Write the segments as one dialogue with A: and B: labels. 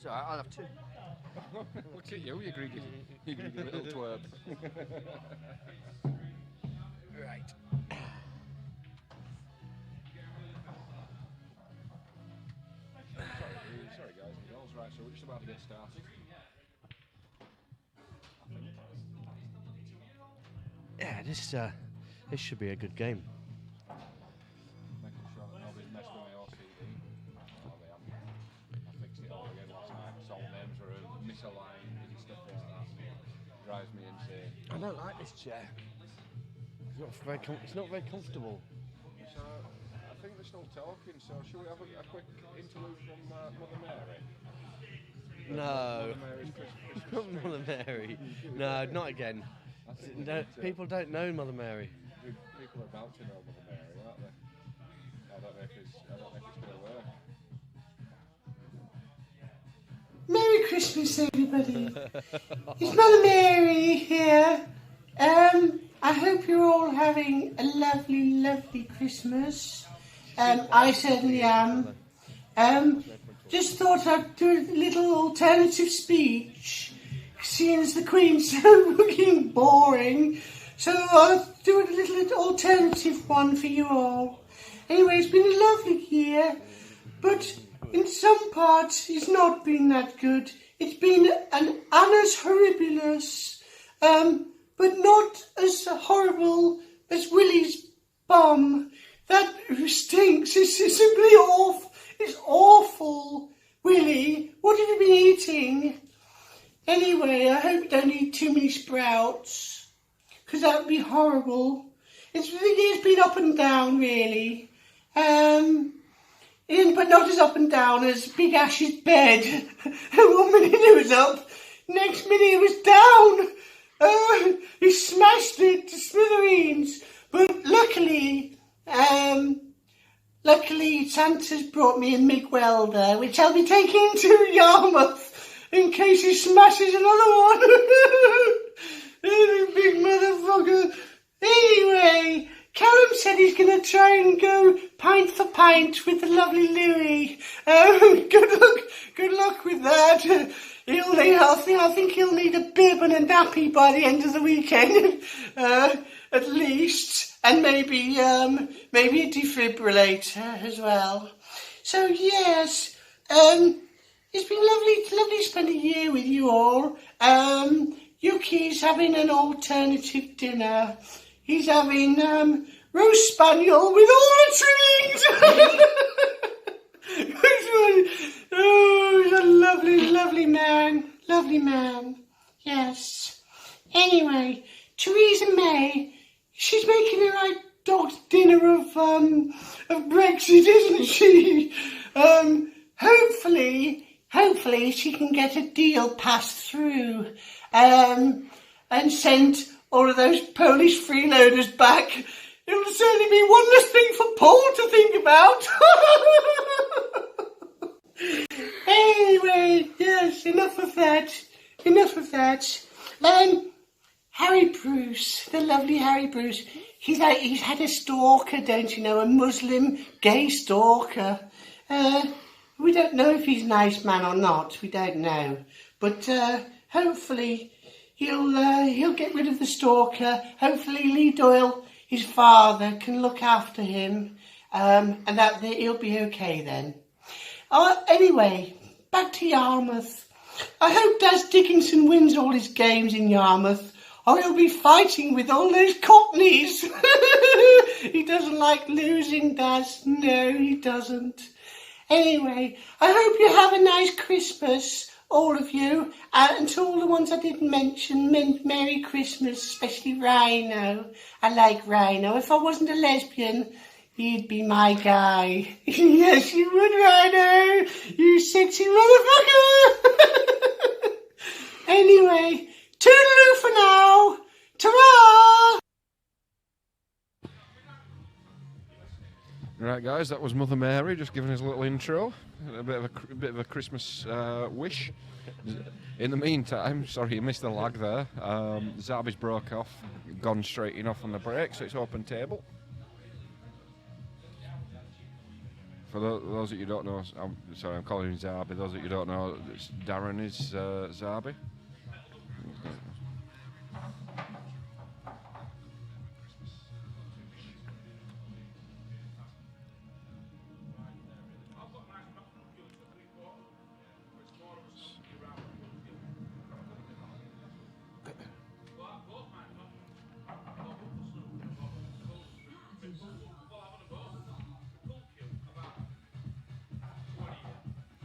A: So I'll have two.
B: Look at you greedy little twerp.
A: Right.
B: Sorry guys and girls, right, so we're just about to get started.
A: Yeah, this should be a good game.
B: Making sure that nobody's messed with my OCD. Oh, they haven't. I fixed it all again last night. Salt names were misaligned and stuff like that. Drives me insane.
A: I don't like this chair. It's not very comfortable.
B: So, I think they're still talking, so should we have a quick interlude from Mother Mary?
A: No.
B: Mother Mary's Christmas.
A: Not Mother Mary. No, not again. No, people don't know Mother Mary.
B: People are about to know Mother Mary, aren't they? I don't know if it's going to work.
C: Merry Christmas, everybody. It's Mother Mary here. I hope you're all having a lovely, lovely Christmas. I certainly am. Just thought I'd do a little alternative speech, seeing as the Queen's so fucking boring. So I'll do a little alternative one for you all. Anyway, it's been a lovely year, but in some parts it's not been that good. It's been an annus horribilis, but not as horrible as Willie's bum. That stinks. It's simply awful. It's awful. Willie, what have you been eating? Anyway, I hope you don't eat too many sprouts, because that would be horrible. It's been up and down, really. But not as up and down as Big Ash's bed. One minute it was up, next minute it was down. He smashed it to smithereens. But luckily Santa's brought me a MIG welder, which I'll be taking to Yarmouth in case he smashes another one. Big motherfucker. Anyway, Callum said he's going to try and go pint for pint with the lovely Louis. Good luck with that. I think he'll need a bib and a nappy by the end of the weekend, at least, and maybe a defibrillator as well. So yes, it's been lovely to spend a year with you all. Yuki's having an alternative dinner. He's having roast spaniel with all the trimmings. Oh, he's a lovely man. Lovely man. Yes. Anyway, Theresa May, she's making a right dog's dinner of Brexit, isn't she? Hopefully she can get a deal passed through, and send all of those Polish freeloaders back. It'll certainly be one less thing for Paul to think about. Anyway, yes, enough of that. Harry Bruce, the lovely Harry Bruce, he's had a stalker, don't you know, a Muslim gay stalker. We don't know if he's a nice man or not, we don't know. But hopefully he'll get rid of the stalker. Hopefully Lee Doyle, his father, can look after him, and that he'll be okay then. Anyway, back to Yarmouth. I hope Daz Dickinson wins all his games in Yarmouth, or he'll be fighting with all those Cockneys. He doesn't like losing, Daz. No, he doesn't. Anyway, I hope you have a nice Christmas, all of you, and to all the ones I didn't mention, Merry Christmas, especially Rhino. I like Rhino. If I wasn't a lesbian, he'd be my guy. Yes, you would, Rhino. You sexy motherfucker. Anyway, toodaloo for now. Ta-ra!
B: Right, guys, that was Mother Mary just giving us a little intro, a bit of a Christmas wish. In the meantime, sorry you missed the lag there. Zarby's broke off, gone straight in off on the break, so it's open table. For those that you don't know, I'm calling him Zarbi. Those that you don't know, Darren is Zarbi.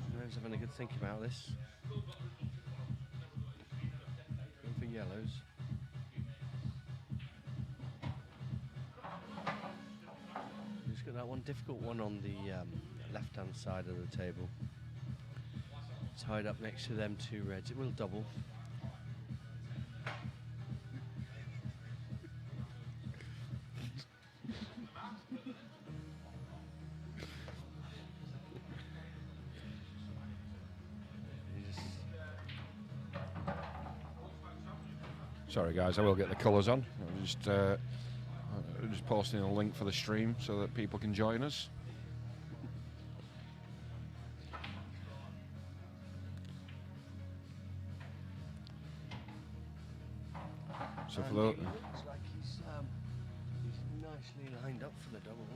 A: Everyone's having a good think about this. Going for yellows. Just got that one difficult one on the left-hand side of the table. Tied up next to them two reds. It will double.
B: Sorry guys, I will get the colours on. I'm just posting a link for the stream so that people can join us. So for
A: It
B: the
A: looks like he's nicely lined up for the double.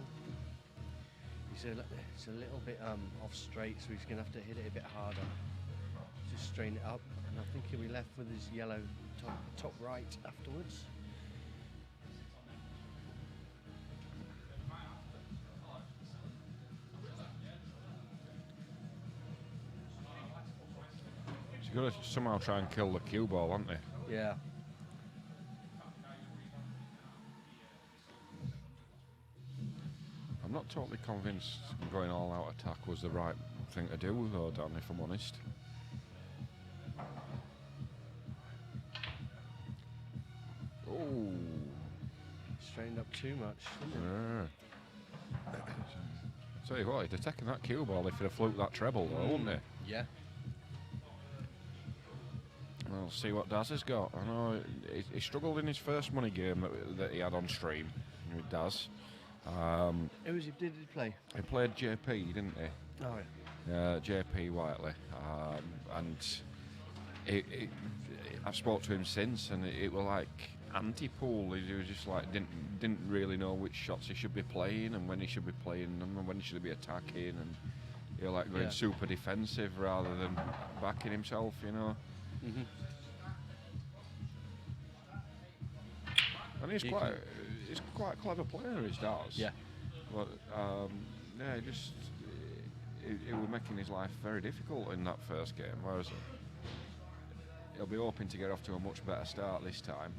A: It's a little bit off straight, so he's going to have to hit it a bit harder. Just strain it up, and I think he'll be left with his yellow top right afterwards.
B: you've got to somehow try and kill the cue ball, haven't they?
A: Yeah.
B: I'm not totally convinced going all out attack was the right thing to do though, Dan, if I'm honest. Oh.
A: Strained up too much, didn't
B: Yeah. Tell you what, he'd have taken that cue ball if he'd have fluked that treble though, wouldn't he?
A: Yeah.
B: We'll see what Daz has got. I know he struggled in his first money game that he had on stream with Daz.
A: Who did he play?
B: He played JP, didn't he?
A: Oh yeah.
B: JP Whiteley. And I've spoke to him since, and it was like anti-pool. He was just like didn't really know which shots he should be playing and when he should be playing them and when he should be attacking, and he was like going super defensive rather than backing himself, you know.
A: Mm-hmm.
B: And he's quite a clever player, he does.
A: Yeah.
B: But yeah, it was making his life very difficult in that first game, whereas he'll be hoping to get off to a much better start this time.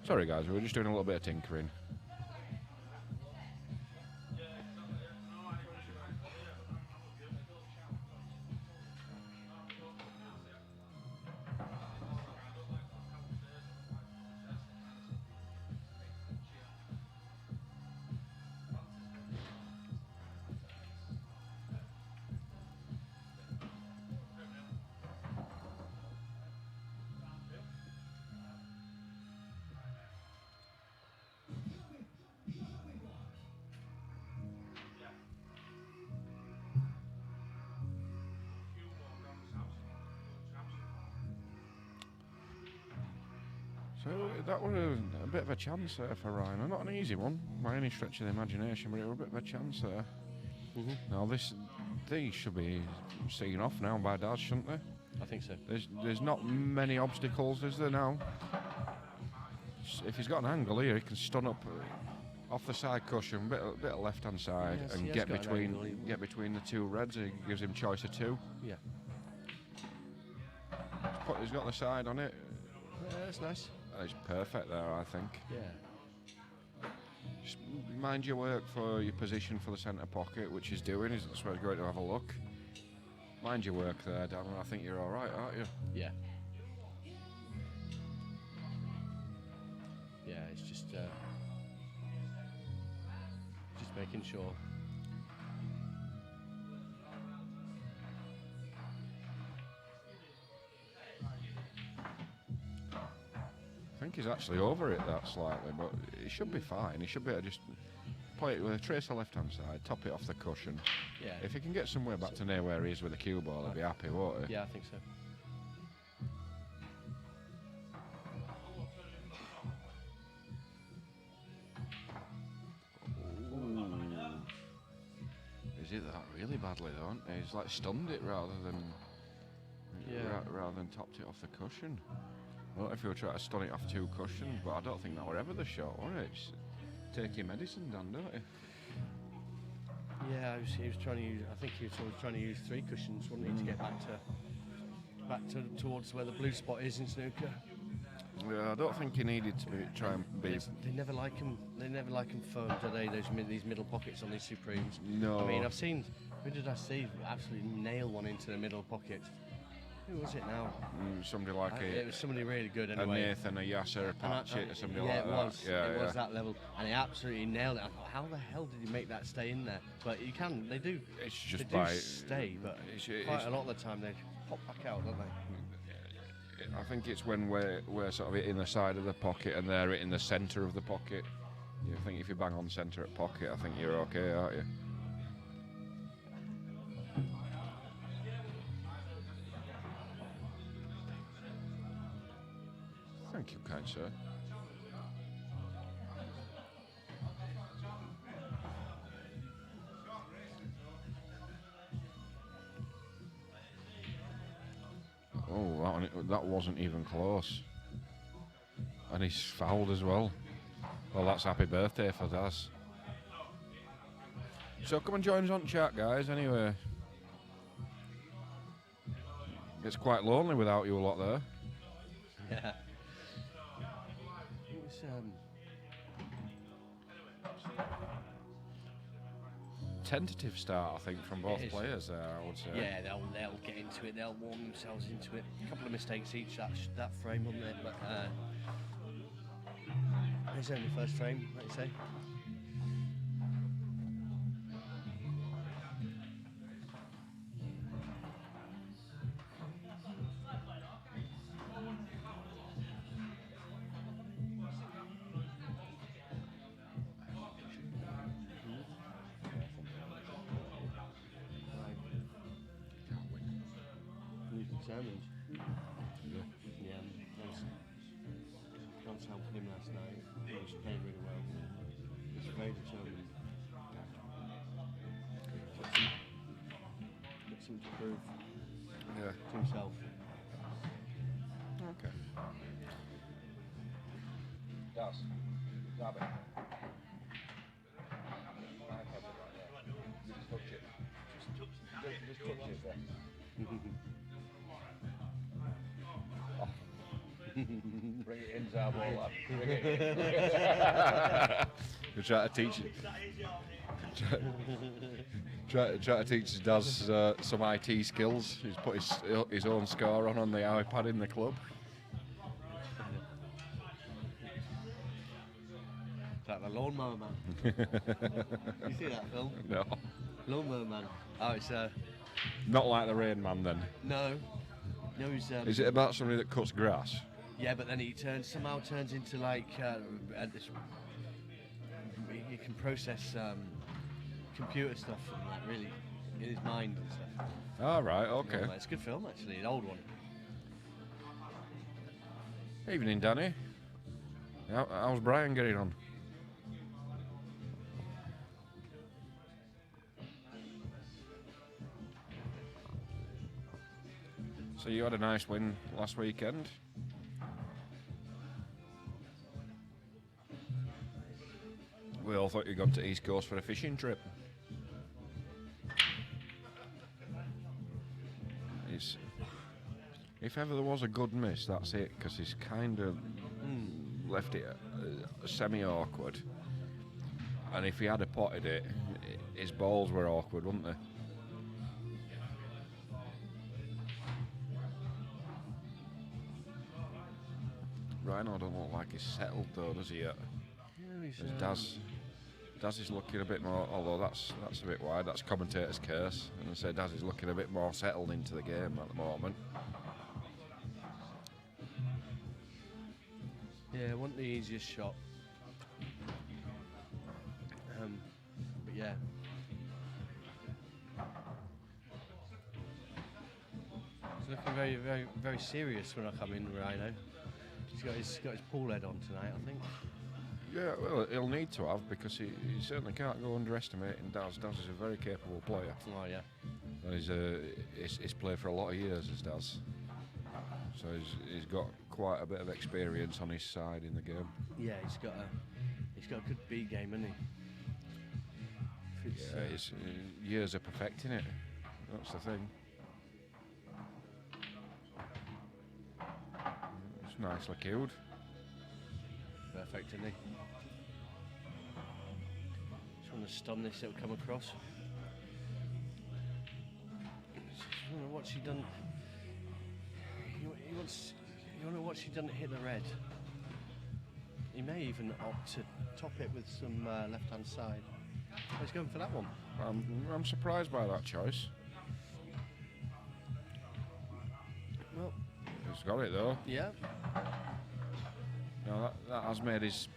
B: Sorry guys, we were just doing a little bit of tinkering. So that was a bit of a chance there for Rhino. Not an easy one by any stretch of the imagination, but it was a bit of a chance there. Now these should be seen off now by Daz, shouldn't they?
A: I think so.
B: There's not many obstacles, is there now? If he's got an angle here, he can stun up off the side cushion, bit of left hand side,
A: Yes,
B: and
A: he has
B: get
A: got an angle,
B: get between the two reds. It gives him choice of two.
A: Yeah.
B: He's got the side on it.
A: Yeah, that's nice.
B: It's perfect there, I think.
A: Yeah.
B: Just mind your work for your position for the centre pocket, which he's doing. That's where he's going to have a look. Mind your work there, Darren. I think you're all right, aren't you?
A: Yeah. Yeah, it's just making sure.
B: I think he's actually over it that slightly, but he should be fine. He should be able to just play it with a trace of left-hand side, top it off the cushion.
A: Yeah.
B: If he can get somewhere back to near where he is with the cue ball, he'll be happy, won't he?
A: Yeah, I think so.
B: Is it that really badly though? He's like stunned it rather than rather than topped it off the cushion. I don't know if you were trying to stun it off two cushions, but I don't think that were ever the shot, was it? Just take your medicine, Dan, don't you?
A: Yeah, he was trying to use. I think he was trying to use three cushions, wasn't he, to get back to towards where the blue spot is in snooker.
B: Yeah, I don't think he needed to try and be.
A: They never like him. They never like him firm, do they? These middle pockets on these Supremes.
B: No.
A: I mean, I've seen. Who did I see absolutely nail one into the middle pocket? Who was it now?
B: Somebody like
A: it was somebody really good
B: a
A: anyway.
B: Nathan, a Yasser, a Patchett, or somebody
A: yeah,
B: like that.
A: It was that level, and he absolutely nailed it. I thought, how the hell did he make that stay in there? But you can. They do.
B: It's just
A: they
B: by
A: do stay, but quite a lot of the time they pop back out, don't they?
B: I think it's when we're sort of hitting the side of the pocket and they're hitting the centre of the pocket. You think if you bang on centre at pocket, I think you're okay, aren't you? Thank you, kind sir. Oh, that wasn't even close. And he's fouled as well. Well, that's happy birthday for Daz. So come and join us on chat, guys, anyway. It's quite lonely without you a lot there.
A: Yeah. It was
B: tentative start, I think, from both players there, I would say.
A: Yeah, they'll get into it. They'll warm themselves into it. A couple of mistakes each that frame, wasn't it? But it's only first frame, like you say. Determined. Yeah, I was helping him last night. He was playing really well. He's very determined. Got something to prove to himself.
B: Okay. Daz, grab it. Just touch it. Just touch it there. Bring it in, our ball, lad. We try to teach it. Try to teach his dad some IT skills. He's put his own score on the iPad in the club.
A: It's like the Lawnmower Man. You see that film?
B: No,
A: Lawnmower Man. Oh, it's
B: not like the Rain Man then.
A: no, he's
B: Is it about somebody that cuts grass?
A: yeah, but then he somehow turns into like this. He can process computer stuff and like really in his mind and stuff.
B: All right, okay.
A: Yeah, it's a good film actually, an old one.
B: Evening, Danny. How's Brian getting on? So you had a nice win last weekend. We all thought you'd gone to East Coast for a fishing trip. If ever there was a good miss, that's it, because he's kind of left it semi-awkward. And if he had potted it, his balls were awkward, wouldn't they? Rhino don't look like he's settled though, does he yet?
A: Yeah,
B: Daz is looking a bit more, although that's a bit wide, that's commentator's curse. And I say Daz is looking a bit more settled into the game at the moment.
A: Yeah, it wasn't the easiest shot. But yeah. He's looking very, very, very serious when I come in, Rhino. He's got his pool head on tonight, I think.
B: Yeah, well, he'll need to have, because he certainly can't go underestimating Daz. Daz is a very capable player.
A: Oh yeah.
B: And he's played for a lot of years as Daz. So he's got quite a bit of experience on his side in the game.
A: Yeah, he's got a good B game, hasn't he?
B: Yeah, it's years of perfecting it. That's the thing. It's nicely killed.
A: Perfect, isn't he? Just want to stun this, it'll come across. Just wonder what she done. You wonder what she done to hit the red. He may even opt to top it with some left-hand side. Oh, he's going for that one.
B: I'm surprised by that choice.
A: Well,
B: He's got it though.
A: yeah.
B: No, that has made his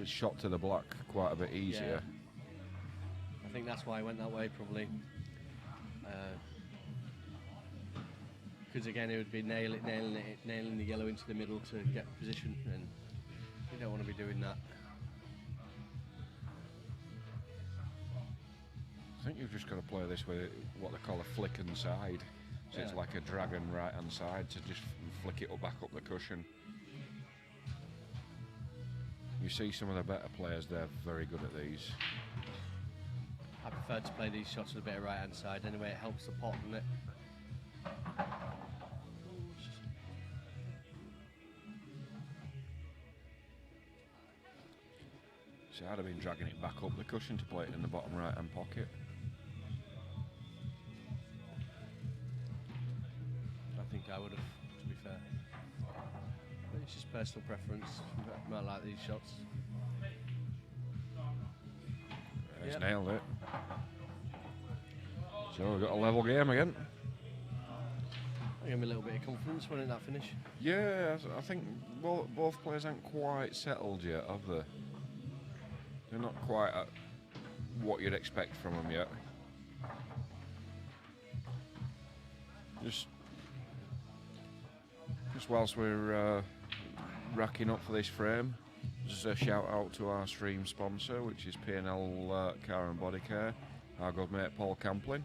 B: shot to the black quite a bit easier.
A: Yeah. I think that's why he went that way, probably. Because again, it would be nailing the yellow into the middle to get position, and you don't want to be doing that.
B: I think you've just got to play this with what they call a flicken side. So it's like a dragon right hand side to just flick it back up the cushion. You see some of the better players, they're very good at these.
A: I prefer to play these shots with a bit of right hand side anyway, it helps the pot, doesn't it?
B: See, I'd have been dragging it back up the cushion to play it in the bottom right hand pocket.
A: I think I would have, to be fair. But it's just personal preference. I might like these shots.
B: He's
A: Yep.
B: nailed it. So we've got a level game again.
A: Give me a little bit of confidence when that finish.
B: Yeah, I think both players aren't quite settled yet, have they? They're not quite at what you'd expect from them yet. Just whilst we're racking up for this frame, just a shout out to our stream sponsor, which is P&L Car and Body Care, our good mate Paul Camplin.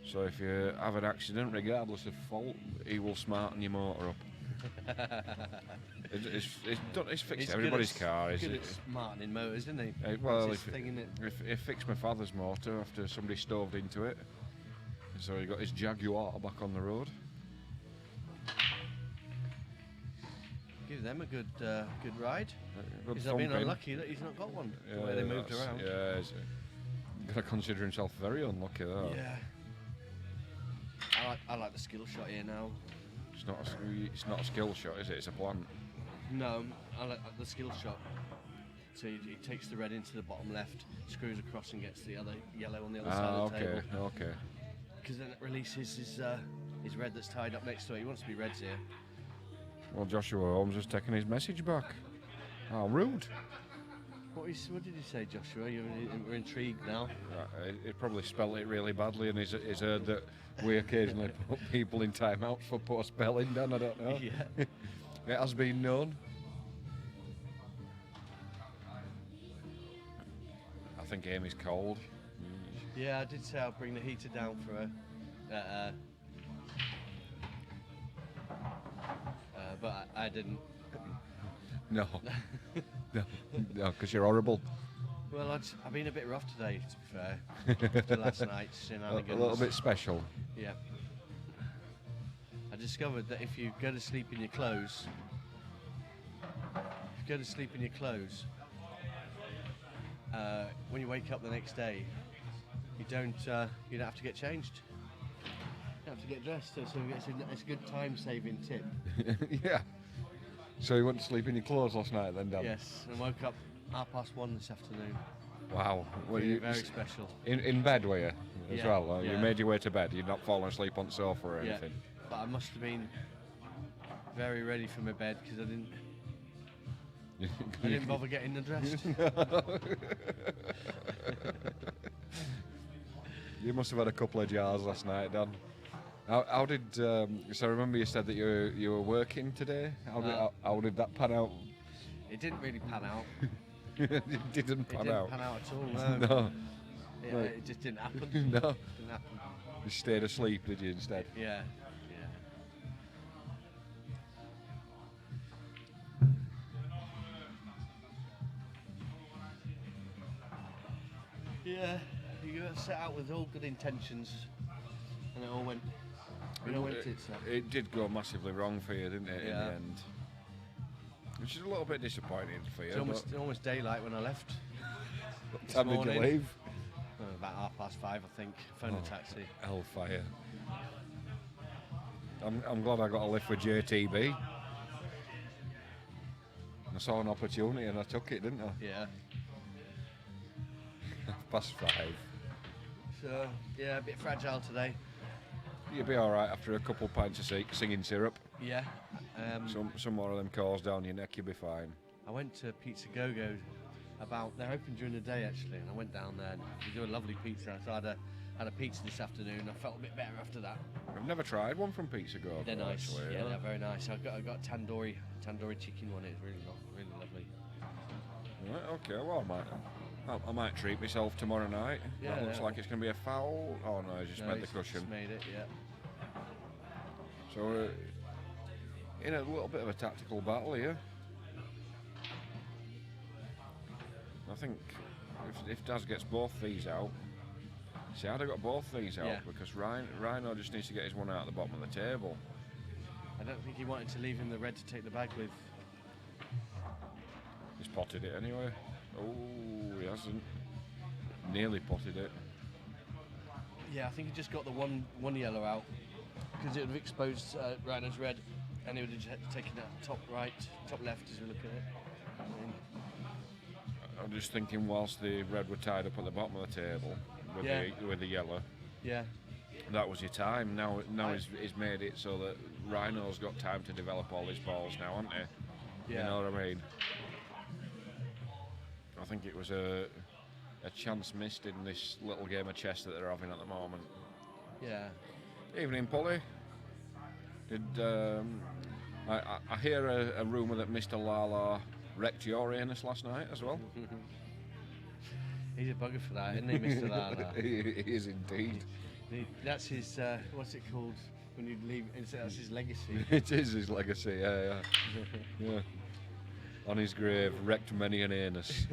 B: So if you have an accident, regardless of fault, he will smarten your motor up. It's fixed everybody's car.
A: He's good at smartening motors, isn't he?
B: Well,
A: That's his thing, isn't it?
B: if he fixed my father's motor after somebody stoved into it, so he got his Jaguar back on the road.
A: Give them a good ride.
B: Good
A: He's been
B: thumping.
A: unlucky that he's not got one. The way they moved
B: that's-
A: around.
B: Yeah, he's got to consider himself very unlucky there.
A: Yeah. I like the skill shot here now.
B: It's not a skill shot, is it? It's a plant.
A: No, I like the skill shot. So he takes the red into the bottom left, screws across and gets the other yellow on the other side of the table.
B: Okay.
A: Because then it releases his red that's tied up next to it. He wants to be reds here.
B: Well, Joshua Holmes has taken his message back. How rude.
A: What did he say, Joshua? We're intrigued now.
B: He probably spelled it really badly, and he's heard that we occasionally put people in timeout for poor spelling, Dan. I don't know.
A: Yeah.
B: It has been known. I think Amy's cold.
A: Yeah, I did say I'll bring the heater down for her. But I didn't.
B: No, because you're horrible.
A: Well, I've been a bit rough today, to be fair. After last night's
B: A
A: shenanigans.
B: little bit special.
A: Yeah. I discovered that if you go to sleep in your clothes, when you wake up the next day, you don't have to get changed. You don't have to get dressed. So it's a good time-saving tip.
B: Yeah. So you went to sleep in your clothes last night then, Dan?
A: Yes, and I woke up 1:30 this afternoon.
B: Wow. Well,
A: Very special.
B: In bed were you as
A: Yeah,
B: well? You
A: yeah.
B: made your way to bed. You'd not fallen asleep on the sofa or
A: Yeah,
B: anything?
A: but I must have been very ready for my bed because I didn't bother getting undressed.
B: You must have had a couple of jars last night, Dan. How did? So I remember you said that you were working today. How did that pan out?
A: It didn't really pan out.
B: It didn't
A: It
B: pan
A: didn't
B: out.
A: pan out at all. No.
B: No,
A: It just didn't happen.
B: no.
A: Didn't happen.
B: You stayed asleep, did you instead?
A: Yeah. Yeah, you got set out with all good intentions, and it all went. Tits up.
B: It did go massively wrong for you, didn't it? In
A: Yeah.
B: the end, which is a little bit disappointing for you.
A: It's almost daylight when I left.
B: What time did you
A: morning.
B: leave?
A: About 5:30, I think. Phoned a taxi.
B: Hellfire. I'm glad I got a lift with JTB. I saw an opportunity and I took it, didn't I?
A: Yeah.
B: 5:30.
A: So yeah, a bit fragile today.
B: You'll be all right after a couple pints of singing syrup.
A: Yeah.
B: Some more of them calls down your neck, you'll be fine.
A: I went to Pizza Go-Go. They're open during the day actually, and I went down there and they do a lovely pizza. So I had a pizza this afternoon. I felt a bit better after that.
B: I've never tried one from Pizza Go.
A: They're nice.
B: Actually,
A: Yeah, they're very nice. I got tandoori chicken one. It's really lovely.
B: Right, okay, well I might treat myself tomorrow night.
A: Yeah,
B: That looks
A: yeah.
B: like it's going to be a foul. Oh no, I just made the
A: he's
B: cushion.
A: made it. Yeah.
B: So we're in a little bit of a tactical battle here. I think if Daz gets both these out, see, I'd have got both these out
A: Yeah.
B: because Rhino just needs to get his one out at the bottom of the table.
A: I don't think he wanted to leave him the red to take the bag with.
B: He's potted it anyway. Oh, he hasn't. Nearly potted it.
A: Yeah, I think he just got the one yellow out because it would have exposed Rhino's red, and he would have just taken that top right, top left as we look at it.
B: I'm just thinking whilst the red were tied up at the bottom of the table with the yellow,
A: Yeah.
B: that was your time. Now he's made it so that Rhino's got time to develop all his balls now, hasn't he?
A: Yeah.
B: You know what I mean? I think it was a chance missed in this little game of chess that they're having at the moment.
A: Yeah.
B: Evening, Polly. Did I hear a rumour that Mr. Lala wrecked your anus last night as well?
A: He's a bugger for that, isn't he, Mr. Lala?
B: He is indeed.
A: That's his, what's it called when you leave? That's his legacy.
B: It is his legacy, yeah. Yeah. On his grave, wrecked many an anus.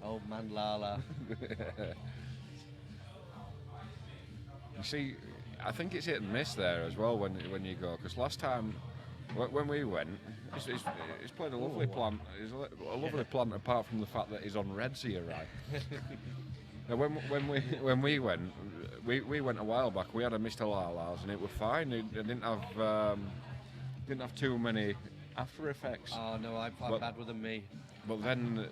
A: Old man Lala.
B: You see, I think it's hit and miss there as well when you go. Because last time when we went, he's played a lovely plant. He's a lovely plant apart from the fact that he's on reds here, right? Now, when we went, we went a while back. We had a Mr. Lala's and it was fine. It didn't have too many after effects.
A: Oh no, I'm bad with them, me.
B: But then,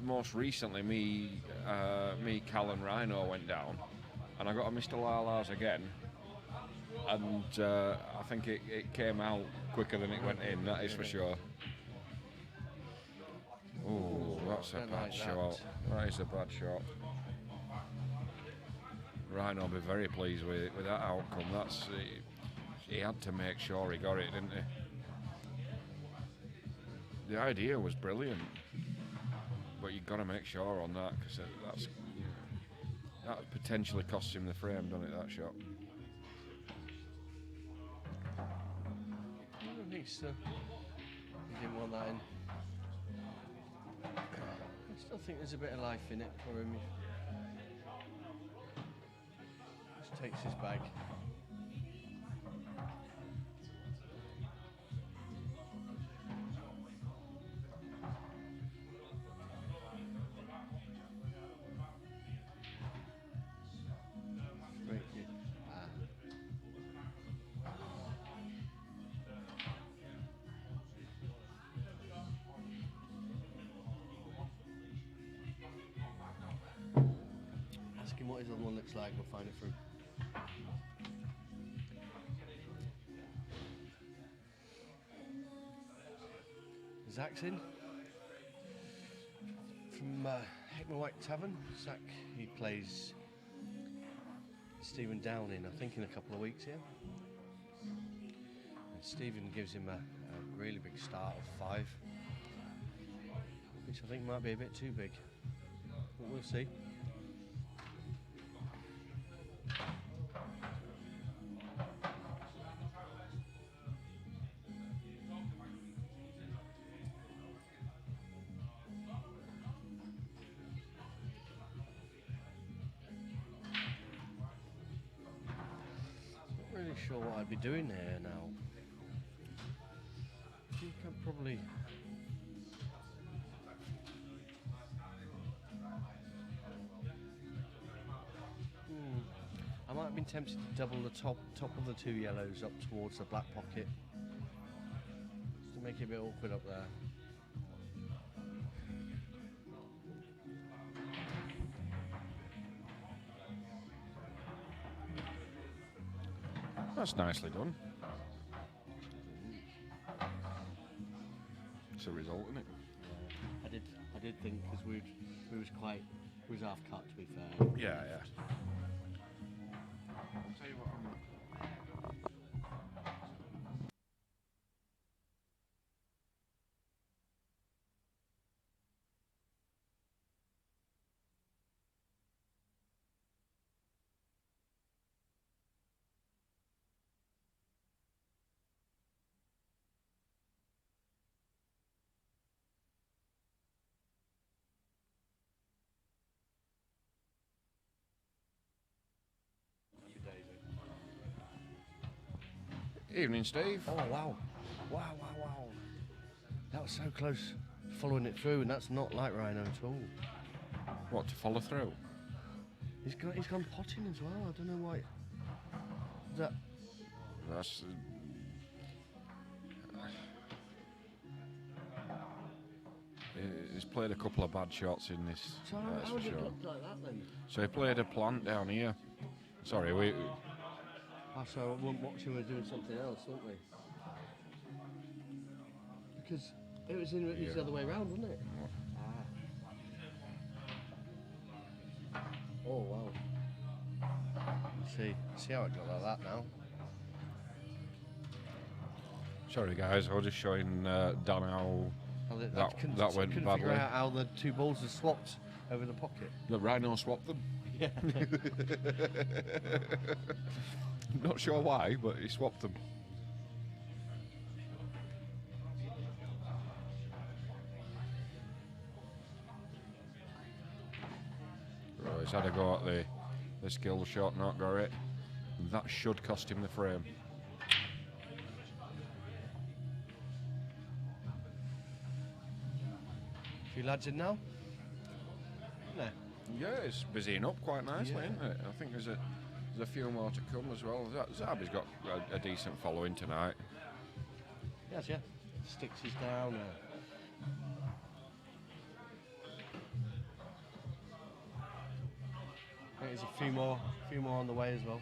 B: most recently, me, Cal and Rhino went down, and I got a Mr. Lala's again, and I think it came out quicker than it went in. That is for sure. Oh, that's a bad shot. That is a bad shot. Rhino will be very pleased with that outcome. He had to make sure he got it, didn't he? The idea was brilliant, but you've got to make sure on that, because that potentially costs him the frame, doesn't it, that shot?
A: I don't think so. He didn't want that in. I still think there's a bit of life in it for him. Just takes his bag. Ask him what his other one looks like, we'll find it for him. Zach's in from Heckman White Tavern. Zach, he plays Stephen Downing, I think, in a couple of weeks here. And Stephen gives him a really big start of 5, which I think might be a bit too big, but we'll see. Sure what I'd be doing here now. I think I'd probably I might have been tempted to double the top of the 2 yellows up towards the black pocket, just to make it a bit awkward up there.
B: That's nicely done. It's a result, isn't it?
A: I did think, because we was half cut, to be fair.
B: Yeah. I'll tell you what, Evening, Steve.
A: Oh wow. That was so close, following it through, and that's not like Rhino at all.
B: What, to follow through?
A: He's gone potting as well. I don't know why.
B: That's he's played a couple of bad shots in this.
A: So
B: that's
A: how
B: for
A: did
B: sure.
A: it look like that then?
B: So he played a plant down here. Sorry, we.
A: Oh, so I wouldn't watch him doing something else, wouldn't we? Because it was the other way around, wasn't it? Oh wow. See how it got like that now.
B: Sorry guys, I was just showing Dan how that went
A: couldn't
B: badly.
A: figure out how the 2 balls are swapped over the pocket.
B: The Rhino swapped them.
A: Yeah.
B: Not sure why, but he swapped them. Right, he's had a go at the skill shot, not got it. And that should cost him the frame.
A: A few lads in now? No.
B: Yeah, it's busying up quite nicely,
A: Yeah.
B: isn't it? I think there's a few more to come as well. Zabi's got a decent following tonight.
A: Yes, yeah. Sticks is down. I think there's a few more on the way as well.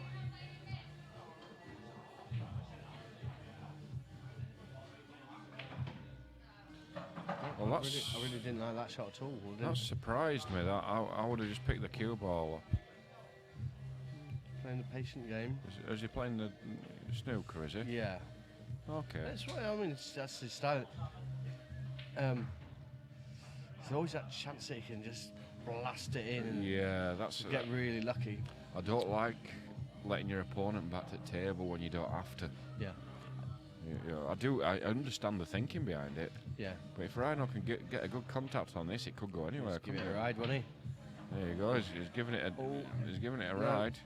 B: Well,
A: I really didn't like that shot at all.
B: That surprised me. That I would have just picked the cue ball up.
A: Playing the patient game.
B: Is he playing the snooker? Is he?
A: Yeah.
B: Okay.
A: That's what I mean. That's his style. There's always that chance that he can just blast it in and
B: Yeah, that's.
A: get really lucky.
B: I don't like letting your opponent back to the table when you don't have to.
A: Yeah.
B: I understand the thinking behind it.
A: Yeah.
B: But if Rhino can get a good contact on this, it could go anywhere.
A: Give it
B: couldn't
A: a ride, won't he?
B: There you go. He's giving it a. He's giving it a
A: No.
B: ride.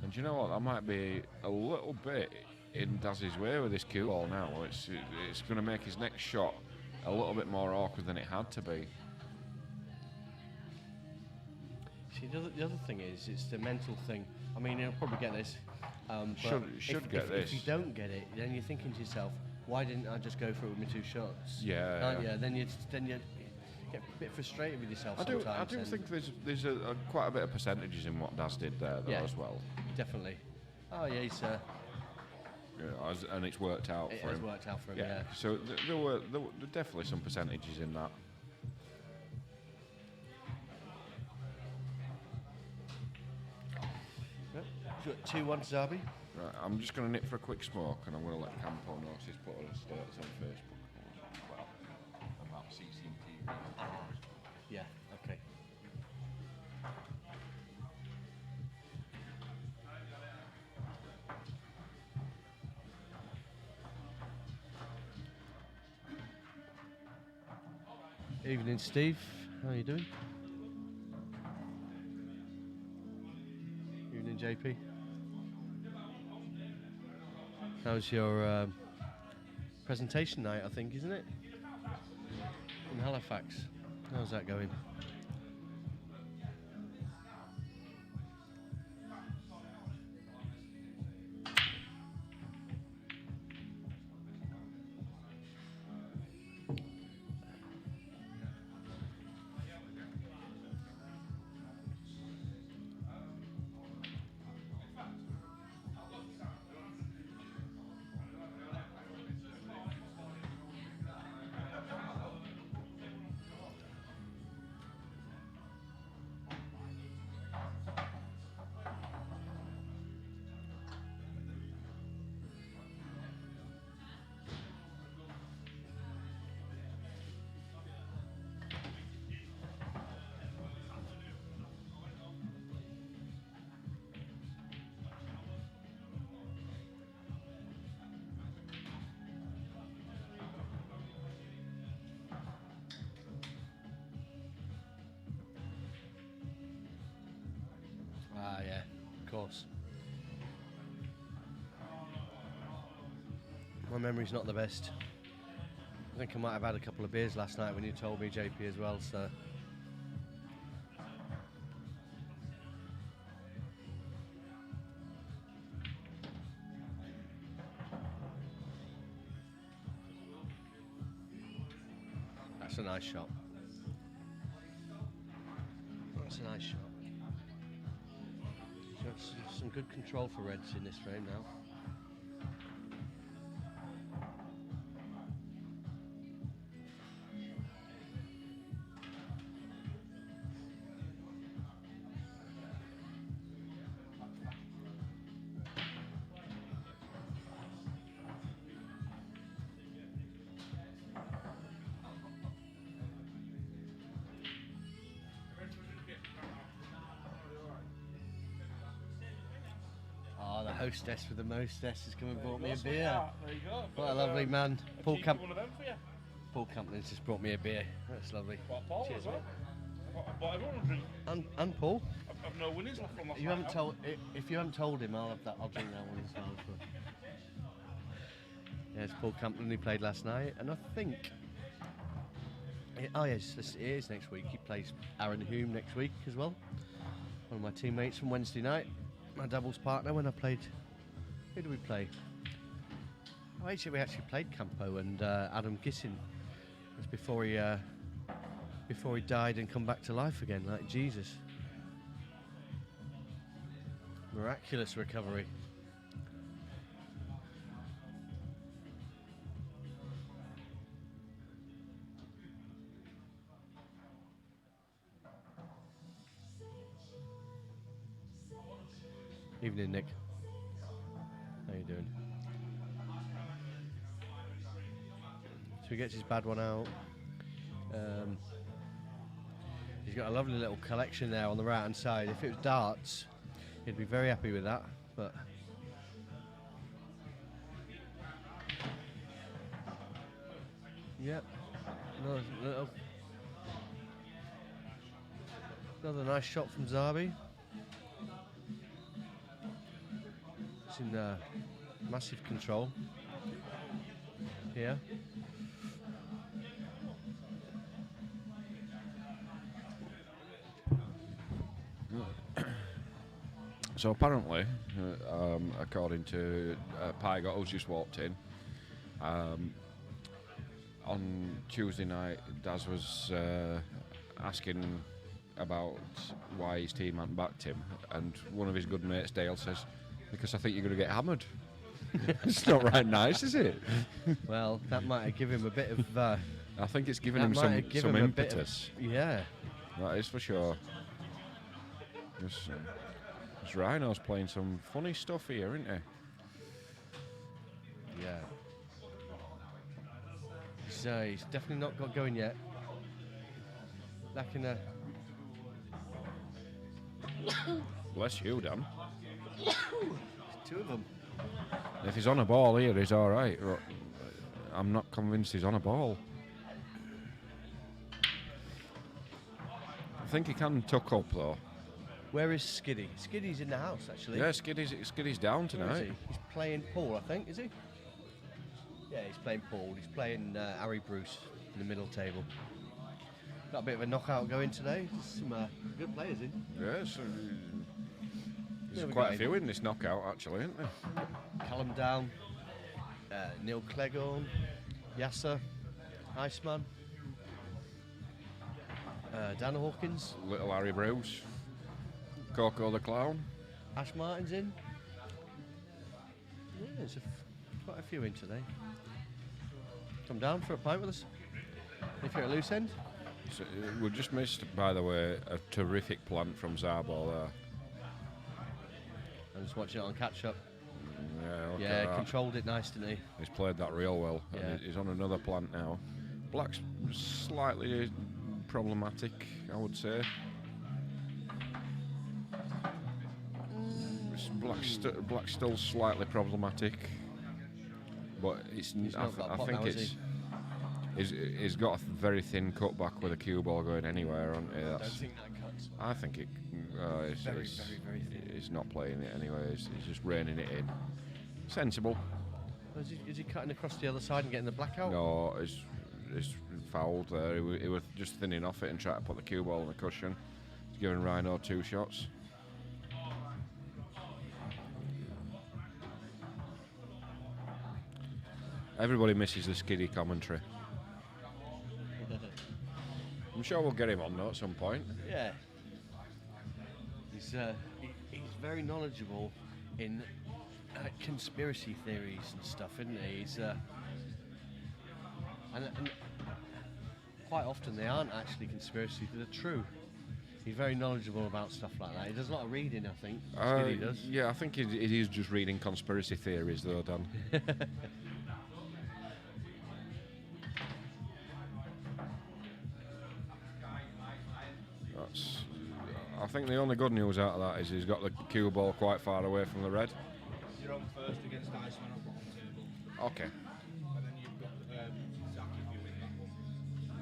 B: And do you know what? I might be a little bit in Daz's way with this cue ball now. It's going to make his next shot a little bit more awkward than it had to be.
A: See, the other thing is, it's the mental thing. I mean, he'll probably get this. But
B: Should get this.
A: If you don't get it, then you're thinking to yourself, why didn't I just go for it with my two shots?
B: Yeah.
A: Yeah. Then you get a bit frustrated with yourself
B: I
A: sometimes.
B: do think there's quite a bit of percentages in what Daz did there though as well.
A: Definitely. Oh yeah, he's.
B: And it's worked out
A: It
B: for
A: has
B: him.
A: worked out for him. Yeah.
B: So there were definitely some percentages in that.
A: Yep. 2-1 to Zabi.
B: Right, I'm just going to nip for a quick smoke, and I'm going to let Campo know he's put on status on Facebook. Well, about CCTV.
A: Yeah. Okay. Evening, Steve. How are you doing? Evening, JP. How's your presentation night, I think, isn't it? In Halifax. How's that going? Ah, yeah, of course. My memory's not the best. I think I might have had a couple of beers last night when you told me, JP, as well, so... That's a nice shot. That's a nice shot. Some good control for Reds in this frame now. Oh, the hostess with the mostess has come and brought me a beer.
D: There you go.
A: What a lovely man.
D: One of them for you.
A: Paul Camplin's just brought me a beer. That's lovely.
D: What, Paul
A: Cheers,
D: as well?
A: mate.
D: But everyone will drink.
A: And Paul.
D: I've no winnings left from last
A: You
D: night.
A: haven't told. If you haven't told him, I'll have that. I'll drink that one as well. But. Yeah, it's Paul Campton. He played last night, and I think. Oh yes, it is next week. He plays Aaron Hume next week as well. One of my teammates from Wednesday night, my doubles partner when I played. Who did we play? Oh, actually, we actually played Campo and Adam Gissin. It was before he died and come back to life again, like Jesus. Miraculous recovery. Evening, Nick. How you doing? So he gets his bad one out. He's got a lovely little collection there on the right hand side. If it was darts, he'd be very happy with that. But yep, another nice shot from Zabi. It's in massive control here.
B: So apparently, according to Pygot, who's just walked in, on Tuesday night, Daz was asking about why his team hadn't backed him, and one of his good mates, Dale, says, because I think you're going to get hammered. It's not right nice, is it?
A: Well, that might have given him a bit of...
B: I think it's given him some impetus.
A: Yeah.
B: That is for sure. This Rhino's playing some funny stuff here, isn't he?
A: Yeah. So he's definitely not got going yet. Back in a...
B: Bless you, Dan.
A: Two of them.
B: If he's on a ball here, he's all right. I'm not convinced he's on a ball. I think he can tuck up, though.
A: Where is Skiddy? Skiddy's in the house, actually.
B: Yeah, Skiddy's down
A: Where is
B: tonight.
A: he? He's playing Paul, I think, is he? Yeah, he's playing Paul. He's playing Harry Bruce in the middle table. Got a bit of a knockout going today. Some good players in.
B: Yes. There's
A: Yeah,
B: quite a few in this knockout, actually, isn't there?
A: Callum Down, Neil Cleghorn, Yasser, Iceman, Dan Hawkins,
B: Little Harry Bruce, Coco the Clown.
A: Ash Martin's in. Yeah, there's quite a few in today. Come down for a pint with us. If you're at loose end.
B: So, we just missed, by the way, a terrific plant from Zarbol there.
A: I'm just watching it on catch up.
B: Yeah, look
A: Yeah,
B: at that.
A: controlled it nice, didn't he?
B: He's played that real well.
A: Yeah.
B: And he's on another plant now. Black's slightly problematic, I would say. Black's still slightly problematic, but it's. I think it's. He's got a very thin cutback with a cue ball going anywhere. On it.
A: I don't think that cuts.
B: I think it. It's,
A: Very thin.
B: He's not playing it anyway. He's just reining it in. Sensible.
A: Is he cutting across the other side and getting the blackout?
B: No, he's fouled there. He was just thinning off it and trying to put the cue ball on the cushion. He's giving Rhino 2 shots. Everybody misses the Skiddy commentary. I'm sure we'll get him on though at some point.
A: Yeah. He's very knowledgeable in conspiracy theories and stuff, isn't he? He's and quite often they aren't actually conspiracies; they're true. He's very knowledgeable about stuff like that. He does a lot of reading, I think. Skiddy does.
B: Yeah, I think it is just reading conspiracy theories though, Dan. I think the only good news out of that is he's got the cue ball quite far away from the red.
D: You're on first against Iceman on bottom table.
B: Okay.
D: And then you've got Zach if you win that one.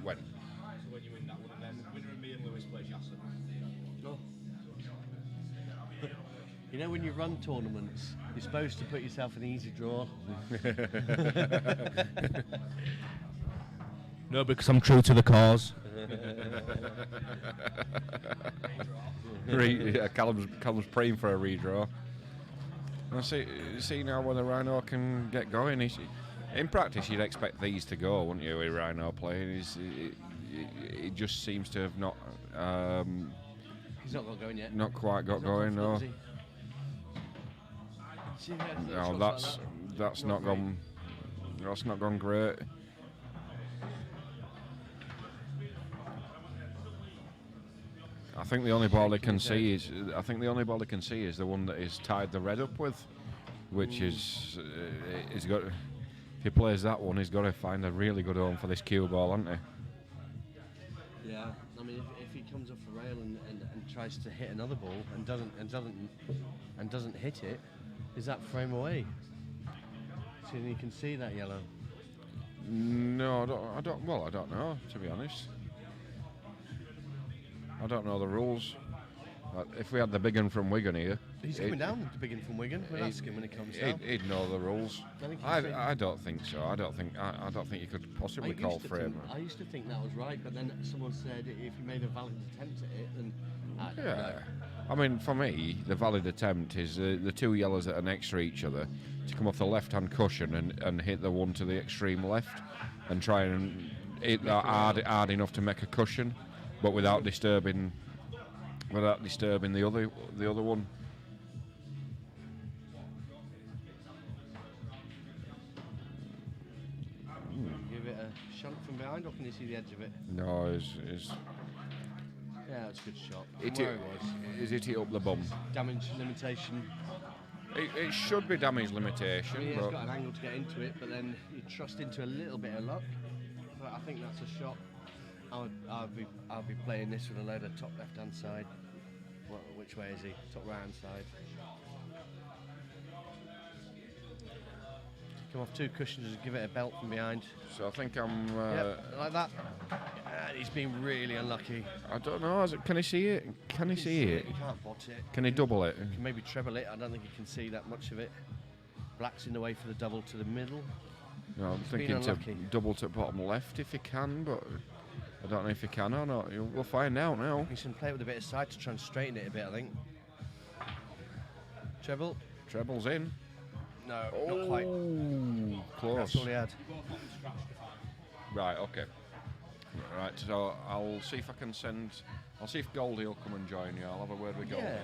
B: When?
D: So when you win that one, and then then winner of me and Lewis plays Yasser.
A: Oh. You know, when you run tournaments, you're supposed to put yourself an easy draw.
D: No, because I'm true to the cause.
B: Callum's praying for a redraw. I see now when the Rhino can get going. In practice, you'd expect these to go, wouldn't you? With Rhino playing, it just seems to have not.
A: He's not got going yet.
B: Not quite got going, no. No, that's not gone. That's not gone great. I think the only ball they can see is the one that he's tied the red up with, which is he's got. If he plays that one, he's got to find a really good home for this cue ball, hasn't he?
A: Yeah, I mean, if he comes off the rail and tries to hit another ball and doesn't hit it, is that frame away? So you can see that yellow.
B: No, I don't. Well, I don't know, to be honest. I don't know the rules. If we had the big one from Wigan here,
A: he's coming down to big one from Wigan. We'll ask him when he comes down.
B: He'd know the rules. I don't think so. I don't think you could possibly call for him.
A: I used to think that was right, but then someone said if you made a valid attempt at it, then I don't know.
B: I mean, for me, the valid attempt is the two yellows that are next to each other to come off the left-hand cushion and hit the one to the extreme left and try and hit that hard enough to make a cushion, but without disturbing the other one.
A: Give it a shot from behind, or can you see the edge of it?
B: No, it's
A: yeah, it's a good shot.
B: Is it up the bum?
A: Damage limitation.
B: It should be damage limitation.
A: I mean,
B: but
A: it's got an angle to get into it, but then you trust into a little bit of luck. But I think that's a shot. I'll be playing this with a load of top left-hand side. Which way is he? Top right-hand side. Come off two cushions and give it a belt from behind.
B: So I think I'm.
A: Yep, like that. He's been really unlucky.
B: I don't know. Can he see it? Can he see it?
A: He can't bot it.
B: Can he double it?
A: He can maybe treble it. I don't think he can see that much of it. Black's in the way for the double to the middle.
B: No, I'm thinking to double to bottom left if he can, but I don't know if he can or not. We'll find out now.
A: He should play it with a bit of side to try and straighten it a bit, I think. Treble.
B: Treble's in.
A: No, not quite.
B: Close.
A: That's all he had.
B: Right, okay. Right, so I'll see if I can send. I'll see if Goldie will come and join you. I'll have a word with Goldie.
A: Yeah.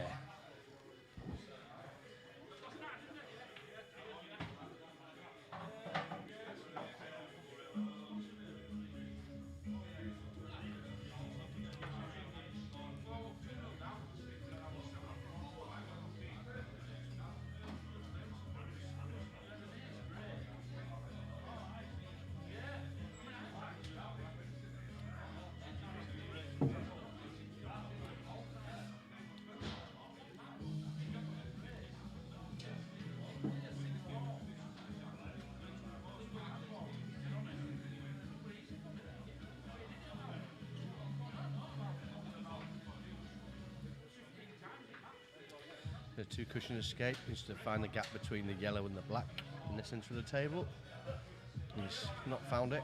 A: The two cushion escape is to find the gap between the yellow and the black in the centre of the table. He's not found it.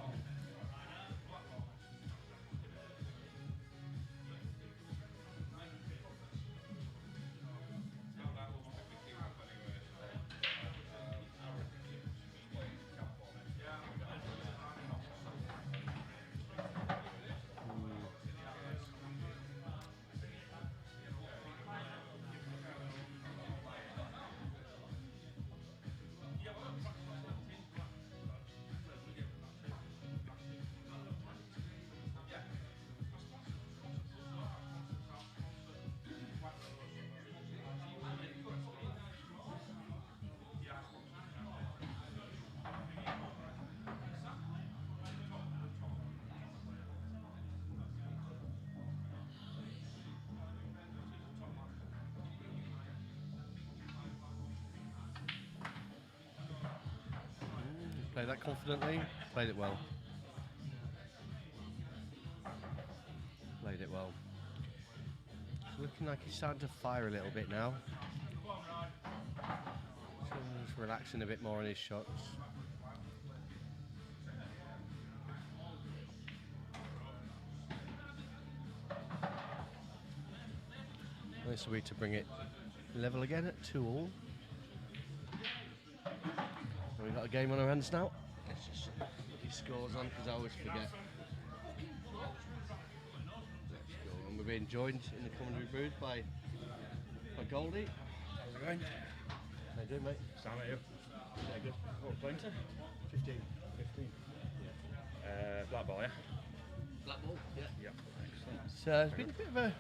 A: Played that confidently, played it well. Played it looking like he's starting to fire a little bit now. Just relaxing a bit more on his shots. This will be to bring it level again at 2-2. We've got a game on our hands now. Let's just put his scores on because I always forget. Let's go. And we're being joined in the commentary booth by Goldie.
D: How's it going?
A: How you doing, mate?
D: Sam, are you?
A: Yeah, good.
D: What we're playing to?
A: 15.
D: 15. Blackball, yeah?
A: Blackball, yeah.
D: Yeah. Excellent.
A: So it's been a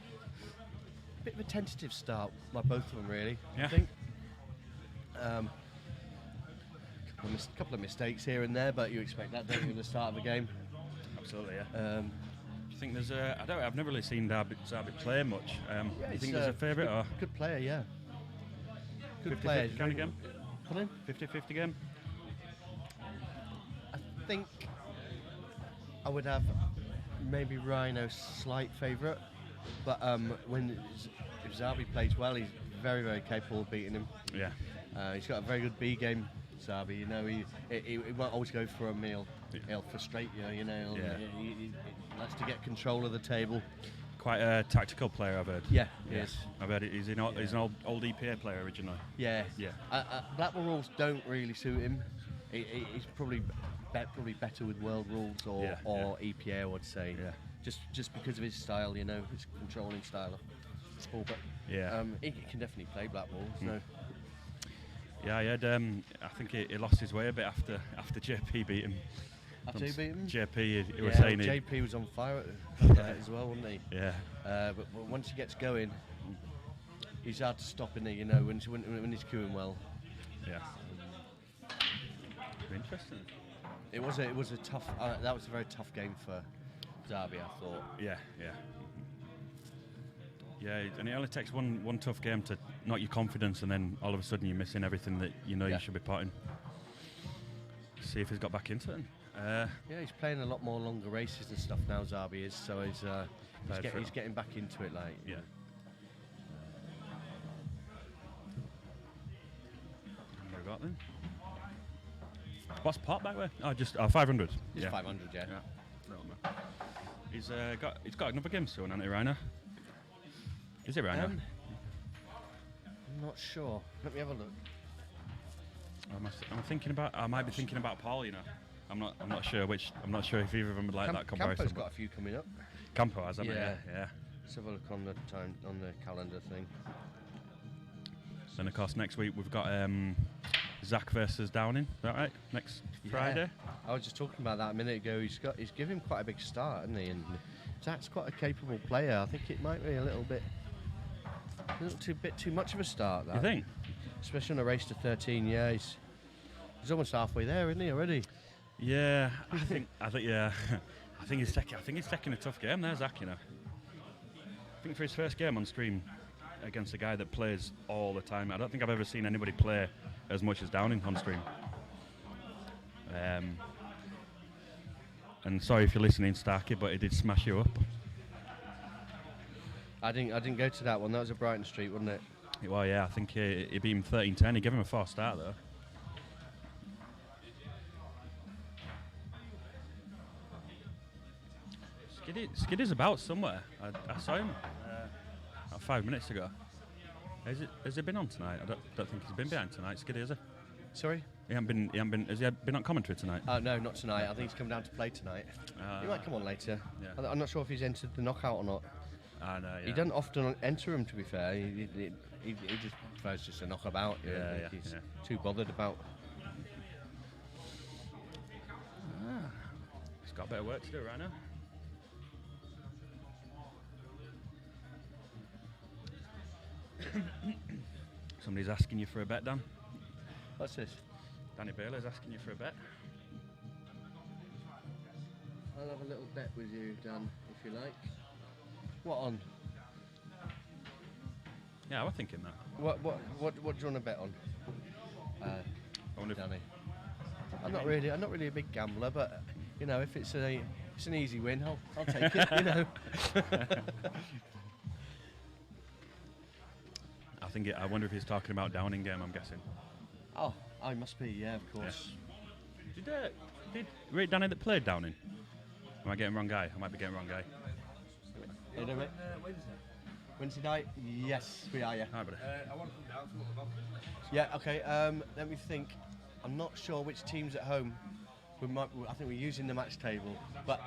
A: bit of a tentative start by both of them, really.
D: Yeah.
A: I think. Couple of mistakes here and there, but you expect that, don't you, at the start of a game?
D: Absolutely, yeah.
A: Um,
D: Do you think there's a... I've never really seen Derby play much.
A: yeah,
D: Do you
A: it's,
D: think there's a favourite or...
A: Good player, yeah. Good
D: 50-50
A: player.
D: kind of game?
A: Pardon?
D: 50-50 game?
A: I think I would have maybe Rhino slight favourite, but if Zabi plays well, he's very, very capable of beating him.
D: Yeah.
A: He's got a very good B game, Zabi. You know, he won't always go for a meal.
D: Yeah.
A: He'll frustrate you. You know,
D: Yeah.
A: he likes to get control of the table.
D: Quite a tactical player, I've heard.
A: Yeah, yes.
D: I've heard he's an old EPA player originally.
A: Yeah.
D: Yeah.
A: Blackball rules don't really suit him. He's probably better with world rules or EPA, I would say.
D: Yeah.
A: Just because of his style, you know, his controlling style of football. But
D: Yeah.
A: he can definitely play Blackball. So.
D: Yeah, he had, I think he lost his way a bit after JP beat him.
A: After he beat him?
D: JP, he was saying
A: JP was on fire as well, wasn't he?
D: Yeah.
A: But once he gets going, he's hard to stop, isn't he? You know, when he's queuing well.
D: Yeah. Interesting.
A: It was a tough. That was a very tough game for Derby, I thought.
D: Yeah. Yeah, and it only takes one tough game to knock your confidence, and then all of a sudden you're missing everything that you know you should be potting. See if he's got back into it.
A: Yeah, he's playing a lot more longer races and stuff now. Zabi is, so he's getting back into it. Like,
D: yeah. What we got then? What's pot back there? Oh, just 500.
A: It's 500, yeah.
D: No, man. He's got another game soon, hasn't he, Rhino? Is it Rhino?
A: I'm not sure. Let me have a look.
D: I might be thinking about Paul. You know, I'm not sure which. I'm not sure if either of them would like that comparison.
A: Campo's got a few coming up.
D: Campo has, hasn't he?
A: Yeah.
D: Yeah.
A: Let's have a look on the calendar thing.
D: Then of course next week we've got Zach versus Downing. Is that right? Next Friday.
A: I was just talking about that a minute ago. He's given him quite a big start, hasn't he? And Zach's quite a capable player. I think it might be a little bit too much of a start. That.
D: You think?
A: Especially on a race to 13. Yeah, he's almost halfway there, isn't he already?
D: Yeah, I think yeah. I think he's taking a tough game there, Zach. You know. I think for his first game on stream against a guy that plays all the time, I don't think I've ever seen anybody play as much as Downing on stream. And sorry if you're listening, Starkey, but he did smash you up.
A: I didn't go to that one. That was a Brighton Street, wasn't it?
D: Well, yeah, I think he beat him 13-10. He gave him a 4 start though. Skiddy's about somewhere. I saw him about 5 minutes ago. Has he been on tonight? I don't think he's been behind tonight. Skiddy, has he?
A: Sorry?
D: He hasn't been. Has he been on commentary tonight?
A: No, not tonight. I think he's come down to play tonight. He might come on later.
D: Yeah.
A: I'm not sure if he's entered the knockout or not.
D: No, yeah.
A: He doesn't often enter him, to be fair. He just prefers just to knock about. You know, he's too bothered about.
D: He's got a bit of work to do right now. Somebody's asking you for a bet, Dan.
A: What's this?
D: Danny Baylor's asking you for a bet.
A: I'll have a little bet with you, Dan, if you like. What on?
D: Yeah, I was thinking that.
A: What do you want to bet on? Danny. I'm not really a big gambler, but you know, if it's an easy win, I'll take it. You know.
D: I wonder if he's talking about Downing game. I'm guessing.
A: Oh, I must be. Yeah, of course.
D: Did Ray Danny that played Downing? Am I getting wrong guy? I might be getting wrong guy.
A: You know it? Wednesday night? Yes, we are. Yeah.
D: All right, buddy.
B: I want to come down to look about.
A: Yeah. Okay. Let me think. I'm not sure which teams at home. I think we're using the match table, but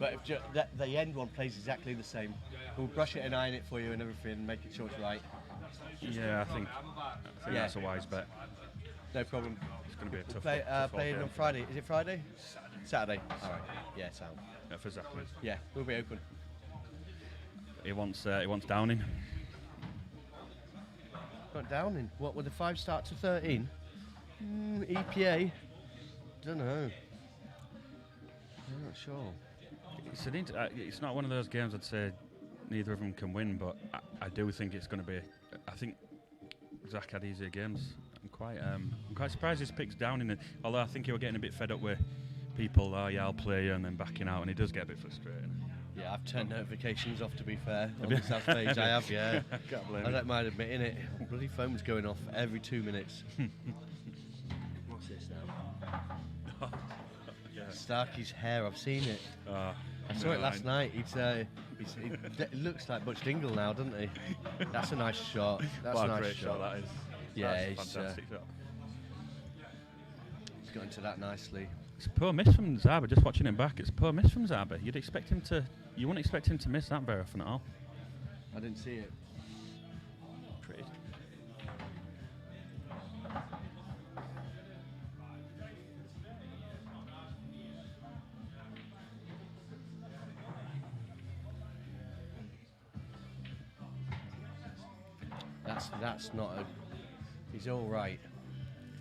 A: if the end one plays exactly the same, we'll brush it and iron it for you and everything, and make sure it's right.
D: Yeah, I think that's a wise bet.
A: No problem.
D: It's going to be a tough
A: Playing on Friday. Is it Friday? Saturday. All right. Yeah, sound.
D: Yeah, for Zach.
A: Yeah, we'll be open.
D: He wants Downing.
A: Got Downing. What, would the 5 start to 13? EPA? Don't know. I'm not sure.
D: It's not one of those games I'd say neither of them can win, but I do think it's going to be. I think Zach had easier games. I'm quite surprised he's picked Downing. Although I think he was getting a bit fed up with people. Oh yeah, I'll play you, and then backing out, and he does get a bit frustrating.
A: Yeah, I've turned notifications off, to be fair, on the South page. I have, yeah.
D: Can't blame
A: I
D: you.
A: don't mind admitting it. Bloody phone's going off every 2 minutes. What's this now? Starkey's hair, I've seen it. I saw it last night. He looks like Butch Dingle now, doesn't he? That's a nice shot. That's
D: What
A: a
D: a
A: nice
D: great
A: shot.
D: that is.
A: Yeah,
D: That's a fantastic shot.
A: He's got into that nicely.
D: It's a poor miss from Zaba. Just watching him back, it's a poor miss from Zaba. You wouldn't expect him to miss that very often at all.
A: I didn't see it.
D: Pretty.
A: That's not a. He's all right.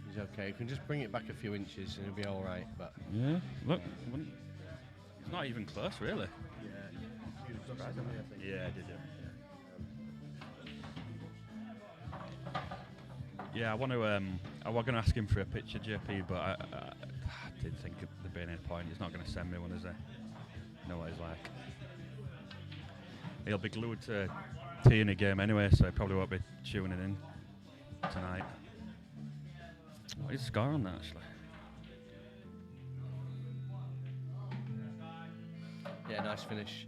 A: He's okay. You can just bring it back a few inches and he'll be all right. But
D: Yeah, look, it's not even close, really. Yeah, I did. Yeah, I want to. I was going to ask him for a picture, JP, but I didn't think there'd be any point. He's not going to send me one, is he? You know what he's like. He'll be glued to tea in a game anyway, so he probably won't be tuning in tonight. What is the score on that, actually?
A: yeah, nice finish.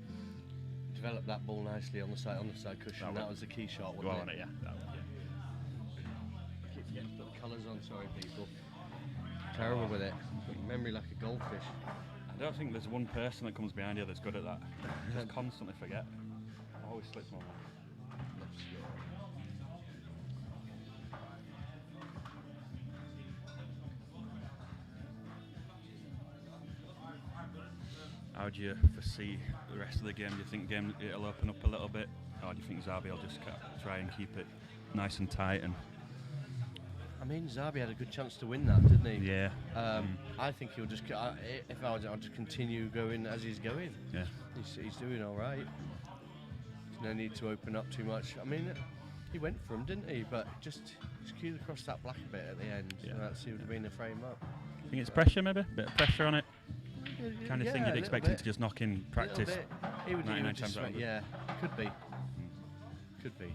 A: Developed that ball nicely on the side cushion. That was the key shot,
D: Well
A: wasn't
D: on it, yeah. That one, yeah.
A: Keep forgetting to put the colours on. Sorry, people. Terrible with it. Memory like a goldfish.
D: I don't think there's one person that comes behind you that's good at that. I just constantly forget. I always slip my mind. How do you foresee the rest of the game? Do you think it'll open up a little bit, or do you think Zabi will just try and keep it nice and tight? And
A: I mean, Zabi had a good chance to win that, didn't he?
D: yeah,
A: I think he'll just. If I was, I'll just continue going as he's going.
D: yeah,
A: He's doing all right. There's no need to open up too much. I mean, he went for him, didn't he? But just skewed across that black a bit at the end.
D: Yeah.
A: So that seemed to have been a frame up.
D: I think it's pressure, maybe a bit of pressure on it. Kind of thing
A: Yeah,
D: you'd
A: a
D: expect
A: little
D: him to just knock in
A: bit.
D: practice.
A: Little bit. He would
D: 99
A: just
D: times out of 100.
A: yeah, could be. Could be.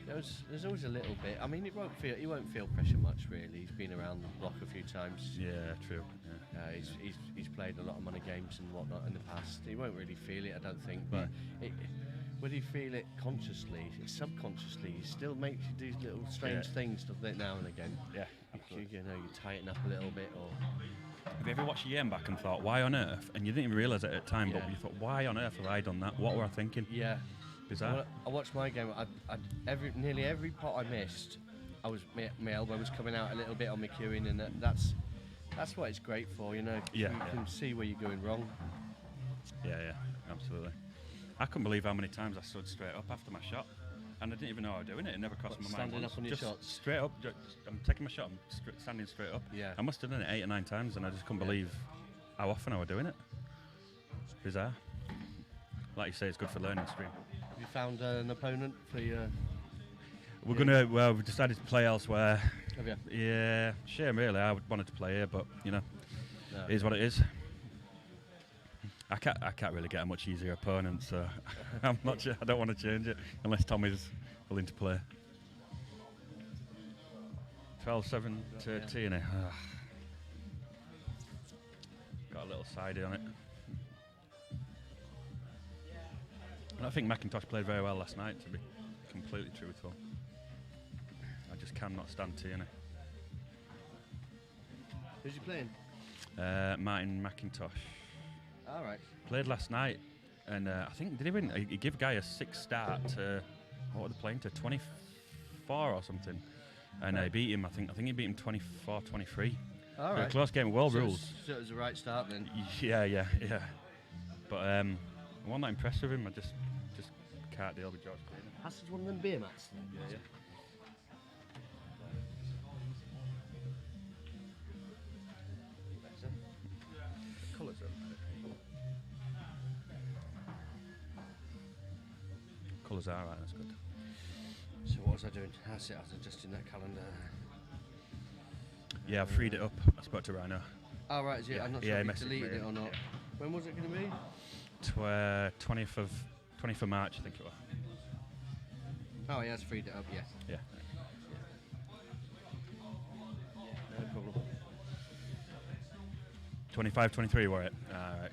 A: There's always a little bit. I mean, he won't feel pressure much really. He's been around the block a few times.
D: Yeah, true. Yeah.
A: He's played a lot of money games and whatnot in the past. He won't really feel it, I don't think. But would he feel it consciously? Subconsciously, he still makes you do little strange things now and again.
D: Yeah,
A: You know, you tighten up a little bit, or
D: Have you ever watched your game back and thought, why on earth? And you didn't even realise it at the time, but
A: Yeah.
D: you thought, why on earth have I done that? What were I thinking?
A: yeah.
D: Bizarre.
A: I watched my game. Nearly every pot I missed, my elbow was coming out a little bit on my cueing, and that's what it's great for. You know,
D: Yeah,
A: you
D: yeah.
A: can see where you're going wrong.
D: Yeah, absolutely. I couldn't believe how many times I stood straight up after my shot, and I didn't even know I was doing it. It never crossed my mind.
A: Standing
D: once.
A: up on your
D: Just
A: shots?
D: straight up. I'm taking my shot. I'm standing straight up.
A: Yeah.
D: I must have done it 8 or 9 times, and I just couldn't
A: Yeah.
D: believe how often I was doing it. It's bizarre. Like you say, it's good for learning stream.
A: Have you found an opponent for your?
D: We've decided to play elsewhere.
A: Have you?
D: Yeah, shame really. I wanted to play here, but you know,
A: No.
D: it is what it is. I can't really get a much easier opponent, so I'm not sure. I don't want to change it unless Tommy's willing to play. 12-7 to Tierney. Got a little sidey on it. And I think McIntosh played very well last night, to be completely truthful. I just cannot stand Tierney.
A: Who's he playing?
D: Martin McIntosh.
A: All right.
D: Played last night, and I think, did he win? He gave Guy a 6 start to, what were they playing, to 24 or something. And he beat him, I think he beat him 24-23.
A: All right.
D: A close game, well
A: So
D: rules.
A: So it was the right start then.
D: Yeah. But I wasn't that impressed with him. I just can't deal with George Clooney.
A: Hassel's one of them beer mats.
D: Yeah.
A: Colours are.
D: Colours are right, that's good.
A: So what was I doing? I was adjusting that calendar.
D: Yeah, I've freed it up. I spoke to Rhino.
A: Oh right, is it? I'm not
D: Yeah,
A: sure
D: he
A: if you
D: messaged
A: deleted
D: me.
A: it or not. When was it going to be?
D: 20th of March, I think it was.
A: Oh, he has freed it up, yes.
D: Yeah.
A: No problem.
D: 25-23 were it? Alright.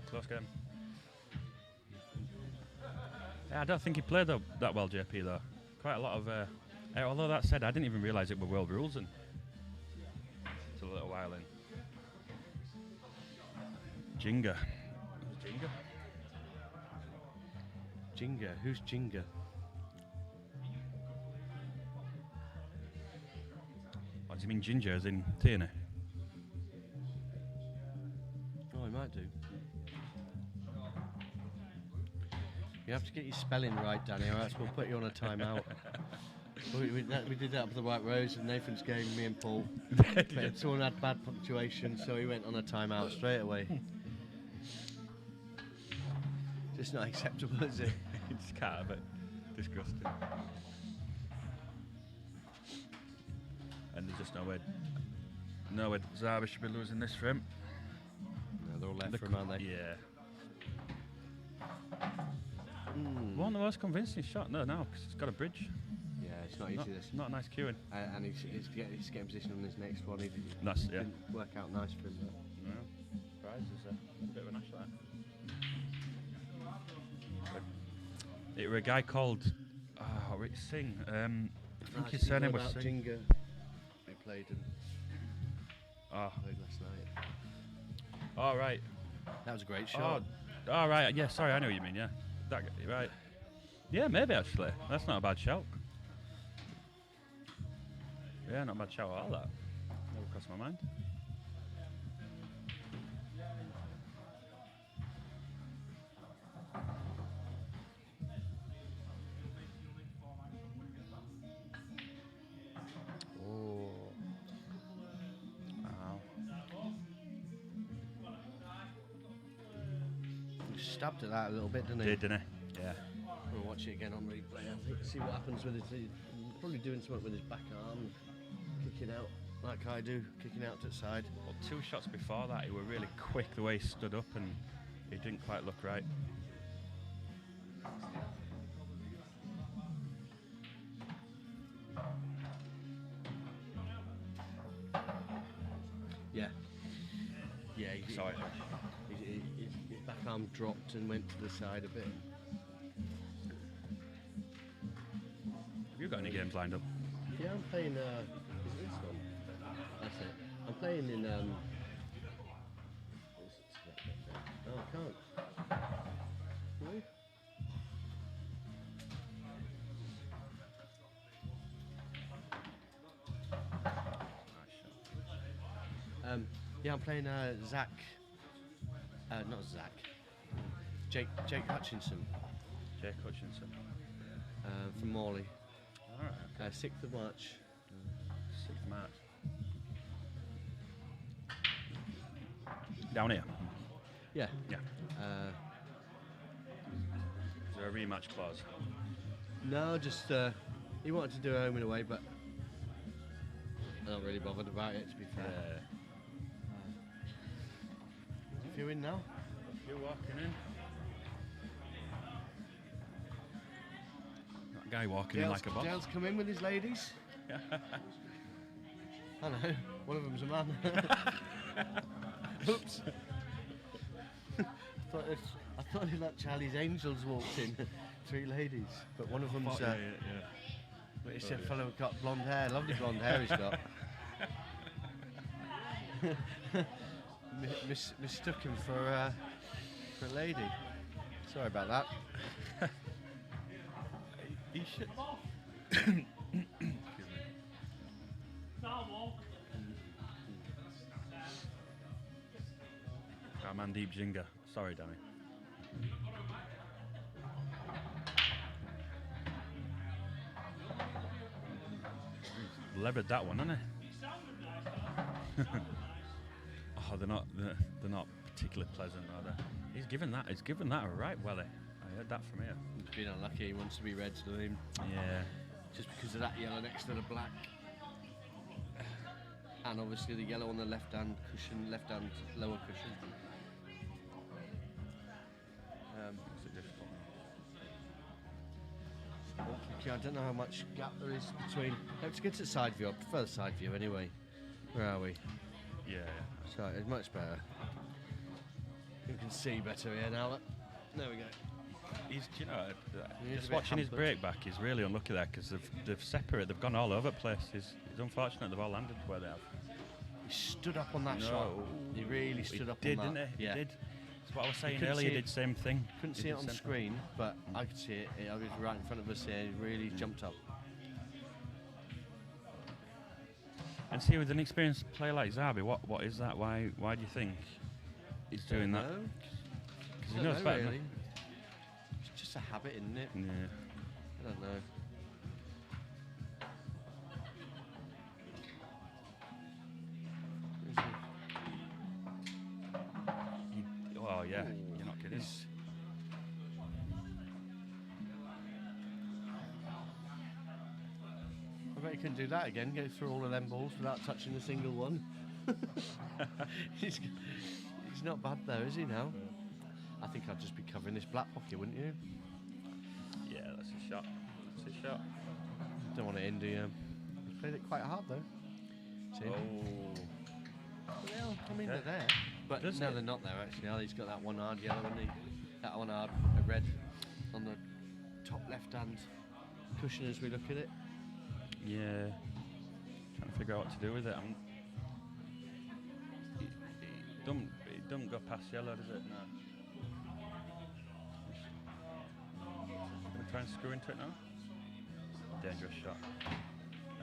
D: Close game. Yeah, I don't think he played that well, JP, though. Quite a lot of... although that said, I didn't even realise it were world rules until a little while in. Jinga. Jinga?
A: Jinga. Who's Jinga?
D: What does he mean, ginger as in Tierney?
A: Oh, he might do. You have to get your spelling right, Danny, or else we'll put you on a timeout. we did that up the White Rose in Nathan's game, me and Paul. But someone had bad punctuation, so he went on a timeout straight away. Just not acceptable, is it?
D: It's kind of a bit disgusting. And there's just no way Zaba should be losing this for him.
A: No, they're all left for him, aren't they?
D: Yeah. One of the most convincing shot, no, because it's got a bridge.
A: Yeah, it's not easy, this.
D: Not a nice queuing.
A: And he's getting position on his next one. He
D: Yeah.
A: didn't work out nice for him.
D: No. Surprise, there's a bit of an ash there. It was a guy called Rich Singh. I think his surname was Singh.
A: Jinga. He played last night.
D: Oh, right.
A: That was a great shot.
D: Oh, right. Yeah, sorry, I know what you mean, yeah. That guy, right. Yeah, maybe actually. That's not a bad shout. Yeah, not a bad shout at all, that. Never crossed my mind.
A: Oh.
D: Wow.
A: He stabbed at that a little bit, didn't he?
D: Didn't he? Yeah.
A: We'll watch it again on replay. I think see what happens with it. He's probably doing something with his back arm, kicking out like I do, kicking out to the side.
D: Well, 2 shots before that, he were really quick the way he stood up and he didn't quite look right.
A: Yeah. Yeah,
D: Sorry.
A: his back arm dropped and went to the side a bit.
D: Have you got any games lined up?
A: Yeah, I'm playing, is it this one? That's it. I'm playing in, oh, I can't. Really? Yeah, I'm playing Zach. Not Zach. Jake Hutchinson
D: Jake Hutchinson.
A: from Morley.
D: Alright.
A: 6th of March.
D: 6th March. Down here.
A: Yeah.
D: Yeah. Is there a rematch clause?
A: No, just he wanted to do a home and away, but I'm not really bothered about it, to be fair. If you win now?
D: You Two walking in. That guy walking in like a boss.
A: Dale's come in with his ladies. I know, one of them's a man. Oops. I thought he like Charlie's Angels walked in, 3 ladies, but one of them's but it's a fellow who's got blonde hair, lovely blonde hair he's got. Mistook him for a lady. Sorry about that.
D: He should. Mandeep Jinga. Sorry, Danny. He's levered that one, hasn't he? Oh, they're not particularly pleasant, are they? He's given that a right welly. I heard that from here.
A: He's been unlucky. He wants to be red to him.
D: Yeah.
A: Just because of that yellow next to the black. And obviously the yellow on the left hand cushion, left hand lower cushion.
D: It's a difficult one.
A: Okay, I don't know how much gap there is between. Let's get to the side view. I prefer the side view anyway. Where are we?
D: Yeah.
A: So it's much better. You can see better here now. Look. There we go.
D: He's, you know,
A: He's
D: just
A: a bit
D: watching his
A: hampered.
D: break back, he's really unlucky there because they've separated, they've gone all over the place. It's unfortunate they've all landed where they have.
A: He stood up on that
D: No.
A: shot. He really stood up
D: Did,
A: on that.
D: didn't he?
A: Yeah.
D: He did. That's what I was saying
A: couldn't
D: earlier.
A: see
D: He
A: it.
D: did the same thing.
A: Couldn't
D: He
A: see
D: did
A: it on
D: the same
A: screen, but I could see it. I was right in front of us here. He really jumped up.
D: And see, with an experienced player like Zabi, what is that? Why do you think he's doing that? Because he knows better.
A: Really. It's just a habit, isn't it?
D: Yeah.
A: I don't know.
D: Oh yeah, you're not kidding.
A: I bet he can do that again. Go through all of them balls without touching a single one. he's not bad though, is he now? I think I'd just be covering this black pocket, wouldn't you?
D: Yeah, that's a shot. That's a shot.
A: Don't want to end the. He's played it quite hard though. See?
D: Oh.
A: Well, I mean
D: Okay.
A: they're there, but
D: Does
A: no,
D: it?
A: they're not there actually. Ali's got that one hard yellow, hasn't he? That one hard red on the top left-hand cushion as we look at it.
D: Yeah. Trying to figure out what to do with it. It don't go past yellow, does it? No. Gonna try and screw into it now. Dangerous shot.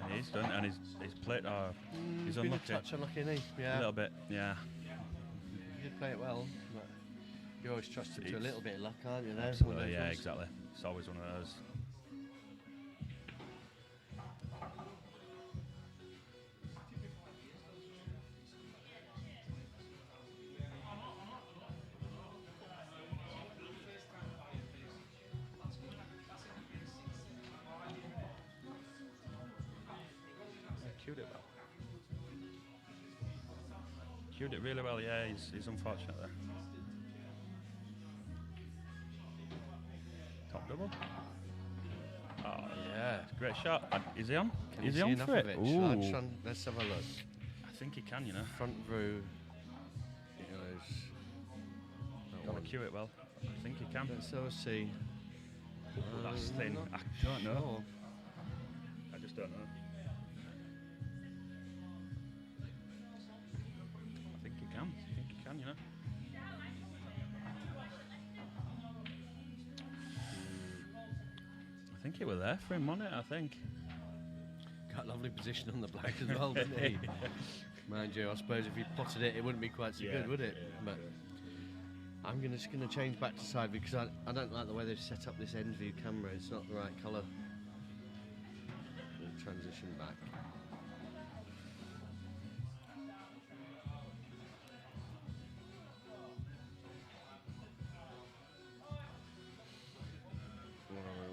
D: And he's done, and he's played. He's
A: been
D: unlucky.
A: a touch unlucky, isn't he?
D: A
A: Yeah.
D: little bit, yeah.
A: He did play it well, but you always trust him to a
D: It's-
A: little bit of luck, aren't you? There,
D: Absolutely, yeah, exactly. It's always one of those. Cued it well. Cued it really well, yeah, he's unfortunate there. Top double. Oh,
A: Yeah.
D: great shot. Is he on?
A: Can
D: Is
A: you
D: he
A: see
D: on
A: enough
D: for
A: of
D: it?
A: it? Shall I
D: Ooh.
A: try and- let's have a look.
D: I think he can, you know.
A: Front row. He goes.
D: Gotta cue it well. I think he can.
A: Let's have a see.
D: That's thin.
A: not
D: I don't know.
A: sure.
D: I just don't know. I think he can, you know. I think he was there for him, wasn't it? I think.
A: Got a lovely position on the black as well, didn't he? Mind you, I suppose if he potted it, it wouldn't be quite so
D: Yeah,
A: good, would it?
D: yeah,
A: But I'm just going to change back to side because I don't like the way they've set up this end view camera. It's not the right colour. We'll transition back.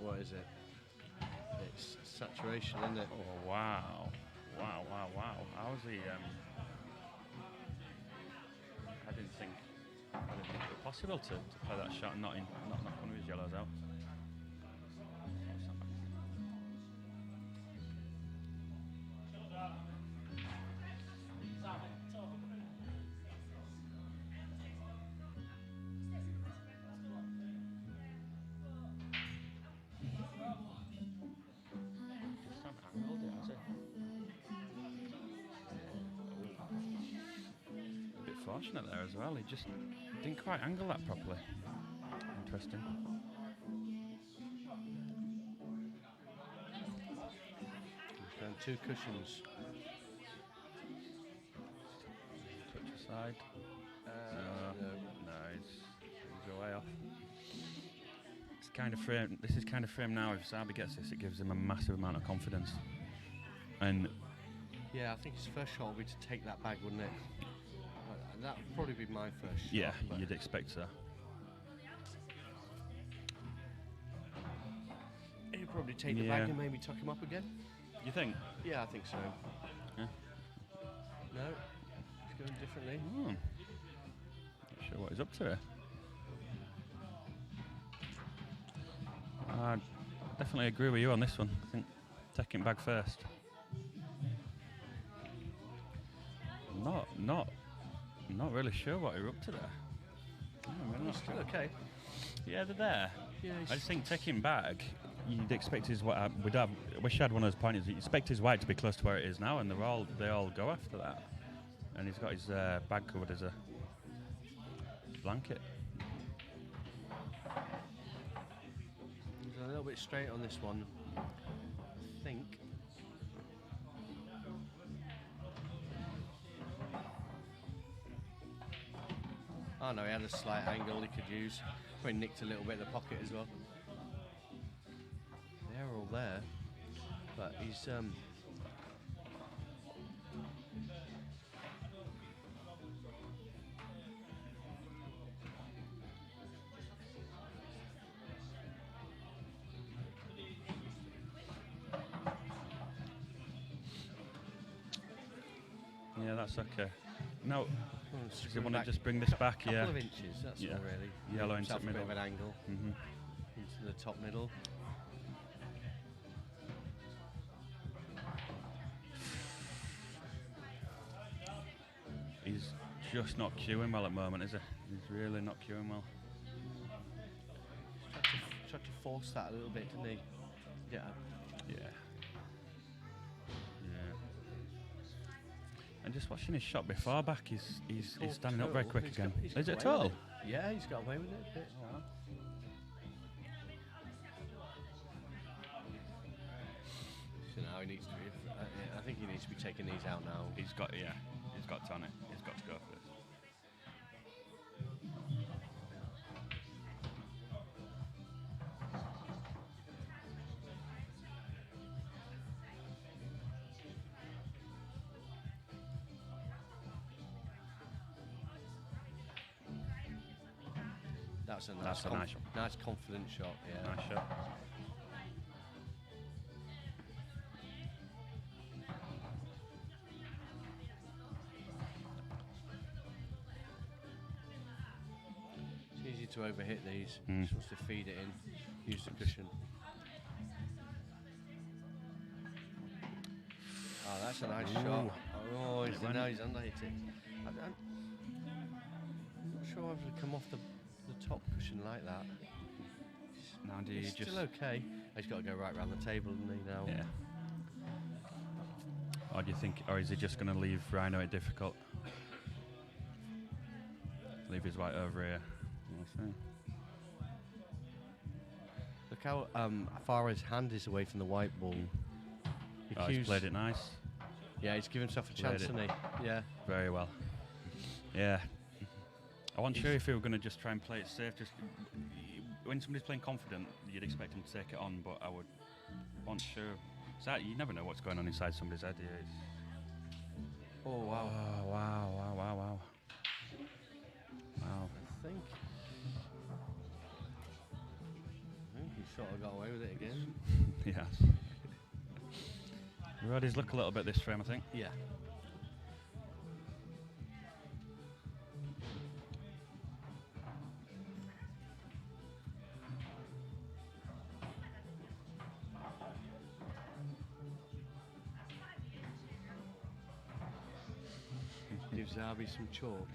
A: What is it? It's saturation, isn't it?
D: Oh wow. Wow. How's he I didn't think it possible to play that shot and not knock one of his yellows out. Just haven't angled it, has it? A bit fortunate there as well. He just didn't quite angle that properly. Interesting.
A: He's down 2 cushions.
D: Touch aside.
A: No.
D: No, he's way off. It's kind of frame. This is kind of frame now. If Sabi gets this, it gives him a massive amount of confidence. And
A: Yeah, I think his first shot would be to take that bag, wouldn't it? That would probably be my first shot.
D: yeah,
A: but
D: you'd expect so.
A: he'd probably take the
D: Yeah.
A: bag and maybe tuck him up again.
D: You think?
A: Yeah, I think so.
D: Yeah.
A: No, he's going differently.
D: Not sure what he's up to here. I definitely agree with you on this one. I think taking bag first. Not really sure what you're up to there. No, really not
A: Still
D: sure.
A: okay.
D: Yeah, they're there.
A: Yeah,
D: I just think taking bag, you'd expect his white. I wish I had one of those pointers. You'd expect his white to be close to where it is now, and they all go after that. And he's got his bag covered as a blanket.
A: He's a little bit straight on this one, I think. Oh no, he had a slight angle he could use. Probably nicked a little bit in the pocket as well. They're all there, but he's
D: Yeah, that's okay. No, does he
A: screwing
D: want to
A: back
D: just bring this back?
A: couple
D: Yeah.
A: of inches, that's
D: Yeah.
A: all really.
D: Yellow
A: Give
D: into
A: himself
D: the
A: a bit
D: middle.
A: of an angle
D: hmm
A: into the top middle.
D: He's just not cueing well at the moment, is he? He's really not cueing well.
A: Tried to force that a little bit, didn't he? Yeah.
D: Yeah. And just watching his shot before back, he's standing up very quick again. Is it a total?
A: Yeah, he's got away with it a bit. So now he needs to be. I think he needs to be taking these out now.
D: He's got to on it. He's got to go for this.
A: That's a
D: That's a nice shot.
A: nice confident shot. Yeah.
D: Nice shot.
A: It's easy to overhit these.
D: Mm.
A: Just wants to feed it in. Use the cushion. Oh, that's a nice shot. Oh,
D: It went.
A: now he's underhit it. I'm not sure if it'll come off the top cushion like that.
D: Now do you
A: It's
D: just...
A: still okay. He's got to go right round the table, doesn't he, now?
D: Yeah. Or do you think, or is he just going to leave Rhino it difficult? Leave his white over here. We'll see.
A: Look how far his hand is away from the white ball. He
D: Oh, he's
A: cues-
D: played it nice.
A: Yeah, he's given himself a
D: Played
A: chance,
D: it.
A: hasn't he? Yeah.
D: Very well. Yeah. I wasn't sure if he were going to just try and play it safe. Just when somebody's playing confident, you'd expect him to take it on, but I wasn't sure. So you never know what's going on inside somebody's head.
A: Oh, wow.
D: Oh, wow.
A: I think he sort of got away with it again.
D: Yes. Rode his luck a little bit this frame, I think.
A: Yeah. Zabi some chalk.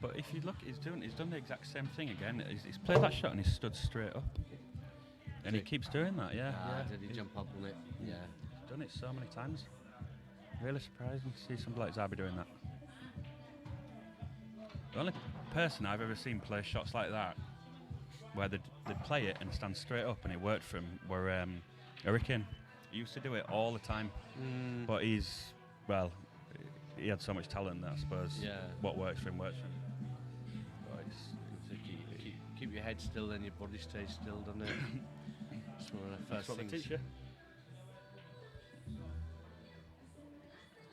D: But if you look, he's done the exact same thing again. He's played that shot and he's stood straight up. And he keeps doing that, yeah.
A: Did he jump up on it? Yeah.
D: He's done it so many times. Really surprising to see somebody like Zabi doing that. The only person I've ever seen play shots like that, where they'd play it and stand straight up and it worked for him, were Hurricane. He used to do it all the time. But he had so much talent that I suppose what works for him works for him.
A: Right. So keep your head still, then your body stays still, doesn't it? That's one of the first
D: That's what they
A: things.
D: teach you.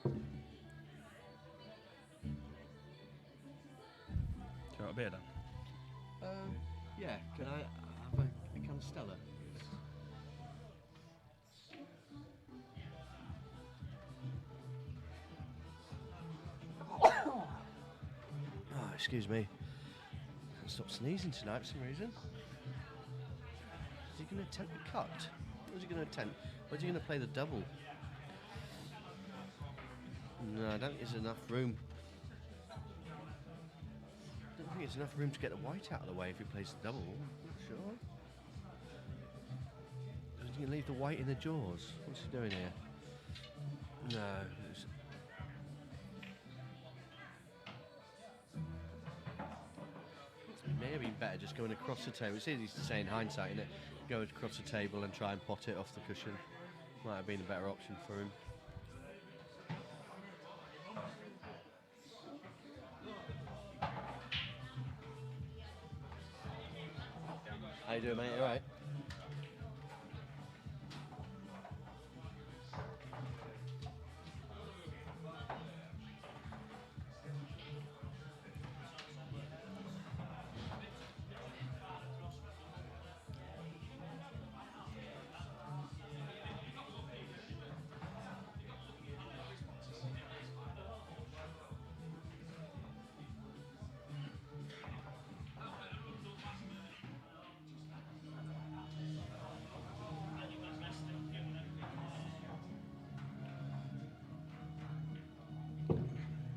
D: Do you want a beer, Dan?
A: Yeah. Can I have a can of Stella? Oh, excuse me. Can't stop sneezing tonight for some reason. Is he going to attempt the cut? What is he going to attempt? Or is he going to play the double? No, I don't think there's enough room. I don't think there's enough room to get the white out of the way if he plays the double. Not sure. Is he going to leave the white in the jaws? What's he doing here? No. May have been better just going across the table. It's easy to say in hindsight, isn't it? Go across the table and try and pot it off the cushion. Might have been a better option for him. How you doing, mate? You alright?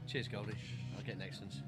A: Cheers, Goldie. I'll get next ones.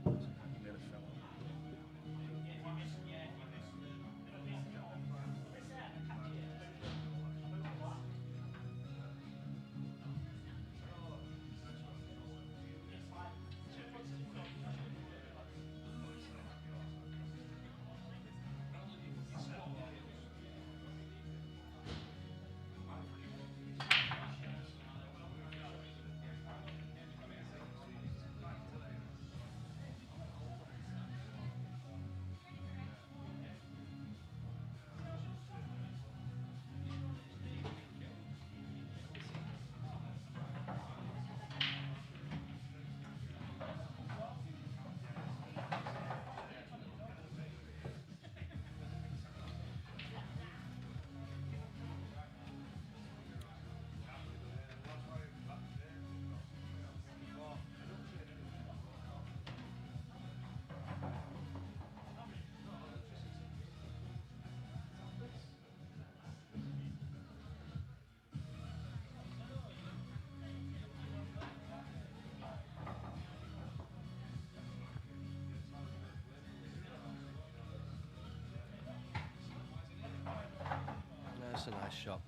A: That's a nice shot.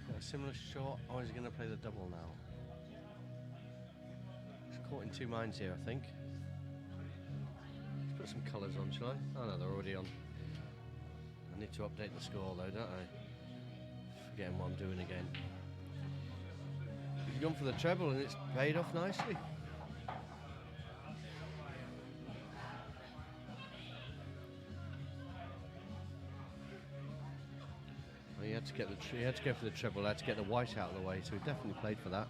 A: Got a similar shot, or is he going to play the double now? He's caught in two minds here, I think. Let's put some colours on, shall I? Oh no, they're already on. I need to update the score though, don't I? Forgetting what I'm doing again. He's gone for the treble and it's paid off nicely. He had to go for the treble, had to get the white out of the way, so he definitely played for that.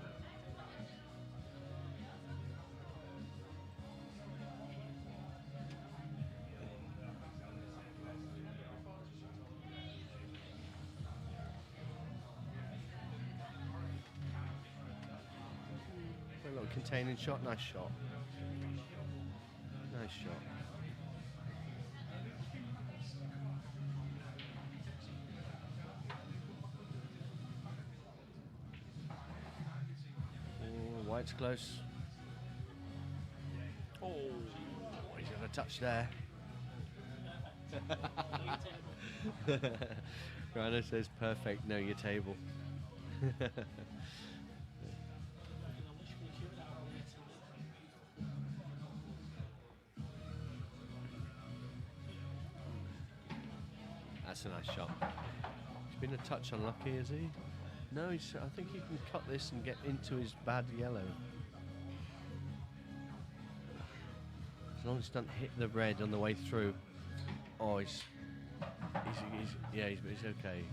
A: A little containing shot, nice shot. Nice shot. White's close. Oh, he's got a touch there. Rhino says perfect, know your table. That's a nice shot. He's been a touch unlucky, is he? No, I think he can cut this and get into his bad yellow. As long as he doesn't hit the red on the way through. Oh, he's okay.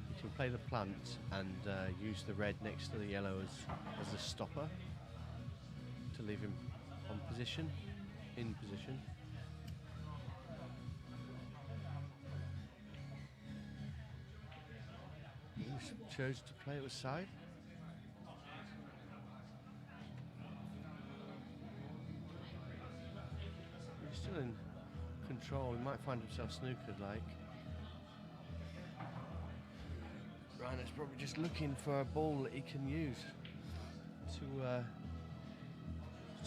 A: You can play the plant and use the red next to the yellow as a stopper to leave him on position, in position. He chose to play it with side. He's still in control. He might find himself snookered like. Rhino's probably just looking for a ball that he can use to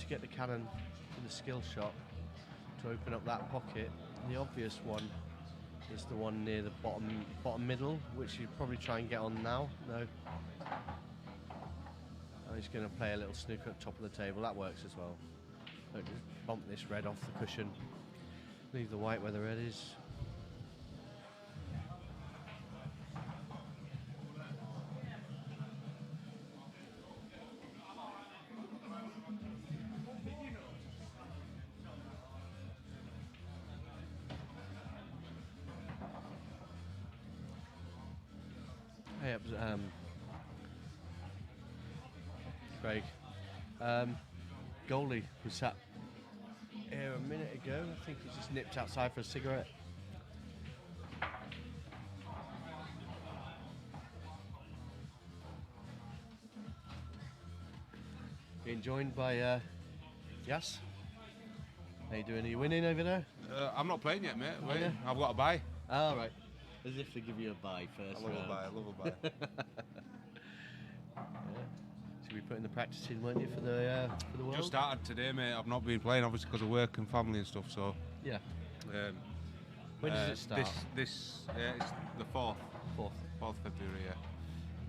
A: get the cannon for the skill shot, to open up that pocket. And the obvious one is the one near the bottom middle, which he'd probably try and get on now. No. Oh, he's going to play a little snooker at the top of the table. That works as well. So just bump this red off the cushion. Leave the white where the red is. Hey, Craig. Goalie was sat here a minute ago. I think he just nipped outside for a cigarette. Being joined by Yas. How you doing? Are you winning over there?
B: I'm not playing yet, mate.
A: Oh, yeah?
B: I've got a bye.
A: All right. As if to give you a bye first.
B: I love a bye.
A: Yeah. So we put in the practice in, weren't you, for the World?
B: Just started today, mate. I've not been playing, obviously, because of work and family and stuff. So
A: Yeah. When does it start?
B: This it's the 4th February. Yeah.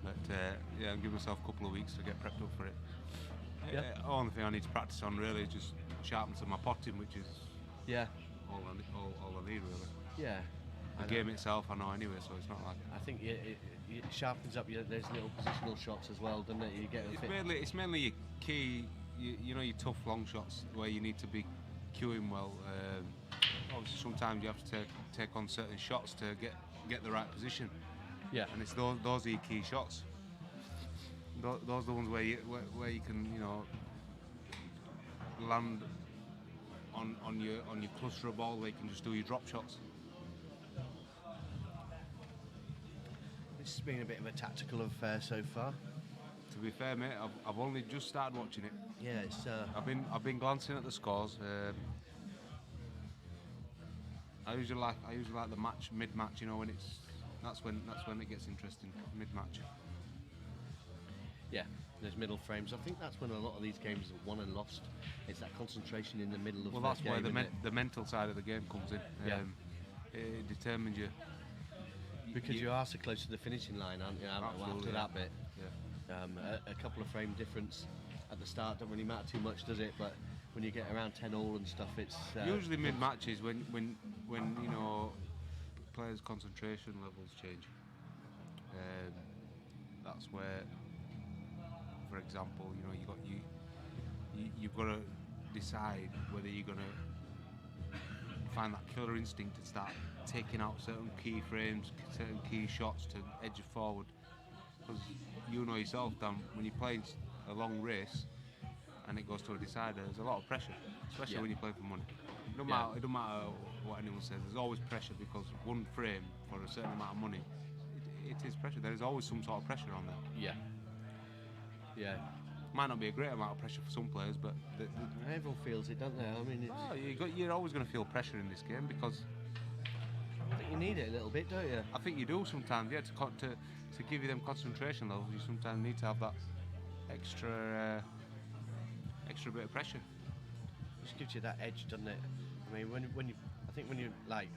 B: But yeah, I'm giving myself a couple of weeks to get prepped up for it.
A: Yeah.
B: Only thing I need to practice on really is just sharpen to my potting, which is
A: Yeah.
B: all I need really.
A: Yeah.
B: The game itself, I know anyway, so it's not like.
A: I think it sharpens up there's little positional shots as well, doesn't it? You get
B: It's mainly your key, you know, your tough long shots where you need to be cueing well. Obviously, sometimes you have to take on certain shots to get the right position.
A: Yeah.
B: And it's those are your key shots. Those are the ones where you can, you know, land on your cluster of ball where you can just do your drop shots.
A: This has been a bit of a tactical affair so far.
B: To be fair, mate, I've only just started watching it.
A: Yeah, it's.
B: I've been glancing at the scores. I usually like the match mid-match. You know, when that's when it gets interesting. Mid-match.
A: Yeah, there's middle frames. I think that's when a lot of these games are won and lost. It's that concentration in the middle of
B: Well,
A: the
B: that's
A: game.
B: where the mental side of the game comes in.
A: Yeah.
B: It determines you.
A: Because you are so close to the finishing line, aren't you? After that bit.
B: Yeah.
A: A couple of frame difference at the start don't really matter too much, does it? But when you get around 10 all and stuff, it's
B: usually mid-match is when you know players' concentration levels change. That's where, for example, you know you've got to decide whether you're going to find that killer instinct and start taking out certain key frames, certain key shots to edge you forward. Because you know yourself, Dan, when you're playing a long race and it goes to a decider, there's a lot of pressure, especially when you play for money. It don't matter what anyone says, there's always pressure because one frame for a certain amount of money, it is pressure. There is always some sort of pressure on there.
A: Yeah.
B: Might not be a great amount of pressure for some players, but
A: Everyone feels it, don't they? I mean,
B: you're always going to feel pressure in this game because
A: I think think you need it a little bit, don't you?
B: I think you do sometimes, yeah, to give you them concentration levels, you sometimes need to have that extra bit of pressure.
A: Just gives you that edge, doesn't it? I mean, when you, I think when you like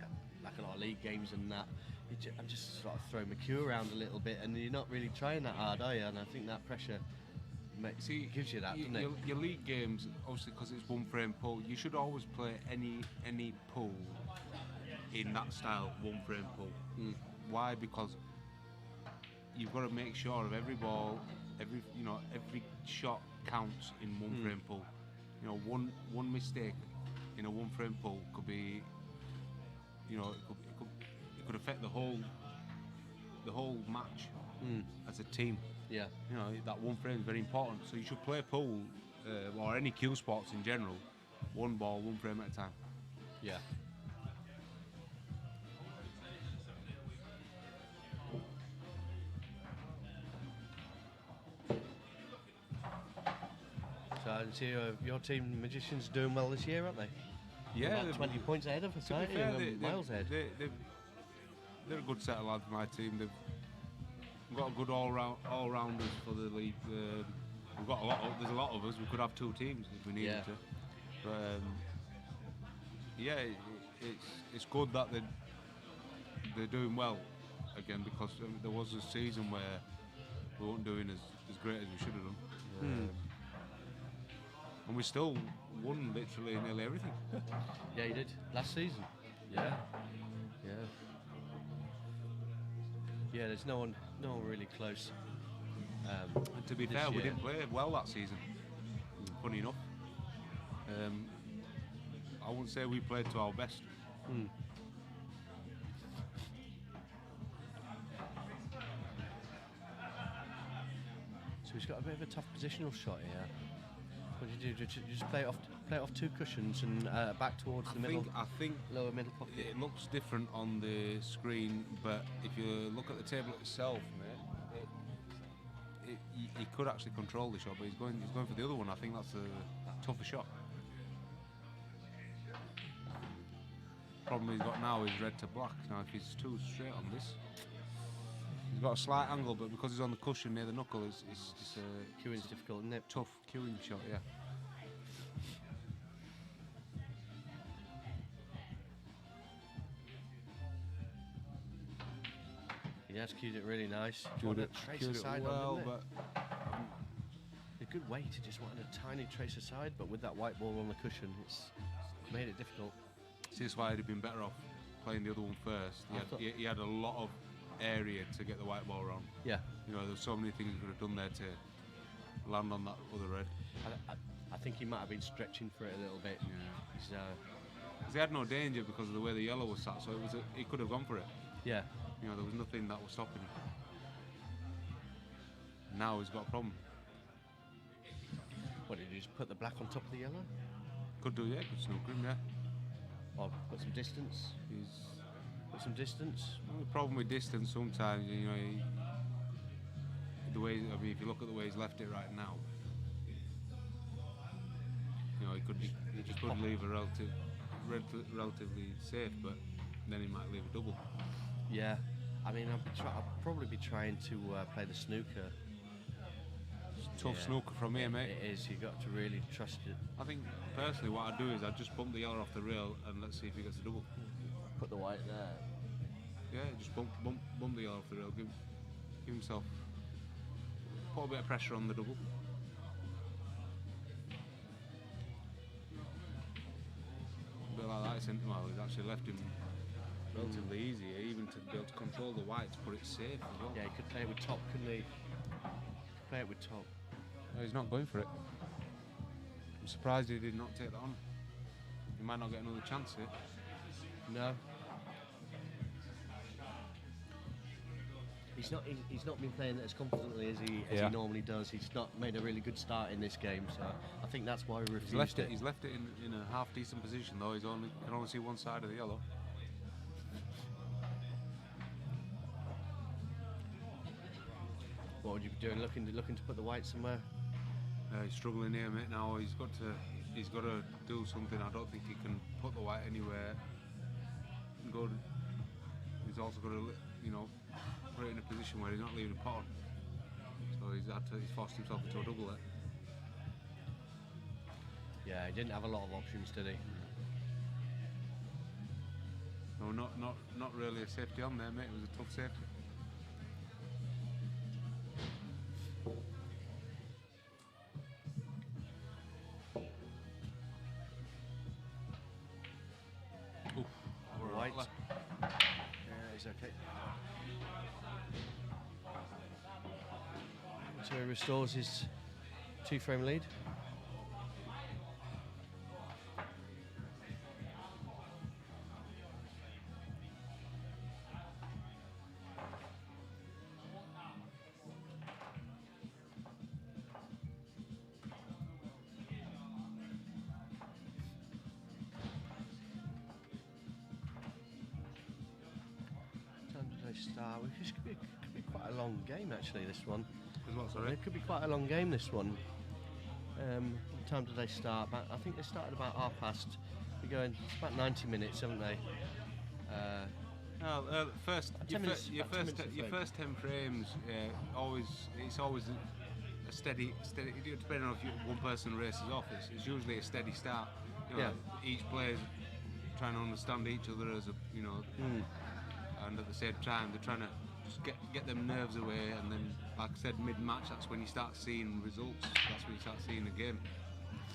A: a lot of league games and that, I'm just sort of throwing my cue around a little bit, and you're not really trying that hard, are you? And I think that pressure gives you that, doesn't it?
B: Your league games, obviously, because it's one frame pull, you should always play any pull in that style, one frame pull. Why? Because you've got to make sure of every ball, every shot counts in one frame pull. You know, one mistake in a one frame pull could be, you know, it could affect the whole match as a team.
A: Yeah.
B: You know, that one frame is very important. So you should play pool or any cue sports in general, one ball, one frame at a time.
A: Yeah. So I see your team, Magicians, doing well this year, aren't they?
B: Yeah,
A: About 20 points ahead of us,
B: to be
A: aren't you?
B: fair,
A: Miles ahead.
B: They're a good set of lads, my team. They've got a good all-rounders for the league. There's a lot of us. We could have two teams if we needed to. But it's good that they're doing well again, because there was a season where we weren't doing as great as we should have done. And we still won literally nearly everything.
A: Yeah, you did last season. Yeah. There's no one really close.
B: And to be fair, we didn't play well that season. Funny enough, I wouldn't say we played to our best.
A: So he's got a bit of a tough positional shot here. What do you do? Do you just play it off two cushions and back towards the middle?
B: I think
A: lower middle pocket.
B: it looks different on the screen, but if you look at the table itself, mate, he could actually control the shot, but he's going for the other one. I think that's a tougher shot. Problem he's got now is red to black. Now if he's too straight on this, he's got a slight angle, but because he's on the cushion near the knuckle, it's just a
A: Queuing's difficult, isn't it?
B: tough queuing shot. Yeah.
A: He has cued it really nice.
B: Cued it
A: aside
B: well,
A: on,
B: but
A: a good way to just want a tiny trace aside, but with that white ball on the cushion, it's made it difficult.
B: see, that's why he'd have been better off playing the other one first. He had a lot of area to get the white ball around.
A: Yeah.
B: You know, there's so many things he could have done there to land on that other red.
A: I think he might have been stretching for it a little bit.
B: Yeah. Because he had no danger because of the way the yellow was sat, so he could have gone for it.
A: Yeah.
B: You know, there was nothing that was stopping him. Now he's got a problem.
A: What, did you just put the black on top of the yellow?
B: Could do, yeah, could snooker him, yeah.
A: Or put some distance? Put some distance?
B: Well, the problem with distance sometimes, you know, if you look at the way he's left it right now, you know, he could leave a relatively safe, but then he might leave a double.
A: Yeah. I mean, I'll probably be trying to play the snooker.
B: Tough snooker from here, mate.
A: It is. You've got to really trust it.
B: I think personally, what I'd do is I'd just bump the yellow off the rail and let's see if he gets a double.
A: Put the white there.
B: Yeah, just bump the yellow off the rail. Give himself, put a bit of pressure on the double. A bit like that. He's actually left him relatively easy, even to be able to control the white, to put it safe as well.
A: Yeah, he could play it with top, couldn't he? Play it with top.
B: No, he's not going for it. I'm surprised he did not take that on. He might not get another chance here.
A: No. He's not been playing as confidently as he normally does. He's not made a really good start in this game, so I think that's why he refused it.
B: He's left it in a half decent position though. Can only see one side of the yellow.
A: What would you be doing? Looking to put the white somewhere?
B: He's struggling here, mate. Now he's got to do something. I don't think he can put the white anywhere. he's also got to, put it in a position where he's not leaving a pot on. So he's forced himself into a double there.
A: Yeah, he didn't have a lot of options, did he?
B: No, not really a safety on there, mate. It was a tough safety. Oof,
A: White.
B: rattler.
A: Yeah, he's okay. So he restores his 2-frame lead. Time did they start? This could be quite a long game actually, this one.
B: As well, sorry.
A: It could be quite a long game, this one. What time did they start? I think they started about 1:30. We're going, it's about 90 minutes, haven't they?
B: No, first,
A: About
B: your,
A: 10 minutes,
B: your
A: about 10
B: first,
A: minutes
B: your
A: of frame.
B: first 10 frames, it's always a steady. Depending on if one person races off, it's usually a steady start.
A: Yeah.
B: Each player's trying to understand each other as and at the same time they're trying to just get them nerves away, and then, like I said, mid-match, that's when you start seeing results. That's when you start seeing the game.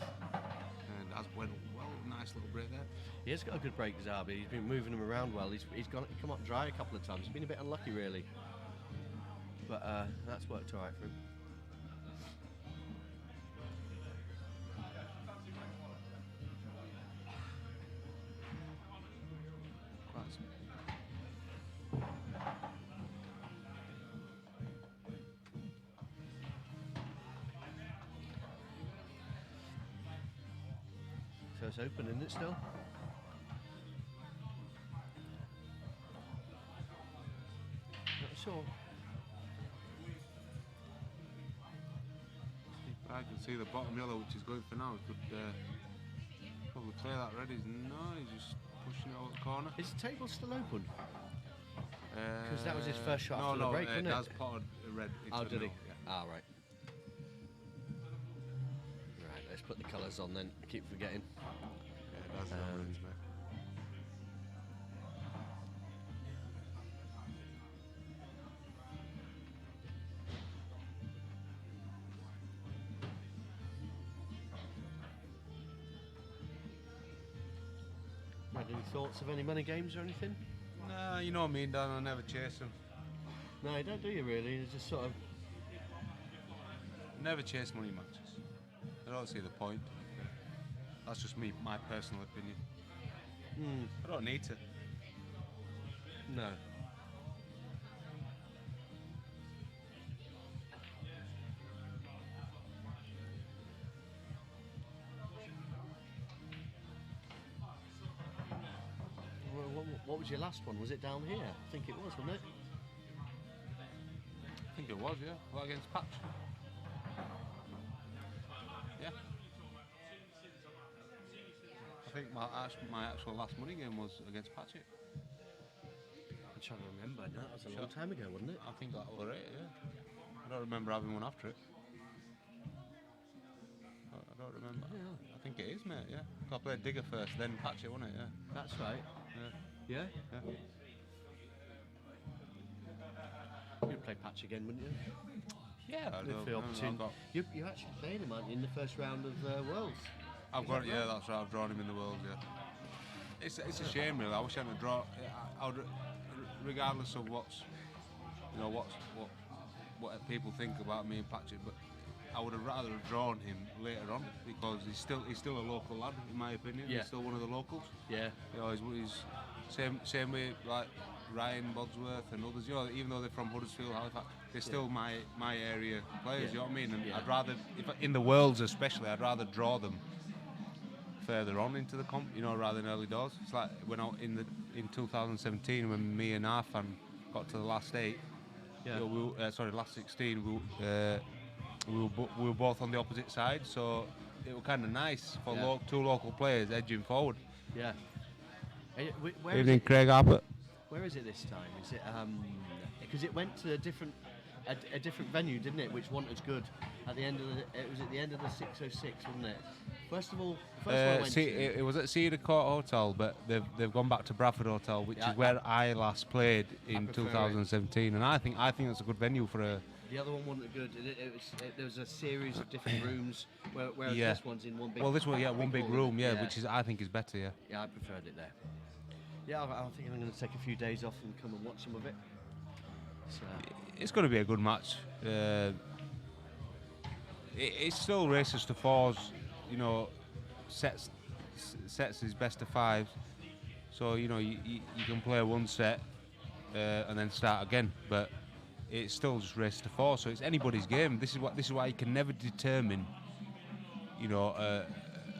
B: And that's went well, nice little break there.
A: He has got a good break, Zabi. He's been moving him around well. He's come up dry a couple of times. He's been a bit unlucky, really. But that's worked all right for him.
B: Quite
A: So it's open, isn't it, still? Not sure.
B: I can see the bottom yellow, which is going for now. Could probably play that ready. No, he's just pushing it out the corner.
A: Is the table still open? 'Cause that was his first shot
B: no,
A: after the
B: no,
A: break, wasn't it?
B: That's potted red.
A: Oh,
B: into
A: did he?
B: no, yeah.
A: Ah, right. Right, let's put the colours on then. I keep forgetting.
B: Yeah, that's the orange, mate.
A: Had any thoughts of any money games or anything?
B: Nah, you know what I mean, Dan. I never chase them.
A: No, you don't, do you really? It's just sort of.
B: Never chase money matches. I don't see the point. That's just me, my personal opinion. I don't need to.
A: No. What was your last one? Was it down here? I think it was, wasn't it?
B: I think it was, yeah. What, against Patch? Yeah. I think my actual last money game was against Patchett.
A: I'm trying to remember. No, that was a long time ago, wasn't it?
B: I think that was it, yeah. I don't remember having one after it. I don't remember.
A: Yeah.
B: I think it is, mate, yeah. I played Digger first, then Patchett, wasn't it? Yeah.
A: That's right.
B: Yeah.
A: Yeah?
B: Yeah.
A: You'd play Patch again, wouldn't you?
B: Yeah, I
A: If
B: don't
A: the
B: know.
A: opportunity. You're actually playing him, aren't you, in the first round of Worlds?
B: I've got it, yeah, that's right. I've drawn him in the world, yeah. It's a shame, really. I wish I hadn't drawn. I would, regardless of what people think about me and Patrick, but I would have rather have drawn him later on because he's still a local lad, in my opinion.
A: Yeah.
B: He's still one of the locals.
A: Yeah.
B: You know, he's same way like Ryan Bodsworth and others. You know, even though they're from Huddersfield, Halifax, they're still my area players.
A: Yeah.
B: You know what I mean? And
A: Yeah.
B: I'd rather, in the Worlds especially, I'd rather draw them further on into the comp, you know, rather than early doors. It's like when in 2017 when me and Arfan got to the last 8.
A: Yeah.
B: You know, last 16. We were both on the opposite side, so it was kind of nice for
A: Yeah.
B: two local players edging forward.
A: Yeah. Where is
B: Evening,
A: it?
B: Craig Harper.
A: Where is it this time? Is it because it went to a different venue, didn't it? Which wasn't as good. At the end of it was at the end of the 606, wasn't it? First of all, the first one I went to.
B: It was at Cedar Court Hotel, but they've gone back to Bradford Hotel, which is where I last played in 2017, and I think that's a good venue for a.
A: The other one wasn't good. There was a series of different rooms, whereas this one's in one big.
B: Well, this one, one big room, which is I think is better, yeah.
A: Yeah, I preferred it there. Yeah, I think I'm going to take a few days off and come and watch some of it. So.
B: It's going to be a good match. It's still races to fours, sets is best of fives. So you can play one set and then start again, but it's still just race to four. So it's anybody's game. This is why you can never determine, a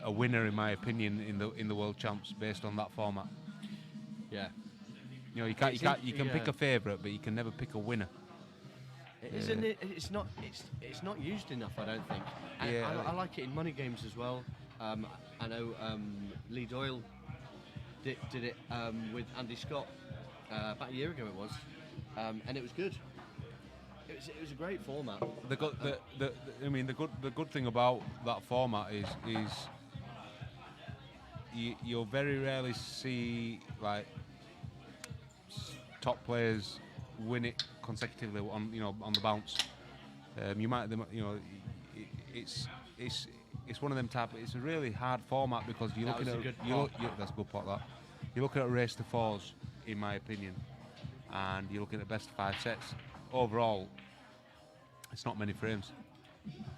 B: winner, in my opinion, in the World Champs based on that format.
A: Yeah.
B: You can pick a favourite, but you can never pick a winner.
A: Isn't it? It's not used enough, I don't think. And I like it in money games as well. I know Lee Doyle did it with Andy Scott about a year ago. It was, and it was good. It was a great format.
B: The good thing about that format is you'll very rarely see like top players win it consecutively on the bounce. It's one of them type. It's a really hard format because you're looking at that's a good pot. That you're looking at race to fours, in my opinion, and you're looking at best of 5 sets. Overall, it's not many frames,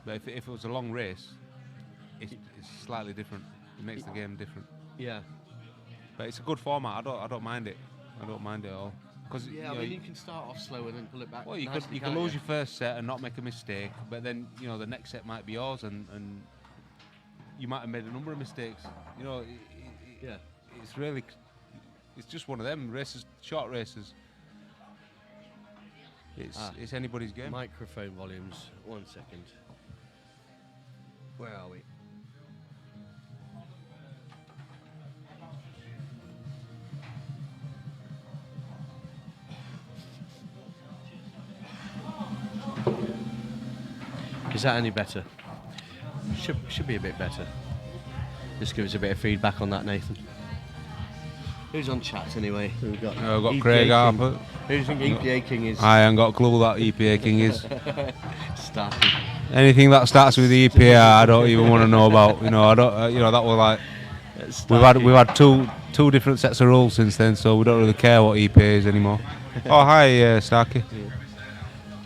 B: but if it was a long race, it's slightly different. It makes the game different.
A: Yeah,
B: but it's a good format. I don't mind it. I don't mind it at all. Cause,
A: you can start off slow and then pull it back.
B: Well, you can lose your first set and not make a mistake, but then the next set might be yours, and you might have made a number of mistakes. It's just one of them races, short races. It's anybody's game.
A: Microphone volumes. 1 second. Where are we? Is that any better? Should be a bit better. Just give us a bit of feedback on that, Nathan. Who's on chat anyway?
B: We've got Craig Harper.
A: Who do you think EPA King is?
B: I ain't got a clue what EPA King is.
A: Starting.
B: Anything that starts with EPA, I don't even want to know about. I don't. That was like we've had two different sets of rules since then, so we don't really care what EPA is anymore. Oh hi, Starkey.
A: Yeah.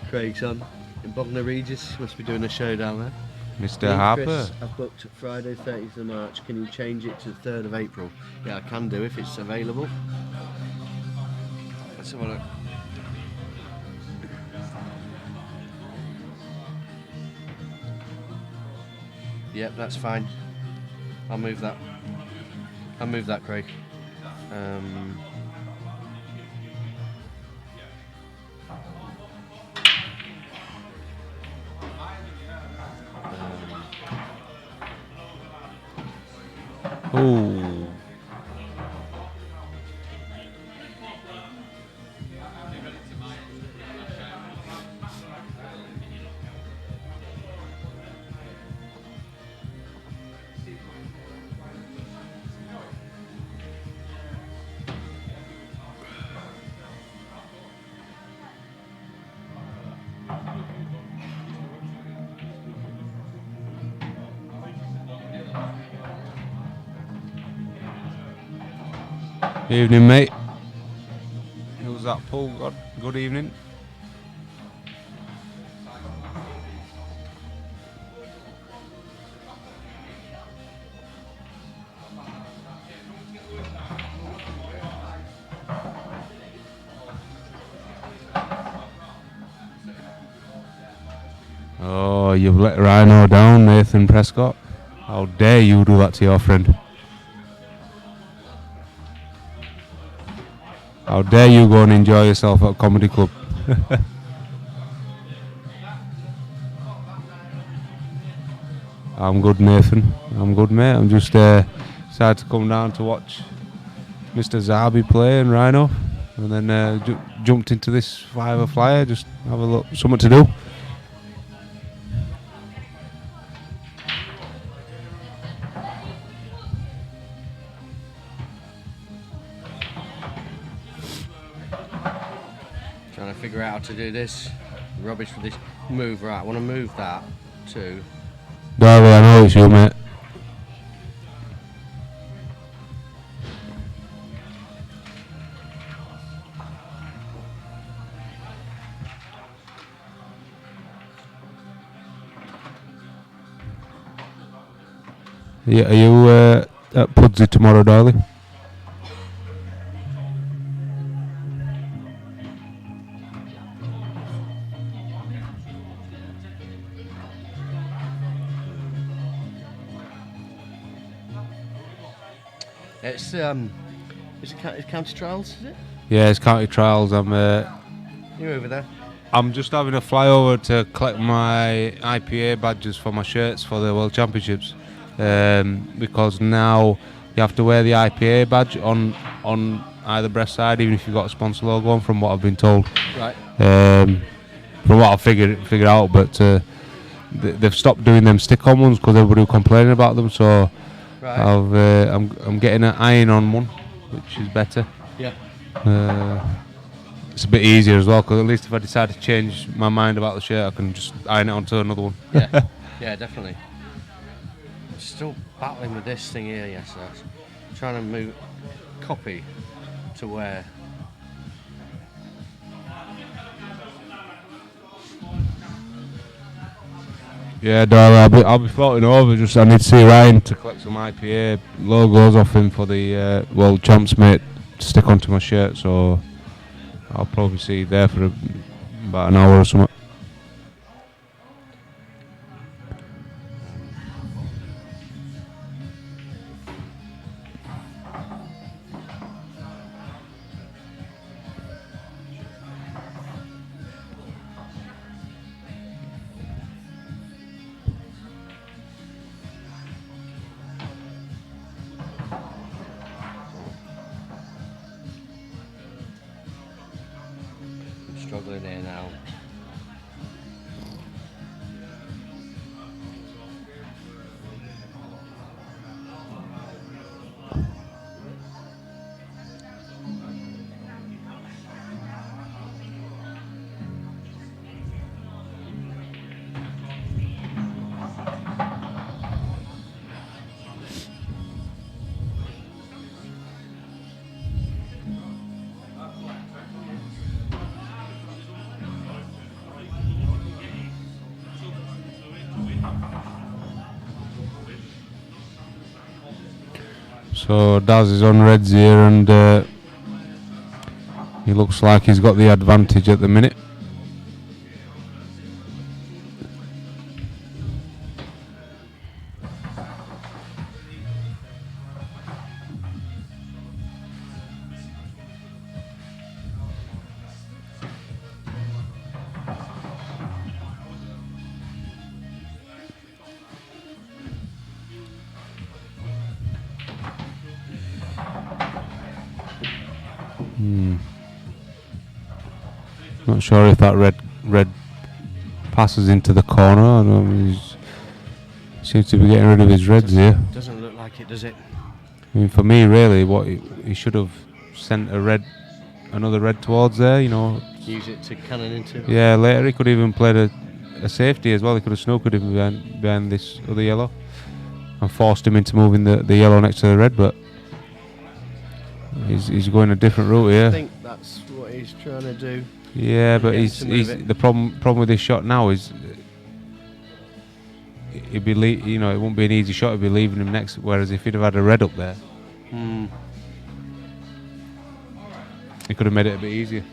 A: Craig's on in Bognor Regis. Must be doing a show down there.
B: Mr. Harper.
A: Chris, I've booked Friday 30th of March. Can you change it to the 3rd of April? Yeah, I can do if it's available. Let's have a look. Yep, that's fine. I'll move that. Craig.
B: Ooh. Evening, mate. Who's that, Paul? Good evening. Oh, you've let Rhino down, Nathan Prescott. How dare you do that to your friend? How dare you go and enjoy yourself at a comedy club? I'm good, Nathan. I'm good, mate. I'm just decided to come down to watch Mr. Zabi play and Rhino. and then jumped into this fiver flyer. Just have a look, something to do.
A: Trying to figure out how to do this. Rubbish for this move. Right, I want to move that to.
B: Darren, I know it's you, mate. Yeah, are you at Pudsey tomorrow, darling?
A: It's it's county trials, is it?
B: Yeah, it's county trials.
A: You're over there.
B: I'm just having a flyover to collect my IPA badges for my shirts for the World Championships, because now you have to wear the IPA badge on either breast side, even if you've got a sponsor logo on. From what I've been told,
A: Right.
B: From what I've figured out, but they've stopped doing them stick-on ones because everybody was complaining about them. So
A: Right.
B: I'm getting an iron on one, which is better.
A: Yeah.
B: It's a bit easier as well, because at least if I decide to change my mind about the shirt, I can just iron it onto another one.
A: Yeah. Yeah, definitely. I'm still battling with this thing here. Yes, I'm trying to move copy to where.
B: Yeah, darling, I'll be floating over. Just I need to see Ryan to collect some IPA logos off him for the World Champs, mate, to stick onto my shirt. So I'll probably see you there for about an hour or something.
A: Struggling here now.
B: So Daz is on reds here, and he looks like he's got the advantage at the minute. Not sure if that red passes into the corner. I know he seems to be getting rid of his reds here.
A: Doesn't look like it, does it?
B: I mean, for me, really, what he should have sent another red towards there. You know,
A: Use it to cannon into.
B: yeah. Later, he could even played a safety as well. He could have snookered him behind this other yellow and forced him into moving the yellow next to the red. But he's going a different route here.
A: I think that's what he's trying to do.
B: Yeah, but
A: Get him to move it.
B: the problem with this shot now is it won't be an easy shot. It'd be leaving him next. Whereas if he'd have had a red up there, he could have made it a bit easier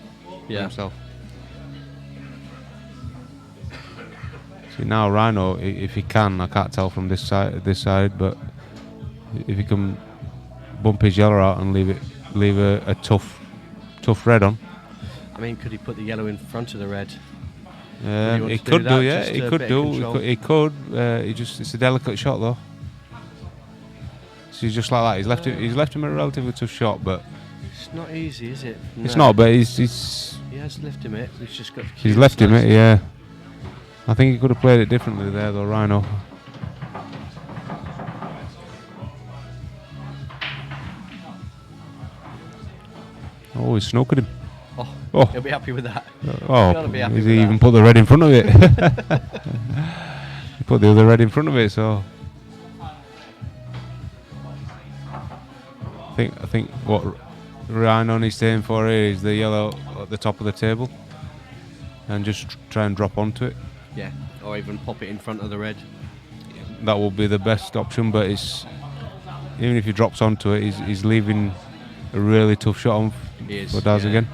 B: for himself. See now Rhino, if he can, I can't tell from this side, but if he can bump his yellow out and leave a tough red on.
A: I mean, could he put the yellow in front of the red?
B: He could do, yeah. He could do. He could. It's a delicate shot though. So he's just like that. He's left him a relatively tough shot, but
A: It's not easy, is it?
B: It's
A: No.
B: not, but he's
A: He has left him it. He's just got. to
B: he's
A: cue
B: left him
A: slice.
B: it. Yeah, I think he could have played it differently there, though. Rhino. Oh, he's snookered him.
A: Oh,
B: Oh.
A: he'll be happy with that.
B: Oh,
A: Gotta be happy
B: he's
A: with
B: even
A: that.
B: put the red in front of it. He put the other red in front of it, so I think what Rhino needs to aim for here is the yellow at the top of the table, and just try and drop onto it.
A: Yeah, or even pop it in front of the red.
B: That will be the best option, but it's even if he drops onto it, he's leaving a really tough shot on
A: He is,
B: for Daz
A: yeah.
B: again.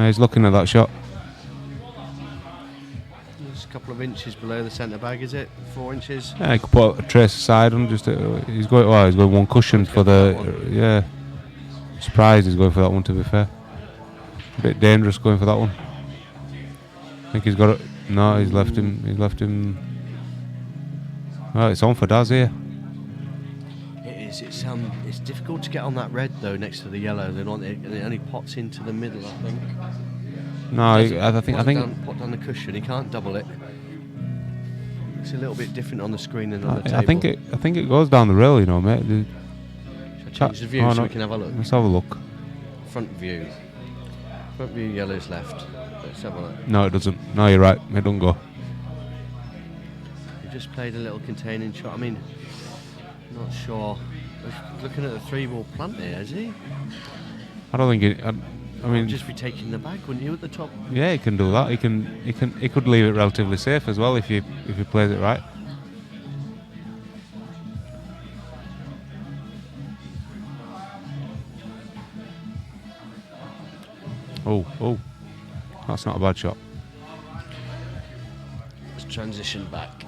B: He's looking at that shot.
A: Just a couple of inches below the centre bag, is it? 4 inches.
B: Yeah, he could put a trace aside and just he's going one cushion for the yeah. Surprised he's going for that one, to be fair. A bit dangerous going for that one. I think he's got it. No, he's left him. He's left him. Well, it's on for Daz here.
A: It is. It's difficult to get on that red though next to the yellow. They don't. And it only pots into the middle, I think.
B: No, I think
A: Pot down the cushion. He can't double it. It's a little bit different on the screen than on the table.
B: I think it goes down the rail, you know, mate.
A: Shall I change the view
B: oh,
A: so
B: no.
A: we can have a look?
B: Let's have a look.
A: Front view. Front view yellow's left. Let's have a look.
B: No, it doesn't. No, you're right. It don't go.
A: He just played a little containing shot. I mean, not sure. He's looking at the 3-ball plant there, is he?
B: I don't think it. I mean,
A: Just be taking the bag, wouldn't you, at the top?
B: yeah, he can do that. He could leave it relatively safe as well if he plays it right. Oh, that's not a bad shot.
A: Let's transition back.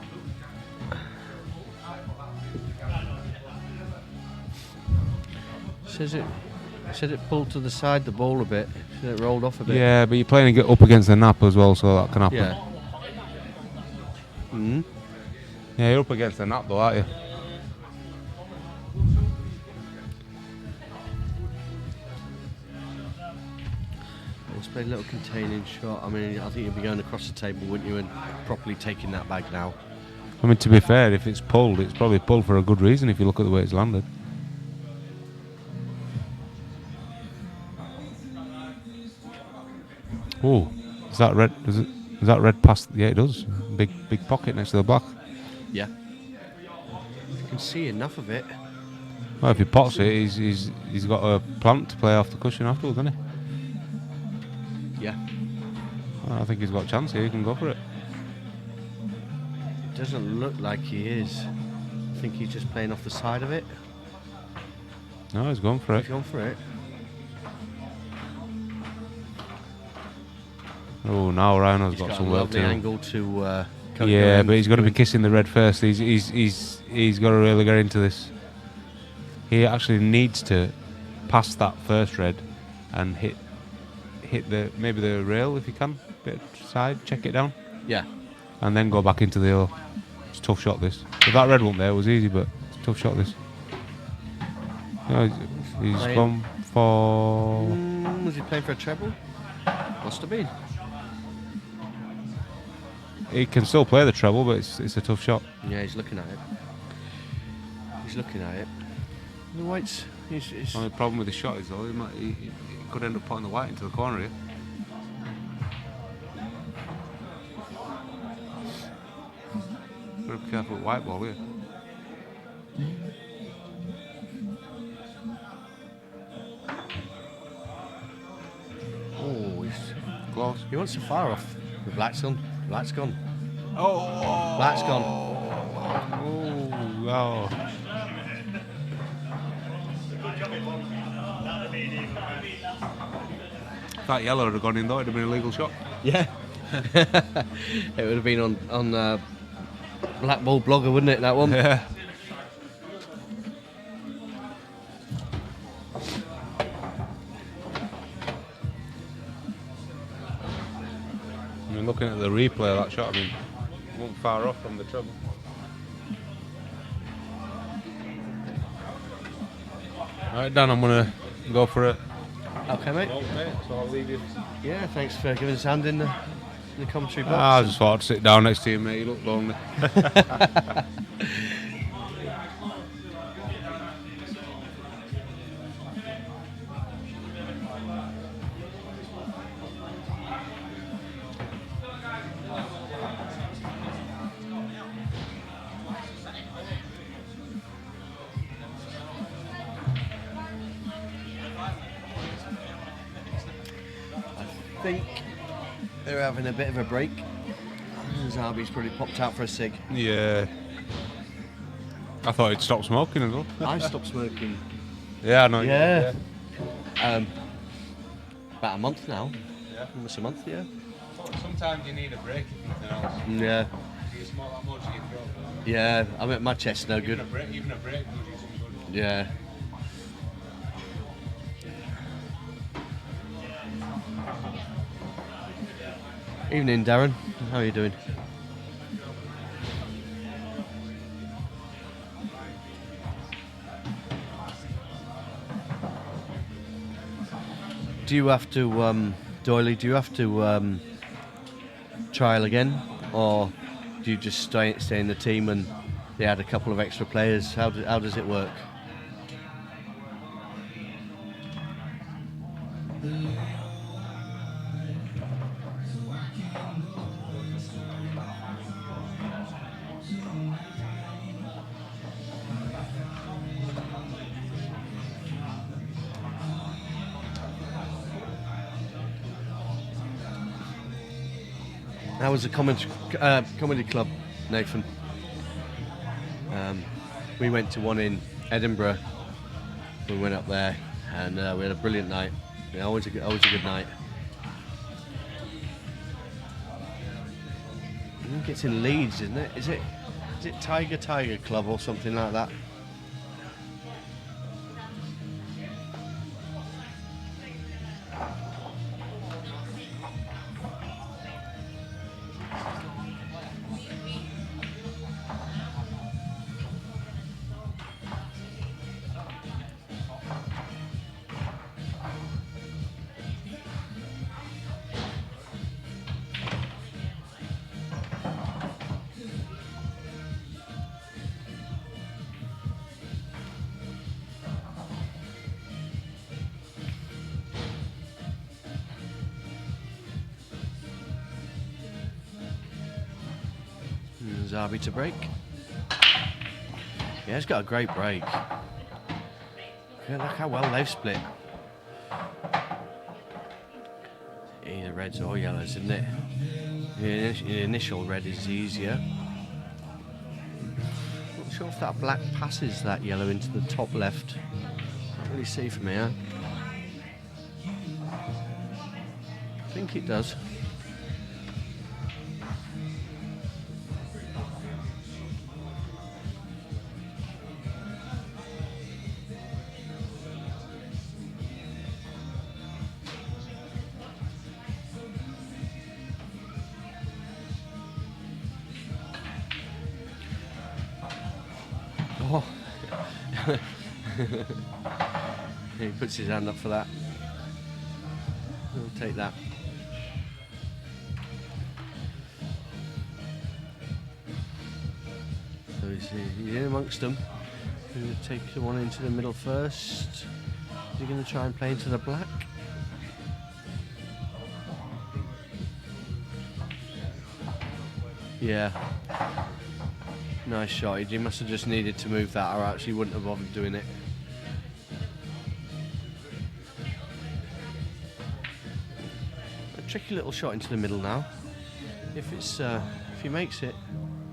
A: Says it pulled to the side the ball a bit. Said it rolled off a bit.
B: Yeah, but you're playing it up against the nap as well, so that can happen.
A: Yeah. Hmm.
B: Yeah, you're up against the nap though, aren't you?
A: Let's play a little containing shot. I mean, I think you'd be going across the table, wouldn't you, and properly taking that bag now.
B: I mean, to be fair, if it's pulled, it's probably pulled for a good reason if you look at the way it's landed. Oh, is that red? Does that red past? Yeah, it does. Big pocket next to the black.
A: Yeah. You can see enough of it.
B: Well, if he pots it, he's got a plant to play off the cushion afterwards, hasn't he?
A: Yeah.
B: Well, I think he's got a chance here. He can go for it.
A: It doesn't look like he is. I think he's just playing off the side of it.
B: No, he's going for it.
A: He's gone for it.
B: Oh, now Rhino's
A: He's
B: got
A: got a
B: some work
A: lovely
B: to do.
A: angle to. Coat
B: Yeah,
A: your
B: but he's got to be
A: end.
B: kissing the red first. He's got to really get into this. He actually needs to pass that first red and hit the maybe the rail if he can. Bit side, check it down,
A: Yeah.
B: and then go back into the yellow. It's a tough shot this. If that red one there was easy, but it's a tough shot this. No, he's
A: Playing.
B: gone for.
A: Was he playing for a treble? Must have been.
B: He can still play the treble, but it's a tough shot.
A: Yeah, he's looking at it. He's looking at it. The whites. He's
B: The only problem with the shot is though he could end up putting the white into the corner here. Gotta be careful with white ball here.
A: oh, he's
B: Close.
A: he wants to fire off. The black's gone. Black's gone.
B: Oh!
A: Black's gone.
B: Oh! Wow. If that yellow had gone in though, it'd have been a legal shot.
A: Yeah. It would have been on Blackball blogger, wouldn't it? That one.
B: Yeah. I mean, looking at the replay of that shot, I mean, it wasn't far off from the treble. Right, Dan, I'm gonna go for it.
A: Okay, mate.
B: So I'll leave you.
A: Yeah, thanks for giving us a hand in the commentary box.
B: I just thought I'd sit down next to you, mate. You look lonely.
A: I think they're having a bit of a break. Zarbi's probably popped out for a cig.
B: Yeah. I thought he'd stop smoking as well.
A: I stopped smoking.
B: Yeah, I know.
A: Yeah. About a month now.
B: Yeah.
A: Almost a month, yeah.
B: Sometimes you need a break if nothing else.
A: Yeah.
B: You smoke that much, you throw.
A: Yeah, I mean, my chest's no good.
B: Even a break does you some good.
A: Yeah. Evening, Darren. How are you doing? Do you have to, Doyley, do you have to trial again? Or do you just stay in the team and they add a couple of extra players? How does it work? How was the comedy club, Nathan? We went to one in Edinburgh. We went up there and we had a brilliant night. Yeah, always a good night. I think it's in Leeds, isn't it? Is it Tiger Club or something like that? Zarbi to break. Yeah, he's got a great break. Yeah, look how well they've split. Either reds or yellows, isn't it? The initial red is easier. Not sure if that black passes that yellow into the top left. Can't really see from here. I think it does. Oh. He puts his hand up for that. We'll take that. So he's in amongst them. He's going to take the one into the middle first. Is he going to try and play into the black? Yeah. Nice shot. He must have just needed to move that, or actually wouldn't have bothered doing it. A tricky little shot into the middle now. If he makes it,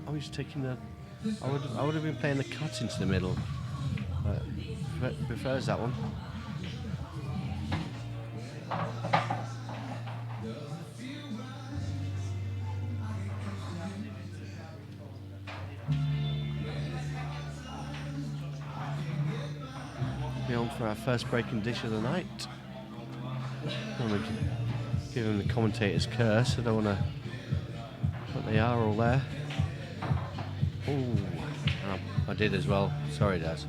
A: oh, he's taking the. I would have been playing the cut into the middle. But prefers that one. On for our first breaking dish of the night. I want to give him the commentator's curse. I don't want to, but they are all there. Oh, I did as well. Sorry, Dad.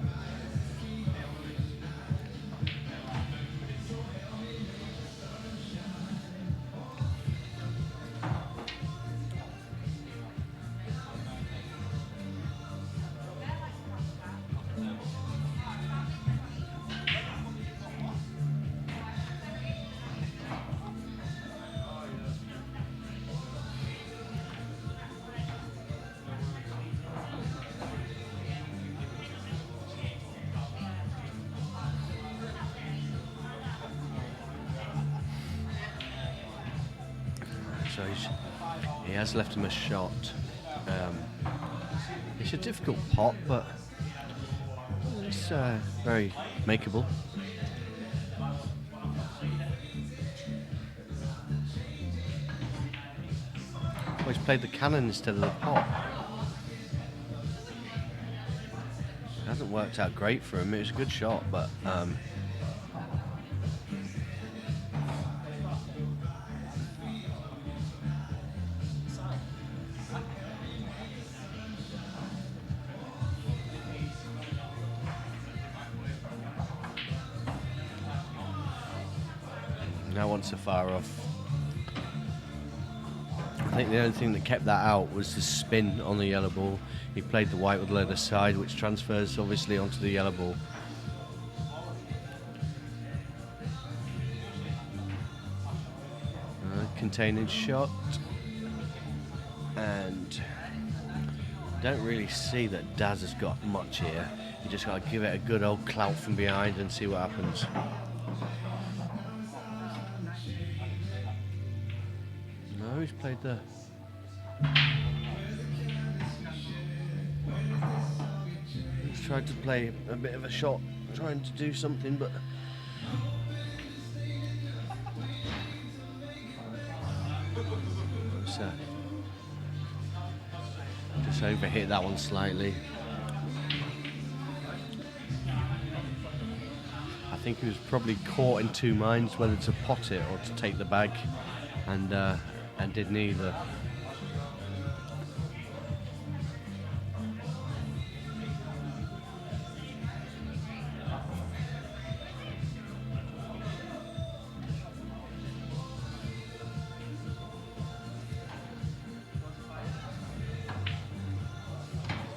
A: so he has left him a shot. It's a difficult pot, but it's very makeable. Oh, he's played the cannon instead of the pot. It hasn't worked out great for him. It was a good shot, but that one's so far off. I think the only thing that kept that out was the spin on the yellow ball. He played the white with the other side, which transfers obviously onto the yellow ball. Containing shot, and don't really see that Daz has got much here. You just got to give it a good old clout from behind and see what happens. No, he's played the... He's tried to play a bit of a shot, trying to do something, but... Just overhit that one slightly. I think he was probably caught in two minds whether to pot it or to take the bag, and did neither.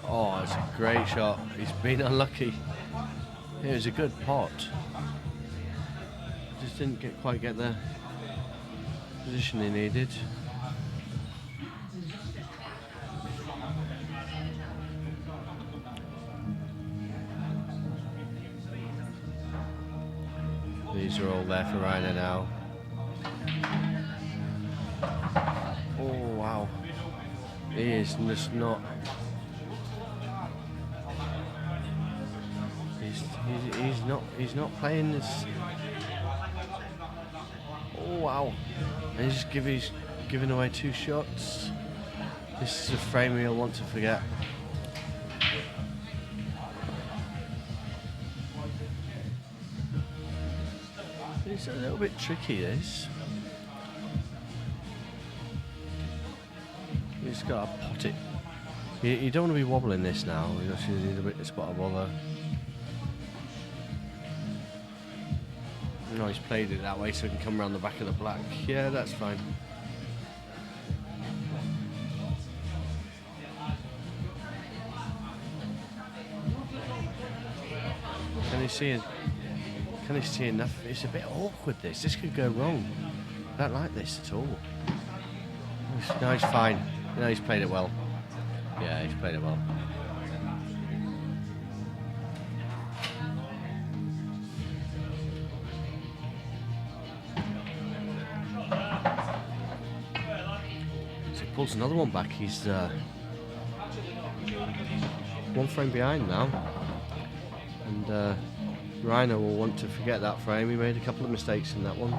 A: Oh, it's a great shot. He's been unlucky. It was a good pot. Just didn't quite get the position he needed. These are all there for Ryder now. Oh wow. He is just not... He's not playing this. Oh wow! And he's just giving away two shots. This is a frame he'll want to forget. It's a little bit tricky, this. You just got to pot it. You don't want to be wobbling this now. You actually need a bit of spot of bother. No, he's played it that way so he can come around the back of the black. Yeah, that's fine. Can you see enough? It's a bit awkward, this. This could go wrong. I don't like this at all. No, he's fine. No, he's played it well. Yeah, he's played it well. Pulls another one back. He's one frame behind now, and Rhino will want to forget that frame. He made a couple of mistakes in that one.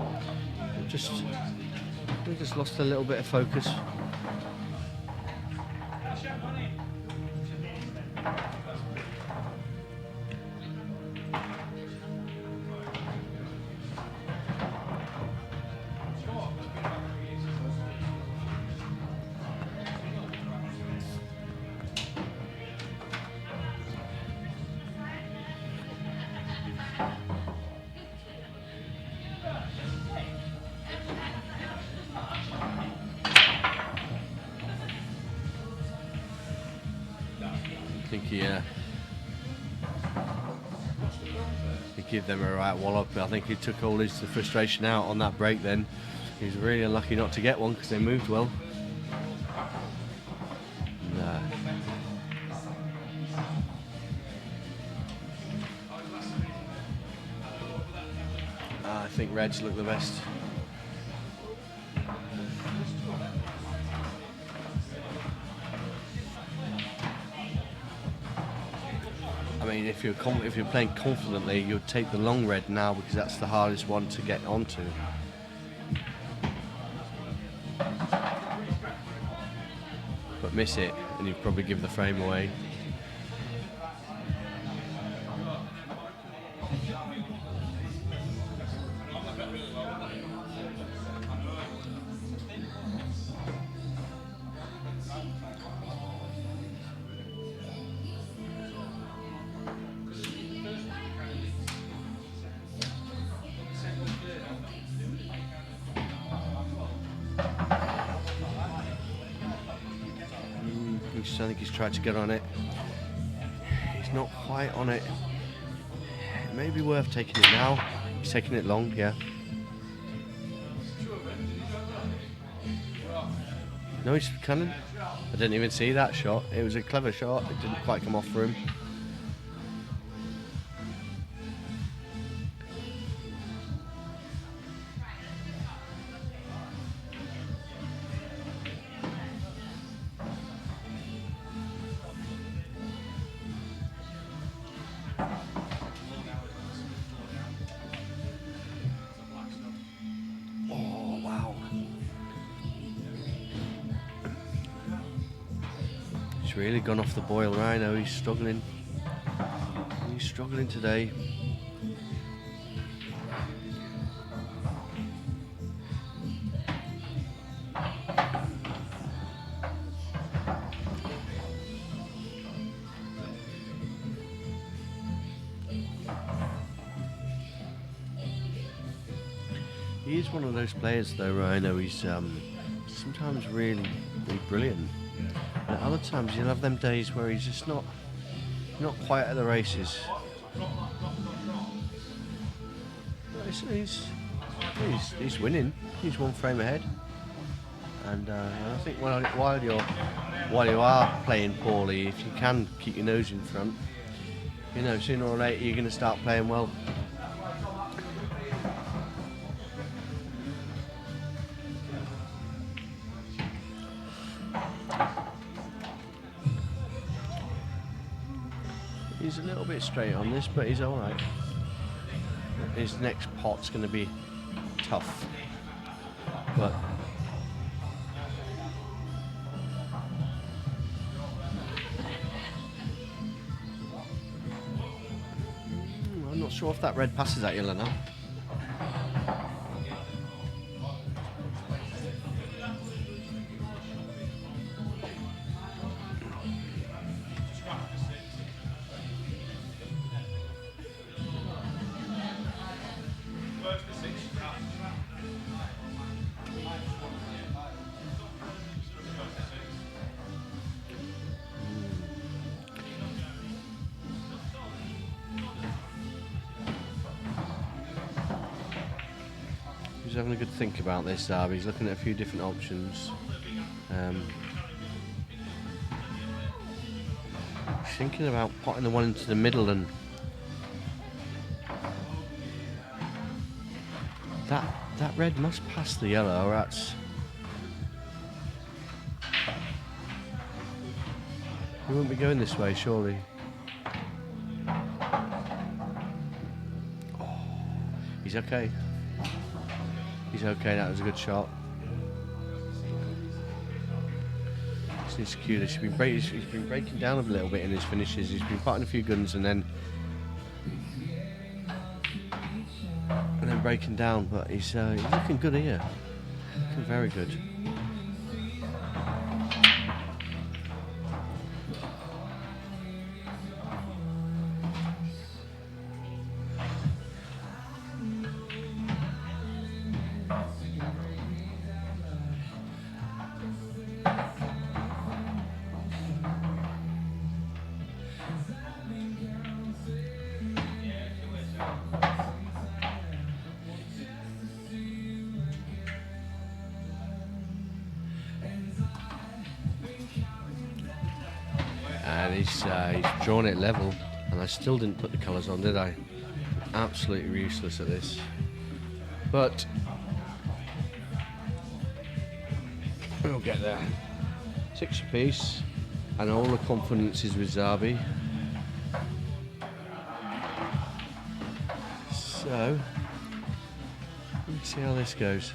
A: We just lost a little bit of focus. I think he gave them a right wallop. I think he took all his frustration out on that break then. He was really unlucky not to get one because they moved well. And, I think Reds look the best. I mean, if you're playing confidently, you'd take the long red now because that's the hardest one to get onto. But miss it, and you'd probably give the frame away. I think he's tried to get on it. He's not quite on it. It may be worth taking it now. He's taking it long, yeah. No, he's cannon. I didn't even see that shot. It was a clever shot. It didn't quite come off for him. Really gone off the boil rhino. He's struggling. He's struggling today. He is one of those players though, Rhino. He's sometimes really brilliant. At other times you'll have them days where he's just not quite at the races. He's winning. He's one frame ahead, and I think while you are playing poorly, if you can keep your nose in front, you know, sooner or later you're going to start playing well. He's a little bit straight on this, but he's alright. His next pot's going to be tough. But I'm not sure if that red passes that yellow now. He's having a good think about this, Darby. He's looking at a few different options. He's thinking about potting the one into the middle, and that red must pass the yellow, or that's... He wouldn't be going this way, surely. Oh, he's okay. He's okay, that was a good shot. Just needs to cue this. He's been breaking down a little bit in his finishes. He's been potting a few guns and then breaking down, but he's looking good here. Looking very good. And he's drawn it level, and I still didn't put the colours on, did I? Absolutely useless at this. But We'll get there. 6 apiece, and all the confidence is with Zabi. So, let's see how this goes.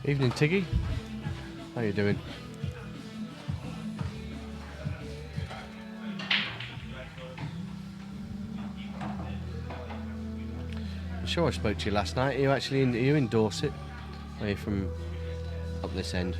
A: Evening, Tiggy. How you doing? I'm sure I spoke to you last night. Are you actually are you in Dorset? Are you from up this end?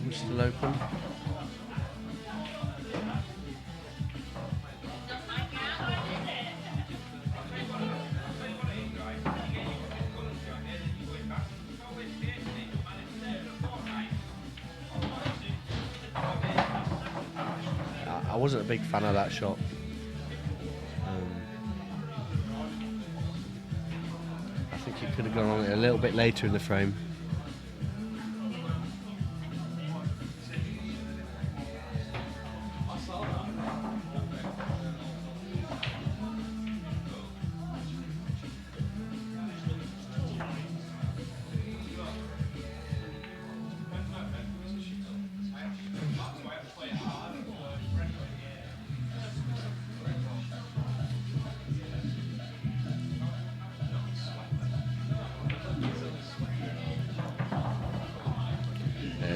A: We're still open. I wasn't a big fan of that shot. I think it could have gone on a little bit later in the frame.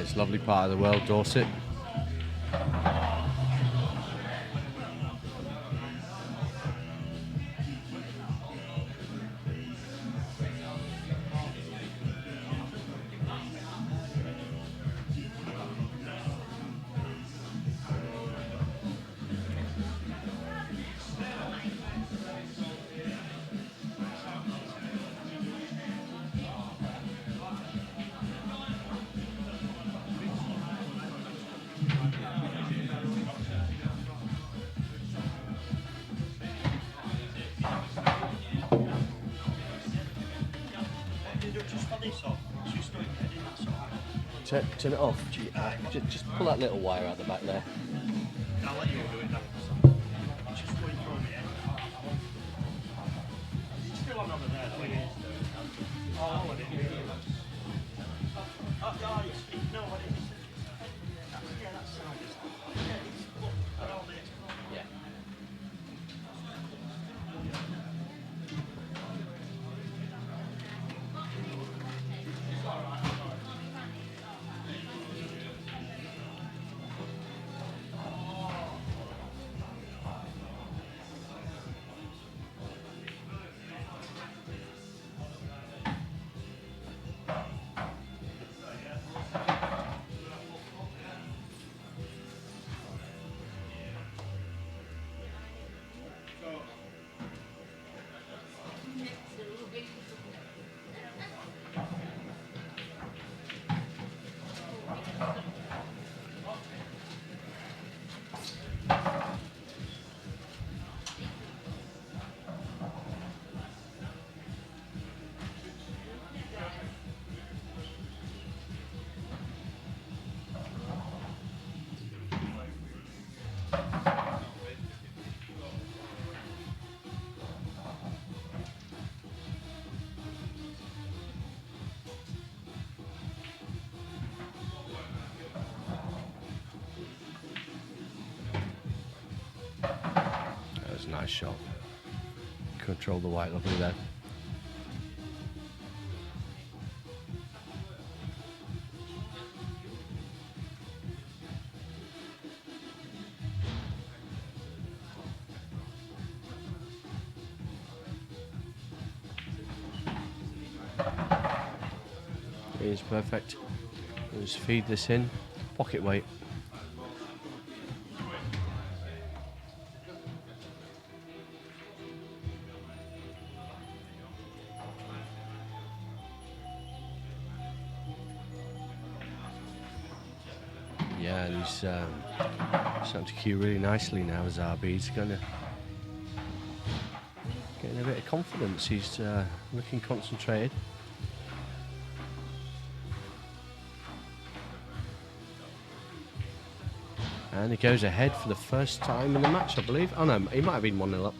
A: It's a lovely part of the world, Dorset. Turn it off. Just pull that little wire out the back there.
E: I'll let you do it now. Just going through me. It's still on over there, though. Oh, what it is. Oh, no, what it is. Yeah, that's fine. Yeah, it's around it.
A: Yeah. That was a nice shot. Control the white lovely there. is perfect. Just feed this in, pocket weight. Yeah, and he's starting to cue really nicely now, Zabi. He's going to getting a bit of confidence. He's looking concentrated. And he goes ahead for the first time in the match, I believe. Oh no, he might have been 1-0 up.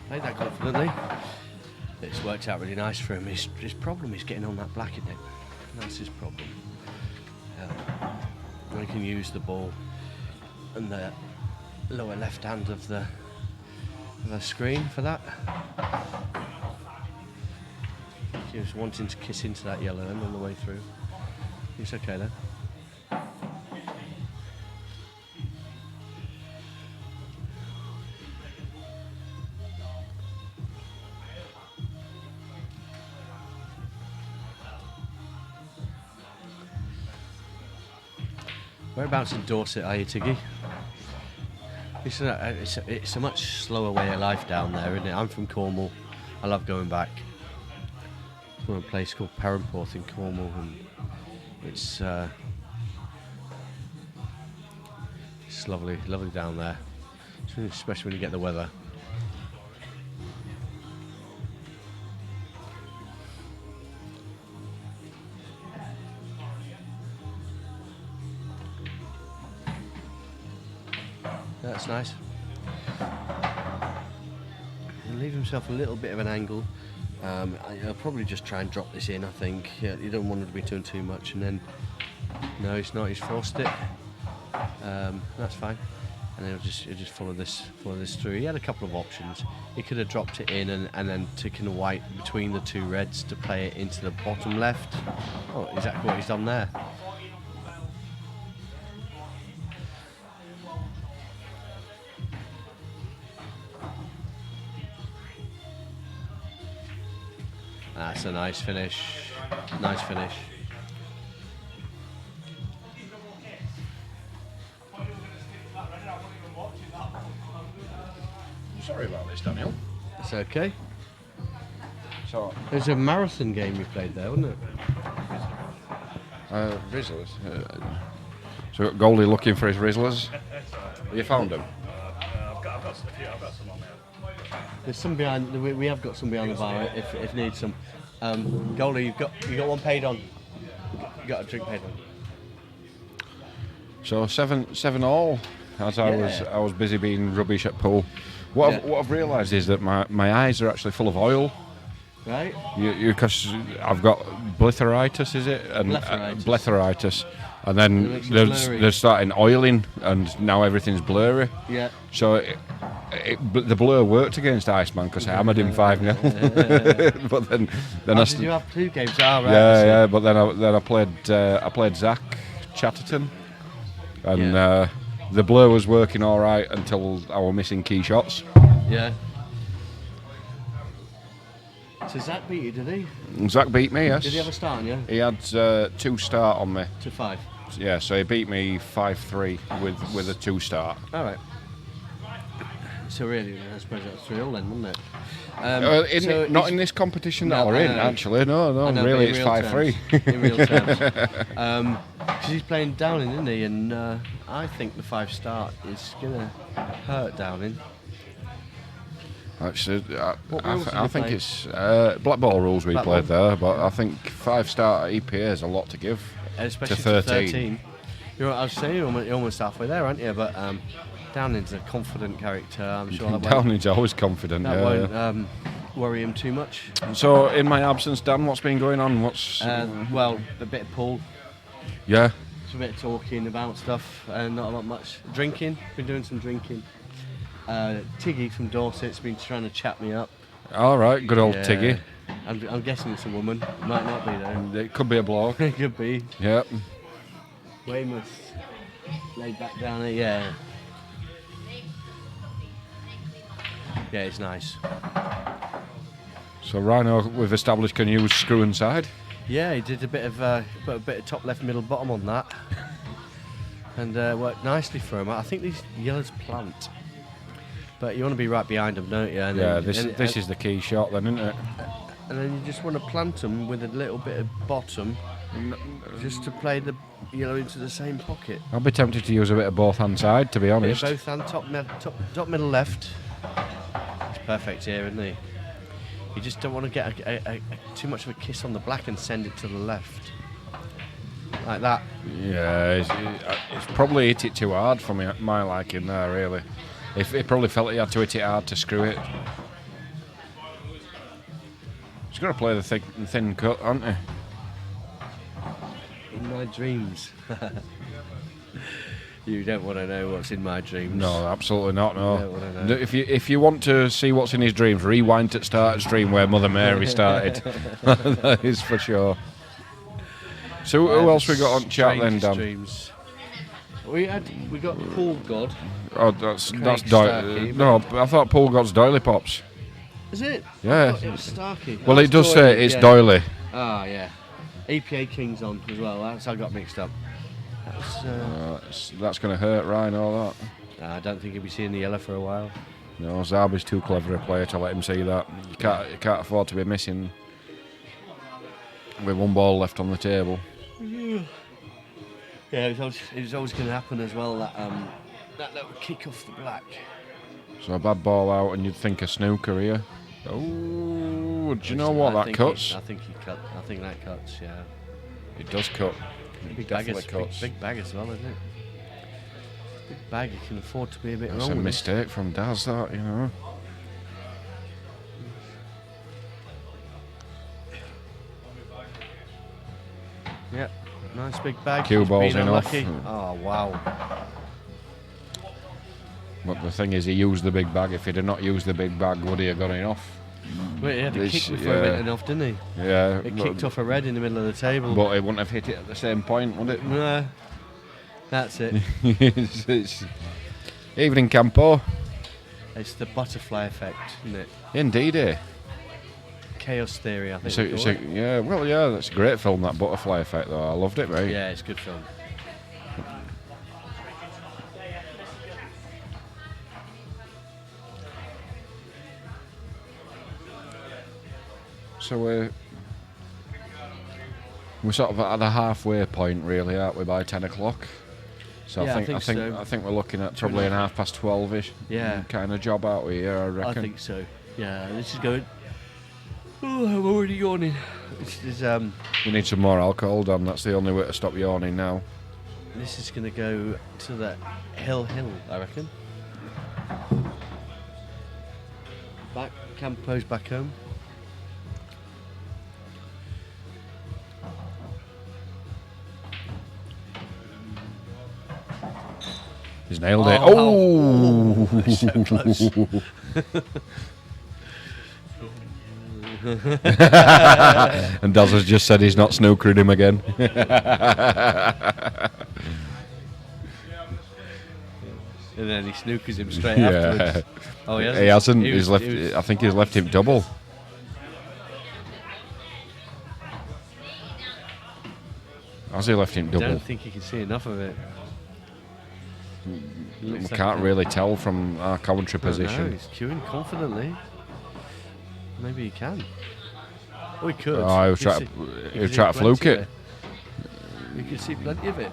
A: Played that confidently. It's worked out really nice for him. His problem is getting on that black, isn't it? That's his problem. We can use the ball and the lower left hand of the screen for that. He was wanting to kiss into that yellow end on the way through. He's okay though. Whereabouts in Dorset are you, Tiggy? It's a much slower way of life down there, isn't it? I'm from Cornwall. I love going back. It's from a place called Perranporth in Cornwall, and it's lovely, lovely down there. It's especially when you get the weather. That's nice. He'll leave himself a little bit of an angle. I'll probably just try and drop this in, I think. Yeah, you don't want it to be doing too much, and then no, it's not. He's forced it. That's fine, and he'll just follow this through. He had a couple of options. He could have dropped it in and then taken a white between the two reds to play it into the bottom left. Oh, exactly what he's done there. That's a nice finish. Nice finish.
B: Sorry about this, Daniel.
A: It's okay.
B: So,
A: It was a marathon game you played there, wasn't it?
B: Rizzlers. So Goldie looking for his Rizzlers. You found them?
D: I've got some on there.
A: There's some behind. We have got some behind the bar if need some. Goldie, you got one paid on. You got a drink paid on.
B: So 7-all. As I was busy being rubbish at pool. What I've realised is that my eyes are actually full of oil.
A: Right.
B: Because I've got blitheritis, is it? And bletheritis. And then they're starting oiling, and now everything's blurry.
A: Yeah.
B: So the blur worked against Iceman because I hammered him 5-0. But then
A: did you have 2 games? Oh, right.
B: Yeah. But then I played Zach Chatterton, and the blur was working all right until I was missing key shots.
A: Yeah. So Zach beat you, did he?
B: Zach beat me, yes.
A: Did he have a start on you?
B: He had 2 start on me.
A: To 5.
B: Yeah, so he beat me 5-3 with a 2 start.
A: All right. So really, I suppose that's 3-all then, wasn't it?
B: Not in this competition that we're in, actually. No, really, it's 5-3.
A: In real terms. Because he's playing Downing, isn't he? And I think the 5 start is going to hurt Downing.
B: Actually,
A: rules
B: I think it's Blackball rules we played there, but I think 5 start at EPA is a lot to give.
A: Especially
B: to 13.
A: You're, I was saying you're almost halfway there, aren't you? But Downing's a confident character. I'm sure that
B: Downing's always confident.
A: That won't worry him too much.
B: So, in my absence, Dan, what's been going on?
A: Well, a bit of pool.
B: Yeah.
A: Just a bit of talking about stuff, and not much drinking. Been doing some drinking. Tiggy from Dorset's been trying to chat me up.
B: All right, good old Tiggy.
A: I'm guessing it's a woman. Might not be though.
B: It could be a bloke.
A: It could be.
B: Yep.
A: Weymouth. Laid back down there, yeah. Yeah, it's nice.
B: So Rhino, we've established, can use screw inside.
A: Yeah, he did put a bit of top, left, middle, bottom on that, and worked nicely for him. I think these yellows plant, but you want to be right behind them, don't you? And
B: this is the key shot, then, isn't it?
A: And then you just want to plant them with a little bit of bottom, just to play the yellow into the same pocket.
B: I'll be tempted to use a bit of both hand side, to be honest.
A: Both hand, top, middle, left. It's perfect here, isn't he? You just don't want to get too much of a kiss on the black and send it to the left. Like that.
B: Yeah, it's probably hit it too hard for my liking there, really. If he probably felt he had to hit it hard to screw it. He's got to play the thin cut, hasn't he?
A: In my dreams. You don't want to know what's in my dreams.
B: No, absolutely not. No.
A: You don't want to know.
B: If you want to see what's in his dreams, rewind to start his dream where Mother Mary started. That is for sure. So who else we got on chat then, Dan?
A: Dreams. We got Pool God.
B: Oh, that's
A: Starkey,
B: no, I thought Pool God's Doily Pops.
A: Is it?
B: Yeah.
A: I thought it was Starkey.
B: Well, it does say it's Doily.
A: Ah, yeah. EPA King's on as well. That's how I got mixed up.
B: That's going to hurt Ryan, all that.
A: I don't think he'll be seeing the yellow for a while.
B: No, Zarby's too clever a player to let him see that. You can't afford to be missing with 1 ball left on the table.
A: Yeah, it was always going to happen as well, that little kick off the black.
B: So a bad ball out, and you'd think a snooker here. Oh, do you know what? That cuts.
A: I think he cut. I think that cuts. Yeah.
B: It does cut.
A: Big
B: Definitely
A: bag,
B: cuts.
A: big bag as well, isn't it? Big bag. You can afford to be a bit
B: That's
A: wrong.
B: a
A: with
B: mistake from Daz, that, you know.
A: Yep. Nice big bag.
B: Cue
A: He's
B: balls
A: been
B: in off.
A: unlucky. Oh wow.
B: But the thing is, he used the big bag. If he'd have not used the big bag, would he have got it off?
A: Wait, he had a
B: This-
A: kick before it went off, didn't he?
B: Yeah.
A: It kicked off a red in the middle of the table.
B: But it wouldn't have hit it at the same point, would it?
A: No. That's it.
B: it's evening, Campo.
A: It's the butterfly effect, isn't it?
B: Indeed, eh?
A: Chaos theory, I think.
B: So,
A: we call
B: so,
A: it.
B: yeah, well, yeah, that's a great film, that butterfly effect, though. I loved it, right?
A: Yeah, it's a good film.
B: So we're sort of at the halfway point, really, aren't we? By 10 o'clock. So
A: Yeah,
B: I
A: I
B: think
A: so.
B: I think we're looking at probably an 12:30ish.
A: Yeah.
B: Kind of job out here, I reckon.
A: I think so. Yeah, this is going. Oh, I'm already yawning. This is
B: We need some more alcohol, Dan. That's the only way to stop yawning now.
A: This is going to go to the hill, I reckon. Back, Campo's back home.
B: He's nailed it.
A: Oh,
B: Oh!
A: so close.
B: And Daz has just said he's not snookering him again.
A: And then he snookers him straight
B: Yeah.
A: afterwards. Oh, he hasn't.
B: He hasn't.
A: He
B: He's
A: was-
B: left.
A: he was-
B: I think he's left him double. Has he left him
A: I
B: double?
A: don't think he can see enough of it.
B: We
A: Looks like
B: can't
A: that.
B: really tell from our commentary
A: No,
B: position.
A: he's queuing confidently. Maybe he can. Oh, he could.
B: Oh, he was
A: You
B: trying
A: see-
B: to,
A: you
B: he
A: can
B: was
A: see
B: trying to
A: plenty
B: fluke
A: of
B: it.
A: You can see plenty of it.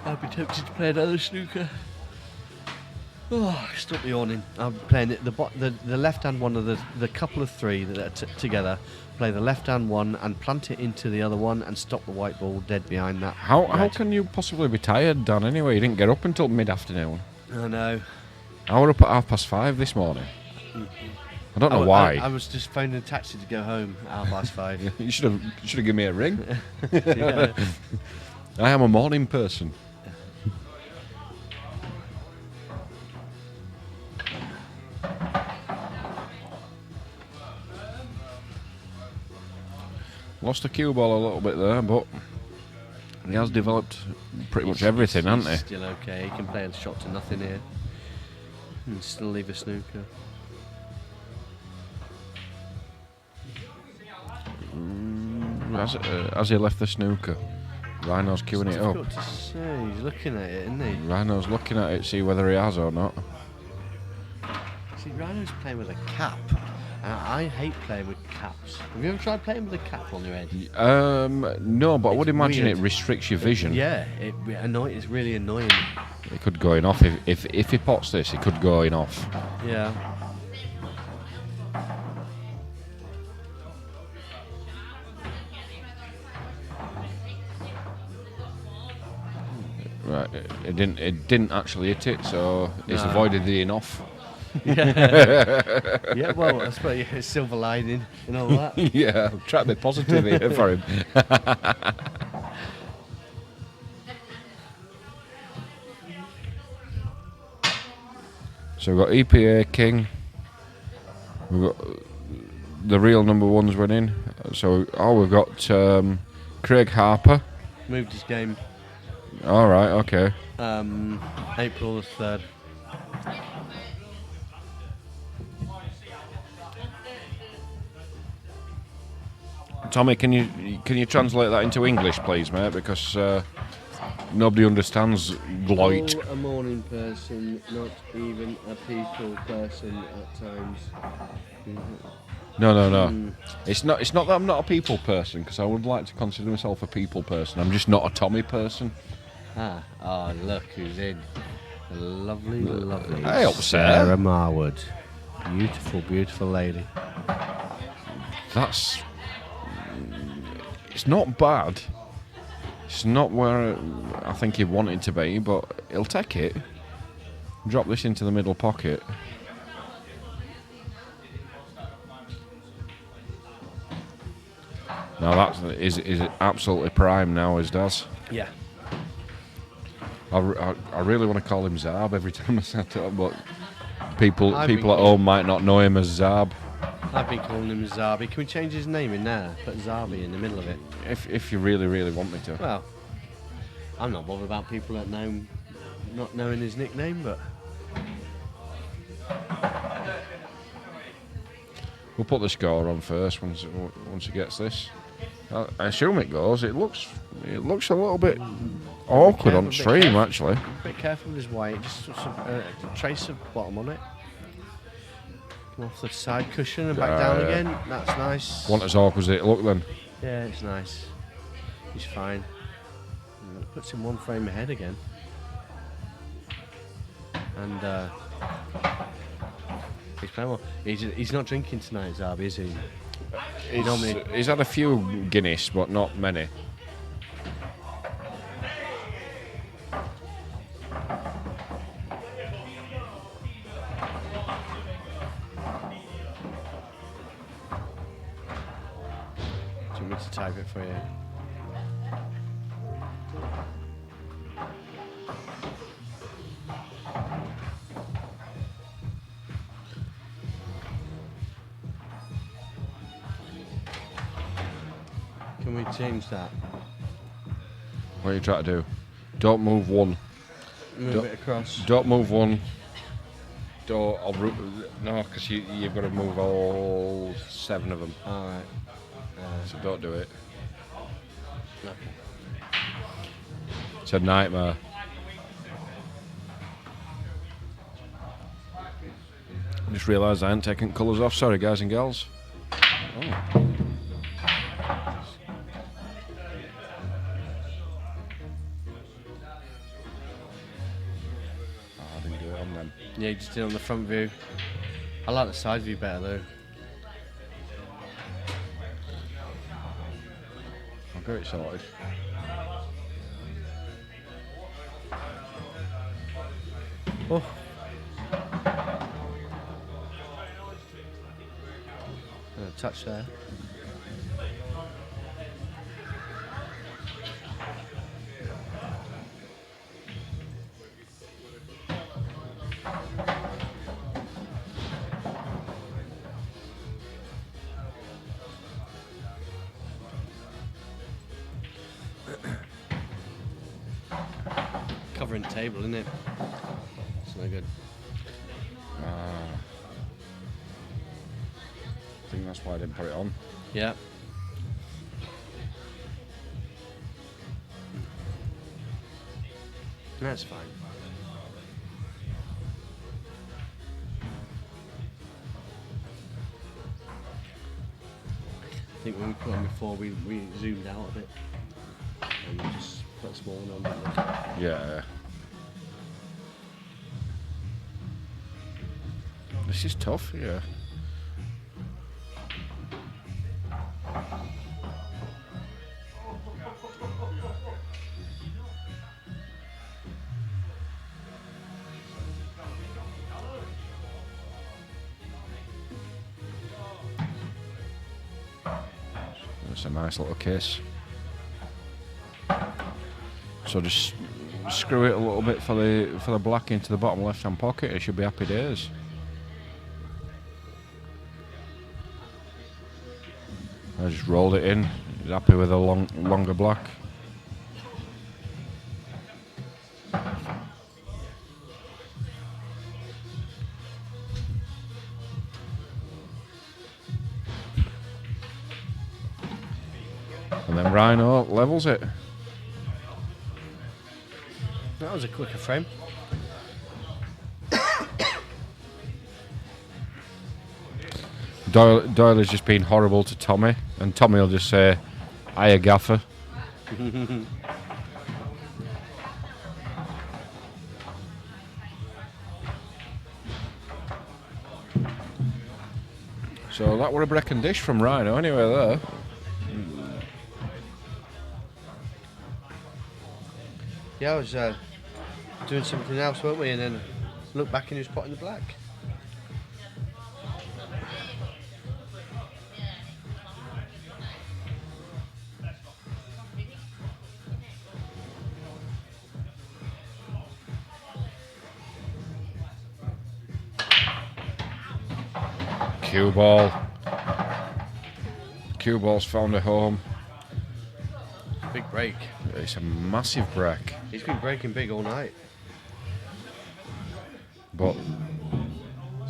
A: I'd be tempted to play another snooker. Oh, stop yawning. I'm playing it. The left-hand one of the couple of three that are together. Play the left-hand one and plant it into the other one and stop the white ball dead behind that.
B: How
A: red.
B: can you possibly be tired, Dan? Anyway, you didn't get up until mid-afternoon.
A: I know.
B: I were up at 5:30 this morning. I don't know why.
A: I was just phoning a taxi to go home at 5:30.
B: You should have given me a ring.
A: Yeah.
B: I am a morning person. Lost the cue ball a little bit there, but he has developed pretty much everything, hasn't he?
A: He's still okay. He can play a shot to nothing here. And still leave a snooker.
B: Has he left the snooker? Rhino's queuing it up.
A: Difficult to say. He's looking at it, isn't he?
B: Rhino's looking at it, see whether he has or not.
A: See, Rhino's playing with a cap. And I hate playing with caps. Have you ever tried playing with a cap on your head?
B: No, but I would
A: It's
B: imagine
A: weird.
B: it restricts your vision.
A: Yeah, it's really annoying.
B: It could go in off if he pots this. It could go in off.
A: Yeah.
B: Right, it didn't actually hit it, so it's
A: No.
B: avoided the in off.
A: Yeah, well, I suppose it's silver lining and all that.
B: Yeah, I'm trying to be positive here for him. So we've got EPA King. We've got the real number ones winning. So we've got Craig Harper.
A: Moved his game
B: All right, okay.
A: April the 3rd.
B: Tommy, can you translate that into English, please, mate? Because nobody understands Gloit.
A: Oh, a morning person, not even a people person at times.
B: No. It's not that I'm not a people person, because I would like to consider myself a people person. I'm just not a Tommy person.
A: Oh, look who's in. The lovely
B: Hey, up,
A: Sarah
B: Sarah.
A: Marwood. Beautiful, beautiful lady.
B: It's not bad. It's not where I think he'd want it to be, but he'll take it. Drop this into the middle pocket. Now that is absolutely prime now, is Daz.
A: Yeah.
B: I really want to call him Zab every time I say it, but people
A: I've
B: at
A: been
B: home might not know him as Zab.
A: I've been calling him Zabi. Can we change his name in there? Put Zabi in the middle of it.
B: If you really want me to.
A: Well, I'm not bothered about people that not knowing his nickname, but
B: We'll put the score on first once he gets this. I assume it goes. It looks a little bit awkward on stream, actually.
A: a bit careful with his weight. Just a trace of bottom on it. Come off the side cushion and back down again. That's nice.
B: Want as awkward as it look then.
A: Yeah, it's nice. He's fine. Puts him one frame ahead again. And he's playing well. He's not drinking tonight, Zabi, is he?
B: He's had a few Guinness, but not many.
A: Do you want me to type it for you? Can we change that?
B: What are you trying to do? Don't move one.
A: Move it across.
B: Don't move one. No, because you've got to move all 7 of them.
A: Alright.
B: So don't do it.
A: Okay.
B: It's a nightmare. I just realised I hadn't taken colours off. Sorry, guys and girls. Oh. I didn't do it on them.
A: Yeah, you just did it on the front view. I like the side view better though.
B: I'll get it sorted.
A: Oh. A touch there. Covering table, isn't it? It's no good.
B: I think that's why I didn't put it on.
A: Yeah. That's fine. I think when we put on before, we zoomed out a bit. And we just put a small one on.
B: Yeah. This is tough, yeah. That's a nice little case. So just screw it a little bit for the black into the bottom left hand pocket. It should be happy days. I just rolled it in. He's happy with a longer black. And then Rhino levels it.
A: That was a quicker frame.
B: Doyle has just been horrible to Tommy, and Tommy will just say, "Hiya, gaffer." So that were a Brecon dish from Rhino anyway there.
A: Yeah, I was doing something else, weren't we? And then looked back and he was potting the black.
B: Cue ball. Cue ball's found a home.
A: Big break.
B: It's a massive break.
A: He's been breaking big all night.
B: But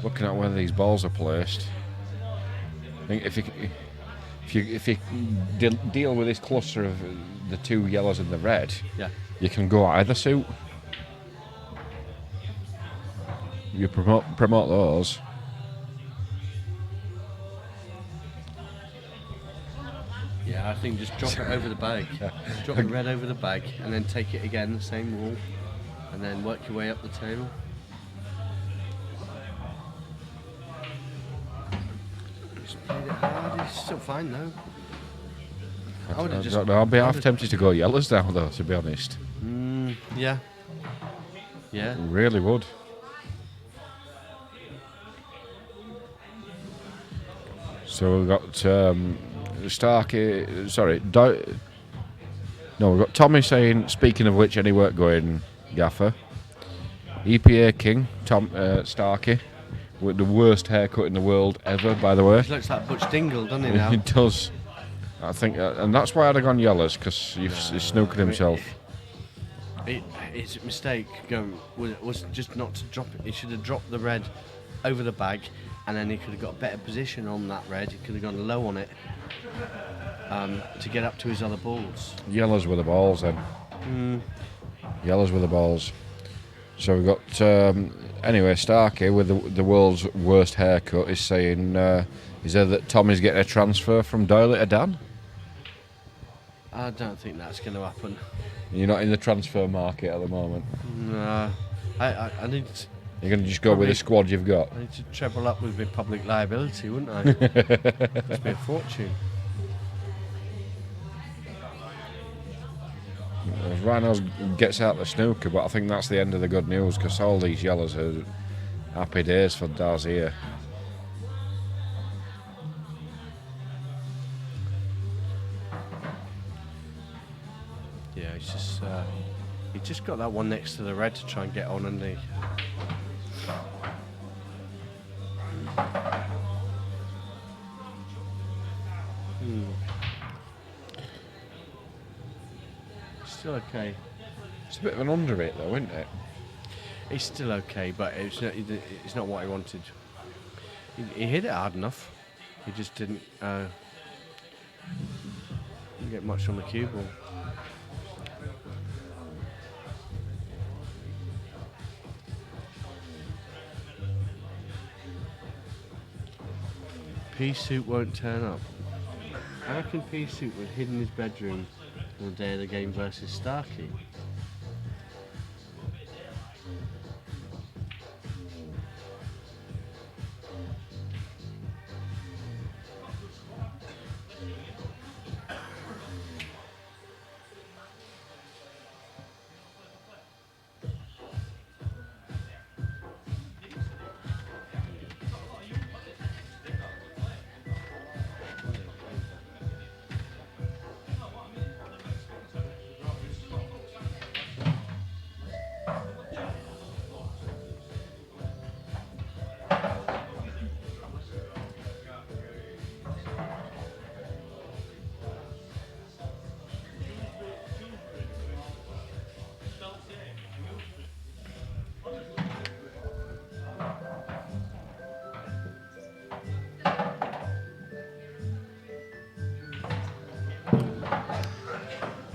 B: looking at where these balls are placed, I think if you deal with this cluster of the two yellows and the red,
A: Yeah.
B: you can go either suit. You promote those.
A: Yeah, I think just drop it over the bag. Drop the red over the bag and then take it again, the same wall, and then work your way up the table. He's played it hard, he's still fine though. I would have just...
B: I'd be half tempted to go yellows now though, to be honest.
A: Yeah. Yeah.
B: Really would. So we've got Starkey, sorry, no, we've got Tommy saying, speaking of which, any work going, gaffer. EPA King, Starkey, with the worst haircut in the world ever, by the way.
A: He looks like Butch Dingle, doesn't he now?
B: He does. I think, and that's why I'd have gone yellows, because he's snookered himself.
A: His mistake was just not to drop it. He should have dropped the red over the bag, and then he could have got a better position on that red. He could have gone low on it to get up to his other balls.
B: Yellows with the balls then. Yellows with the balls. So we've got, anyway, Starkey with the world's worst haircut is saying, is there that Tommy's getting a transfer from Doyle to Dan?
A: I don't think that's going to happen.
B: You're not in the transfer market at the moment.
A: No. I need to...
B: You're going to just go with the squad you've got.
A: I need to treble up with my public liability, wouldn't I? It's be a fortune.
B: Rhinos gets out the snooker, but I think that's the end of the good news because all these yellows are happy days for Daz here.
A: Yeah, he just got that one next to the red to try and get on, and Still okay.
B: It's a bit of an under it though, isn't it?
A: It's still okay, but it's not what he wanted. He hit it hard enough. He just didn't get much on the cue ball. Pea Soup won't turn up. I reckon Pea Soup was hidden in his bedroom on the day of the game versus Starkey.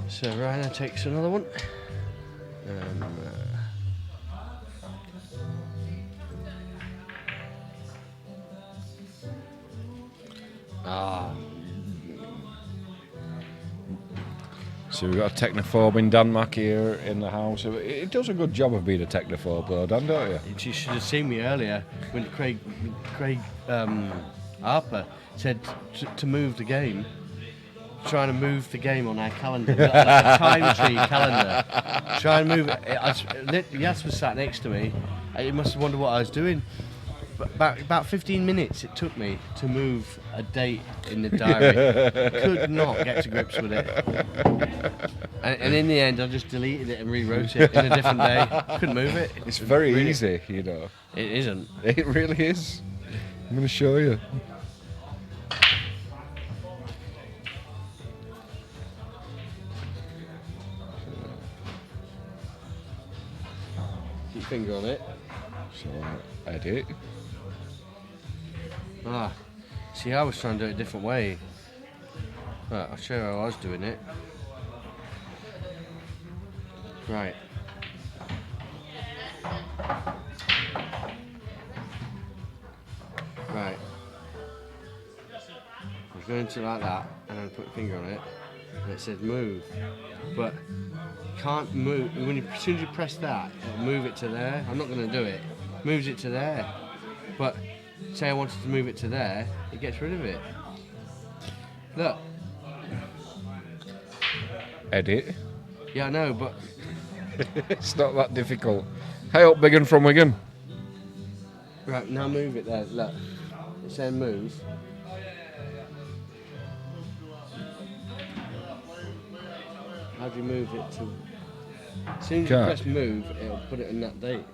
A: So Rhino takes another one.
B: Ah. So we've got a technophobe in Denmark here in the house. It does a good job of being a technophobe though, Dan, don't you?
A: You should have seen me earlier when Craig Harper said to move the game. Trying to move the game on our calendar, like a time tree calendar. Try and move it. Yas was sat next to me. He must have wondered what I was doing. But about 15 minutes it took me to move a date in the diary. Could not get to grips with it. And in the end, I just deleted it and rewrote it in a different day. Couldn't move it.
B: It's very easy, you know.
A: It isn't.
B: It really is. I'm going to show you.
A: Keep your finger on it.
B: So, edit.
A: See, I was trying to do it a different way. Right, I'll show you how I was doing it. Right. Right. I was going to like that, and then put a finger on it, and it said move. But can't move. As soon as you press that, it'll move it to there. I'm not going to do it. Moves it to there. But say I wanted to move it to there, it gets rid of it. Look.
B: Edit.
A: Yeah, I know, but
B: It's not that difficult. Hey up, big un from Wigan.
A: right now move it there. Look, it's saying move. How do you move it to? As soon as you
B: Can't.
A: press move, it'll put it in that date.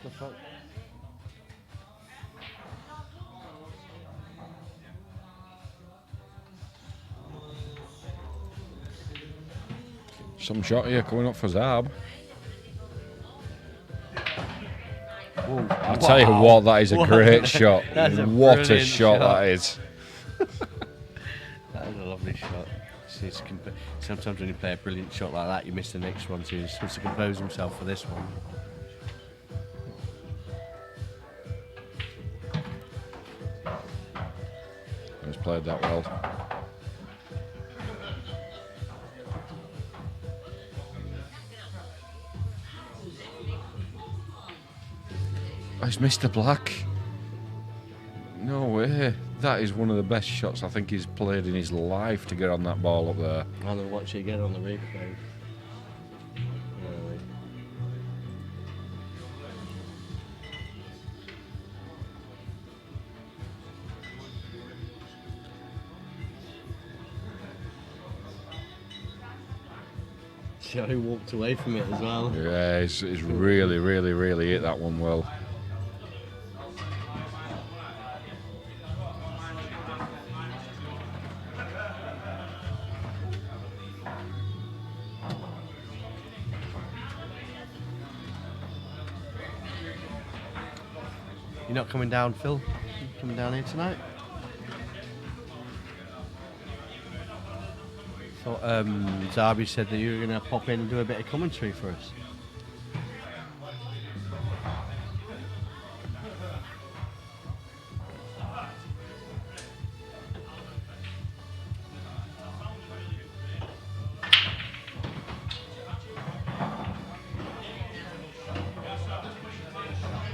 A: The fuck?
B: Some shot here coming up for Zab.
A: Whoa.
B: I'll tell you what, that is a great shot.
A: That's a
B: What a
A: brilliant
B: shot
A: shot.
B: that is.
A: That was a lovely shot. Sometimes when you play a brilliant shot like that, you miss the next one, so he's supposed to compose himself for this one.
B: He's played that well. Oh, it's Mr. Black. No way. That is one of the best shots I think he's played in his life to get on that ball up there.
A: I'm going to watch it again on the replay. See how he walked away from it as well.
B: Yeah, he's really, really, really hit that one well.
A: You're not coming down, Phil? You coming down here tonight? Thought Zarbi said that you were going to pop in and do a bit of commentary for us.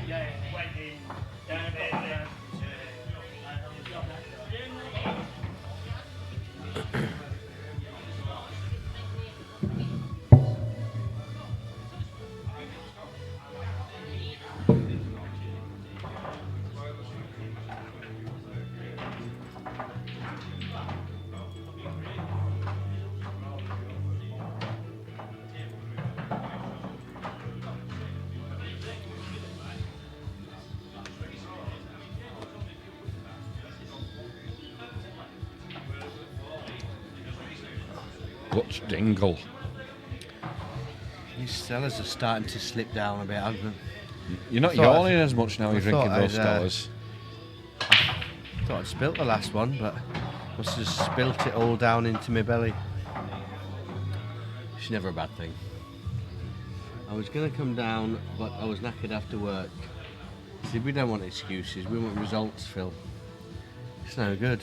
E: Yeah, went in, down there.
B: Butch Dingle.
A: These sellers are starting to slip down a bit, haven't they?
B: You're not
A: I thought
B: yawning as much now you're drinking
A: thought
B: those
A: I'd,
B: Stellas.
A: Thought I'd spilt the last one, but must have spilt it all down into my belly. It's never a bad thing. I was going to come down, but I was knackered after work. See, we don't want excuses, we want results, Phil. It's no good.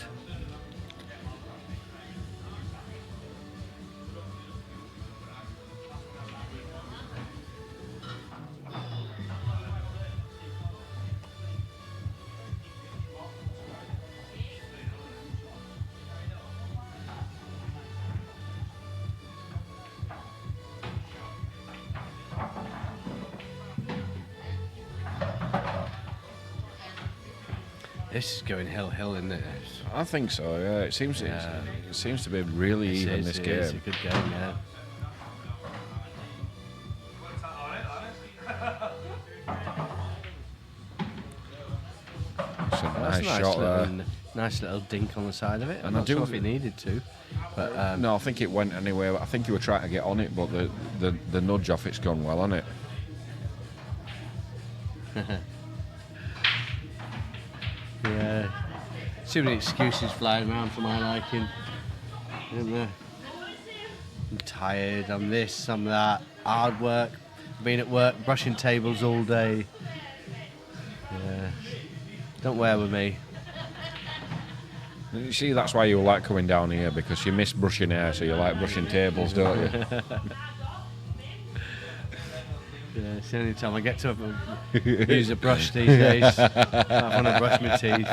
A: This is going hill, isn't it?
B: I think so, yeah. It seems to be really even, this game.
A: It's a good game, yeah.
B: It's a
A: That's
B: nice shot there.
A: Nice little dink on the side of it. I'm
B: And I
A: not
B: do-
A: sure if he needed to, but
B: No, I think it went anyway. I think you were trying to get on it, but the nudge off it's gone well, hasn't it?
A: yeah. Too many excuses flying around for my liking, isn't there? I'm tired. I'm this. I'm that. Hard work. Been at work, brushing tables all day. Yeah. Don't wear with me.
B: You see, that's why you like coming down here, because you miss brushing hair, so you like brushing tables, don't you?
A: Yeah, it's the only time I get to use a brush these days. I want to brush my teeth.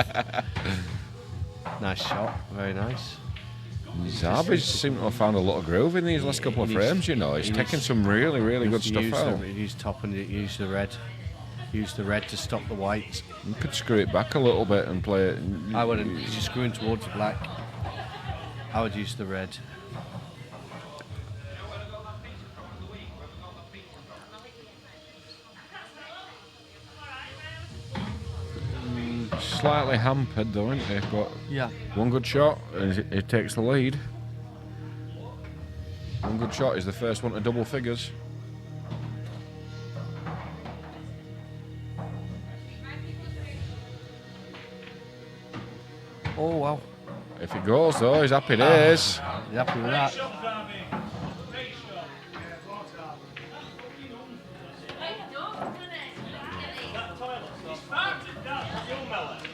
A: Nice shot, very nice.
B: Zabi's seemed to have found a lot of groove in these last couple of frames, you know. He's taking some really, really good stuff out.
A: Use top and use the red. Use the red to stop the white.
B: You could screw it back a little bit and play it.
A: I wouldn't, because you're screwing towards the black. I would use the red.
B: Slightly hampered though, isn't he? But
A: Yeah.
B: one good shot and he takes the lead. One good shot is the first one to double figures.
A: Oh, wow.
B: If it goes though, he's happy days.
A: You happy with that?
B: That's fine. Fine.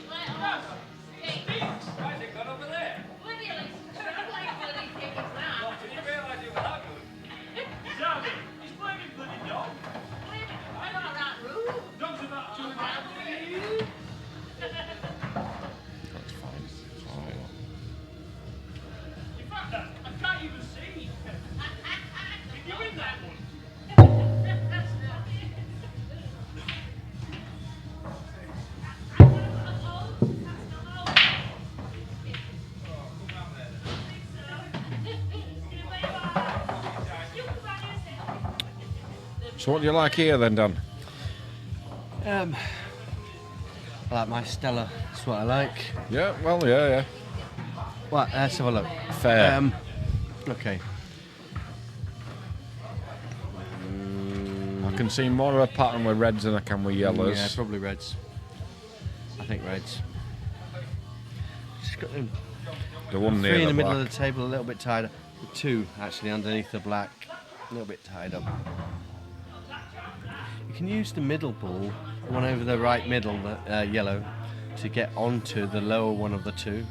B: So what do you like here then, Dan?
A: I like my Stella. That's what I like.
B: Yeah, well, yeah.
A: Well, let's have a look.
B: Fair.
A: Okay.
B: I can see more of a pattern with reds than I can with yellows.
A: Yeah, probably reds. I think reds. Just got them
B: The one near
A: three in the
B: the
A: middle
B: black.
A: of the table, a little bit tied up. The two actually underneath the black, a little bit tied up. You can use the middle ball, the one over the right middle, the yellow, to get onto the lower one of the two.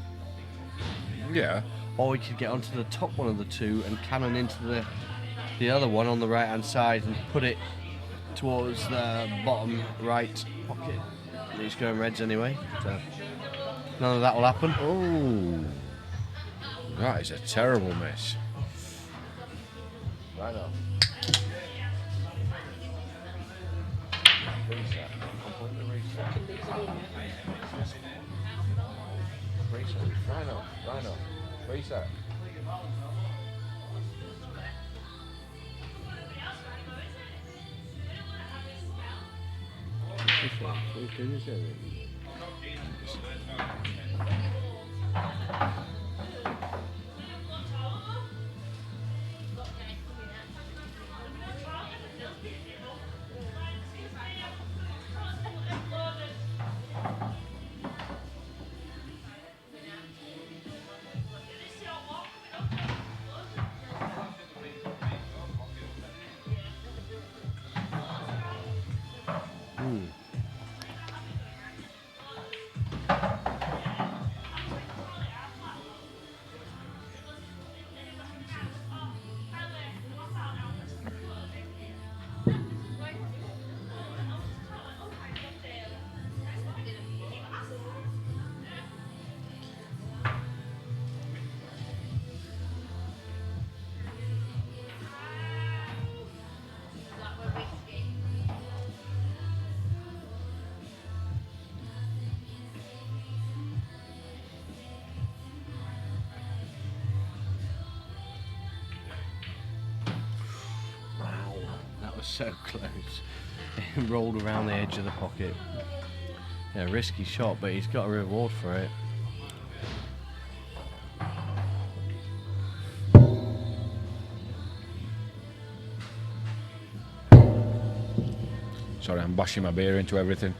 B: Yeah.
A: Or you could get onto the top one of the two and cannon into the other one on the right hand side and put it towards the bottom right pocket. It's going reds anyway, so none of that will happen.
B: Oh, that is a terrible miss.
A: Right on.
B: Reset. Completely reset. Reset. Rhino. Reset.
A: so close. It rolled around the edge of the pocket. Yeah, risky shot, but he's got a reward for it.
B: Sorry, I'm bashing my beer into everything.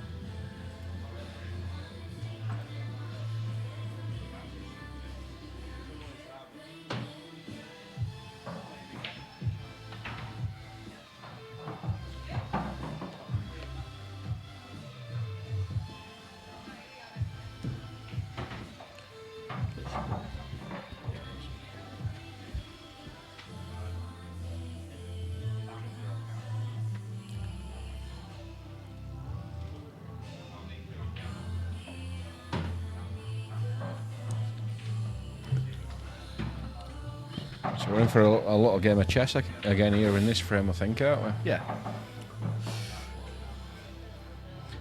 B: So we're in for a little game of chess again here in this frame, I think, aren't we?
A: Yeah.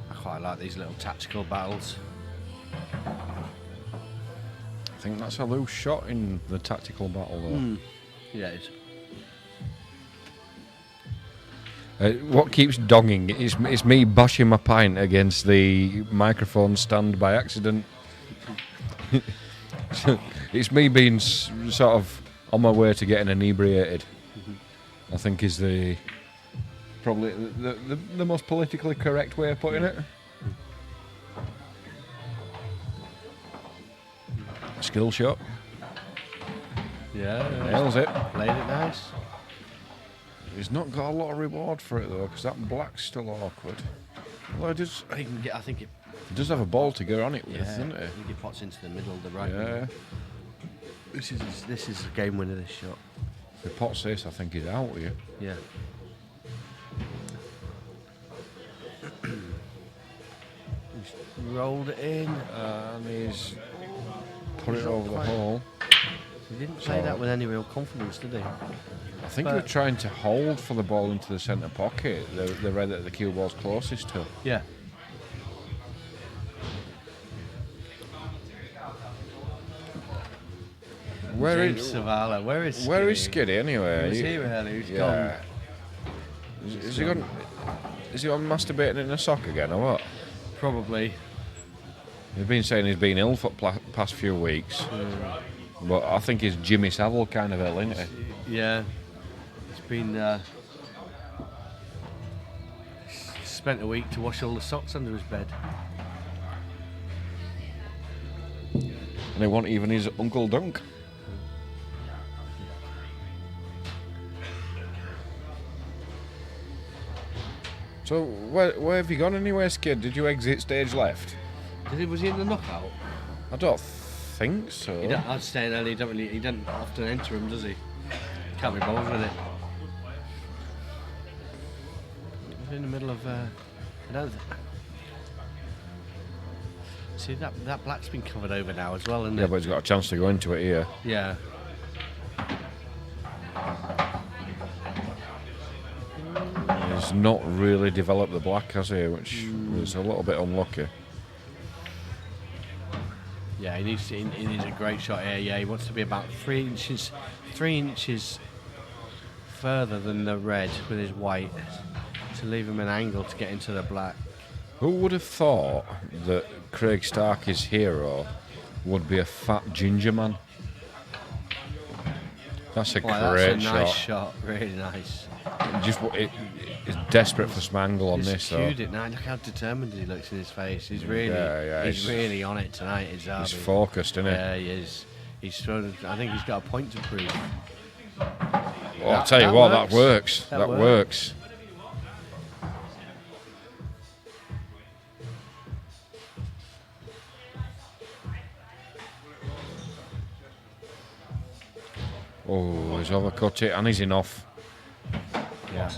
A: I quite like these little tactical battles.
B: I think that's a loose shot in the tactical battle, though.
A: Yeah, it is.
B: What keeps donging is me bashing my pint against the microphone stand by accident. It's me being sort of on my way to getting inebriated. I think is probably the most politically correct way of putting it. Skill shot.
A: Yeah.
B: Nails it.
A: Played it nice.
B: He's not got a lot of reward for it though, because that black's still awkward. Although
A: He can get. I think it.
B: it does have a ball to go on it with,
A: Yeah.
B: doesn't
A: I
B: it?
A: think he pots into the middle of the right.
B: Yeah.
A: This is a game winner. This shot.
B: If he pots this, I think he's out here.
A: Yeah. He's rolled it in.
B: And he's put it
A: not
B: over the
A: quite-
B: hole.
A: He didn't play that with any real confidence, did he?
B: I think
A: But-
B: we're trying to hold for the ball into the centre pocket, the red that the cue ball's closest to.
A: Yeah. James Savala, where is Skiddy?
B: Where is Skiddy anyway?
A: He was here earlier, he's
B: Yeah. Is he gone? Is he on masturbating in a sock again or what?
A: Probably.
B: He's been saying he's been ill for past few weeks, but I think he's Jimmy Savile kind of ill, isn't he?
A: Yeah. He's been spent a week to wash all the socks under his bed.
B: And he wasn't even his Uncle Dunk. So where have you gone anyway, Skid? Did you exit stage left?
A: Was he in the knockout?
B: I don't think so.
A: I was saying earlier, he doesn't often enter him, does he? Can't be bothered with it. He's in the middle of. I don't. See that black's been covered over now as well, isn't
B: Yeah,
A: it?
B: but he's got a chance to go into it here.
A: Yeah.
B: He's not really developed the black, has he? Which was a little bit unlucky.
A: Yeah, he needs a great shot here. Yeah, he wants to be about 3 inches further than the red with his white to leave him an angle to get into the black.
B: Who would have thought that Craig Starkey's hero would be a fat ginger man? That's a
A: Wow,
B: great
A: that's a nice
B: shot.
A: shot, really nice.
B: It's desperate for some angle on
A: He's
B: this, though.
A: cued it now. Look how determined he looks in his face. He's really,
B: he's
A: really on it tonight. Is
B: He's focused, isn't he?
A: Yeah, he is. He's sort of. I think he's got a point to prove.
B: Well, I'll tell you what, that works.
A: That
B: That
A: works.
B: works. Oh, he's overcut it and he's in off.
A: Yeah.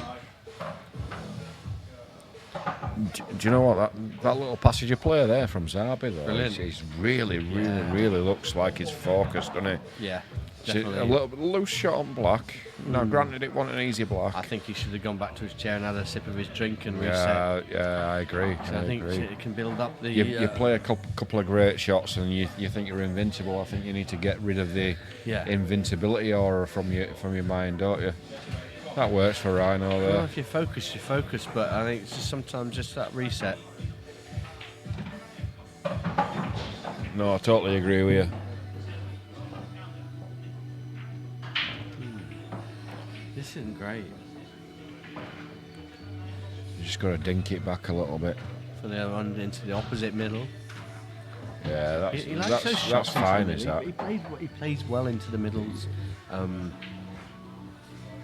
B: Do you know what, that little passage of play there from Zabi though,
A: Brilliant.
B: he's really looks like he's focused, doesn't he?
A: Yeah.
B: So
A: Definitely.
B: a little bit loose shot on black. Now, granted, it wasn't an easy black.
A: I think he should have gone back to his chair and had a sip of his drink and reset.
B: Yeah, I agree.
A: So I think it can build up the.
B: You play a couple of great shots and you think you're invincible. I think you need to get rid of the
A: Yeah.
B: invincibility aura from your mind, don't you? That works for Rhino
A: Well,
B: there.
A: if you focus, but I think it's just sometimes just that reset.
B: No, I totally agree with you.
A: This isn't great
B: You just got to dink it back a little bit.
A: for the other one into the opposite middle.
B: Yeah, that's
A: He likes those
B: that's
A: shots into the
B: fine,
A: middle.
B: is that?
A: He plays well into the middles.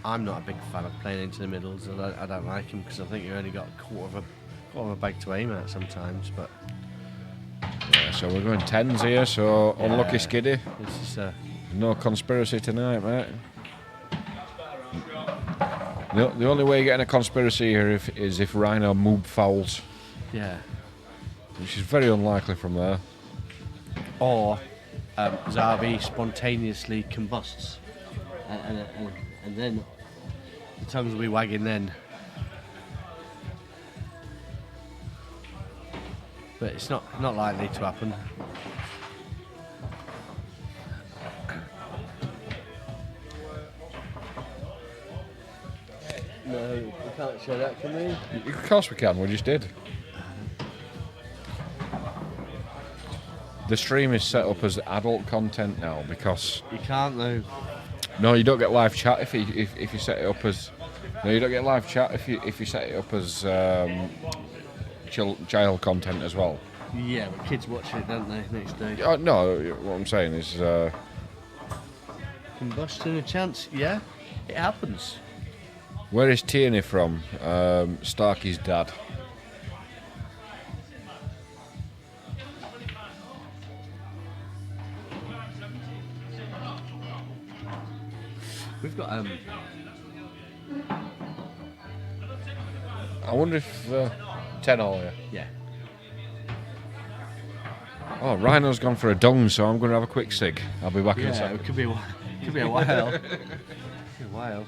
A: I'm not a big fan of playing into the middles. I don't like him because I think you only got a quarter of a bag to aim at sometimes. But
B: Yeah, so we're going 10s here, so unlucky
A: Yeah.
B: Skiddy.
A: this is
B: No conspiracy tonight, mate. The only way you're getting a conspiracy here is if Rhino moob fouls,
A: yeah.
B: which is very unlikely from there.
A: Or Zavi spontaneously combusts, and then the tongues will be wagging then. But it's not likely to happen. No, we can't show that, can we?
B: Of course we can, we just did. The stream is set up as adult content now because
A: You can't though.
B: no, you don't get live chat if you set it up as. No, you don't get live chat if you set it up as child content as well.
A: Yeah, but kids watch it, don't they? Next day.
B: No, what I'm saying is,
A: Combustion a chance? Yeah, it happens.
B: where is Tierney from? Starkey's dad.
A: We've got
B: I wonder if 10 all here.
A: yeah.
B: Oh, Rhino's gone for a dung, so I'm going to have a quick cig. I'll be back in a
A: Yeah,
B: second.
A: it could be a while. Could be a while. Could be a while.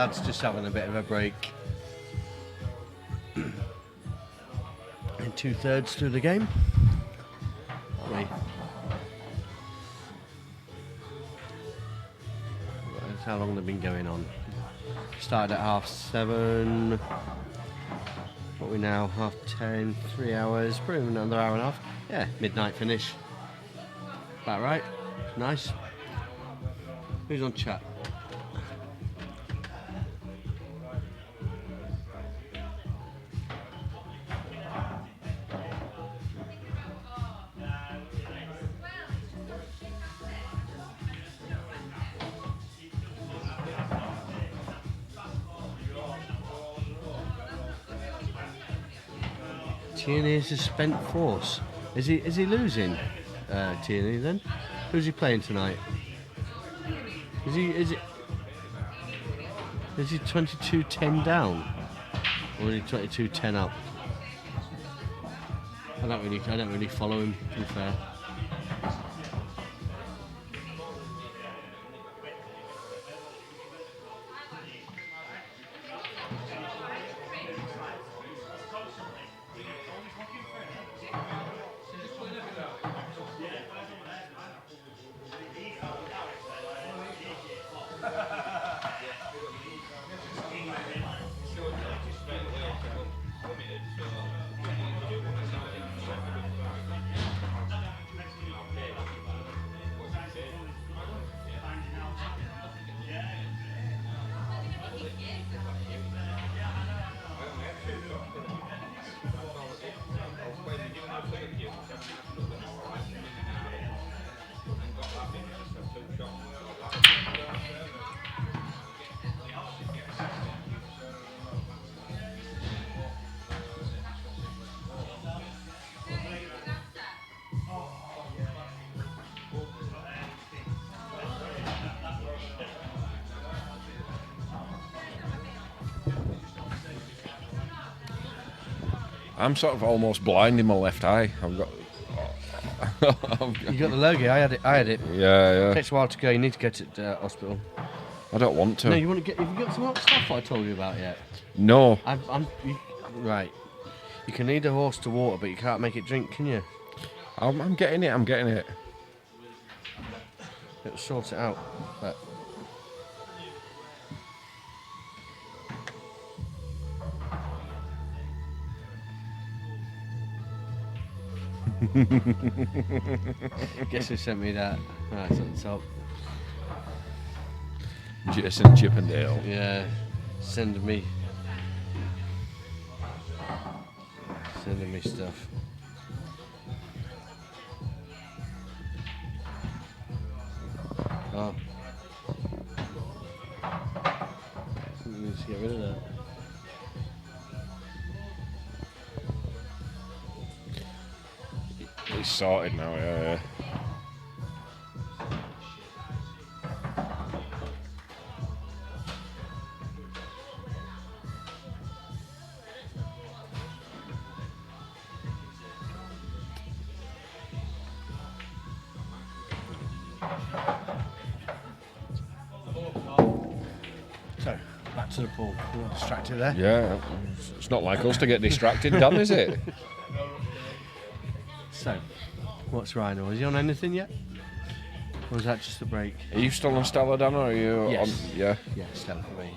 A: Lad's just having a bit of a break. And 2/3 through the game. Aren't we? That's how long they've been going on. Started at 7:30. What are we now? 10:30, 3 hours, probably another hour and a half. Yeah, midnight finish. About right. Nice. Who's on chat? Tierney is a spent force. Is he losing, Tierney then? Who's he playing tonight? Is he 22-10 down? Or is he 22-10 up? I don't really follow him, to be fair.
B: I'm sort of almost blind in my left eye. I've got.
A: You got the logo. I had it.
B: Yeah.
A: Takes a while to go. You need to go to hospital.
B: I don't want to.
A: No, you want to get. Have you got some stuff I told you about yet?
B: No.
A: Right. You can lead a horse to water, but you can't make it drink, can you?
B: I'm getting it.
A: It'll sort it out. But guess who sent me that? Right, it's on the top.
B: Jason Chippendale.
A: Yeah, sending me stuff. Oh, need to get rid of that.
B: It's sorted now. Yeah.
A: So, back to the pool. You're distracted there.
B: Yeah. It's not like us to get distracted, Dan, is it?
A: So, what's Rhino? Is he on anything yet? Or is that just a break?
B: Are you still on Stella, Dan, or are you
A: Yes.
B: on? Yeah.
A: Yeah, Stella for me.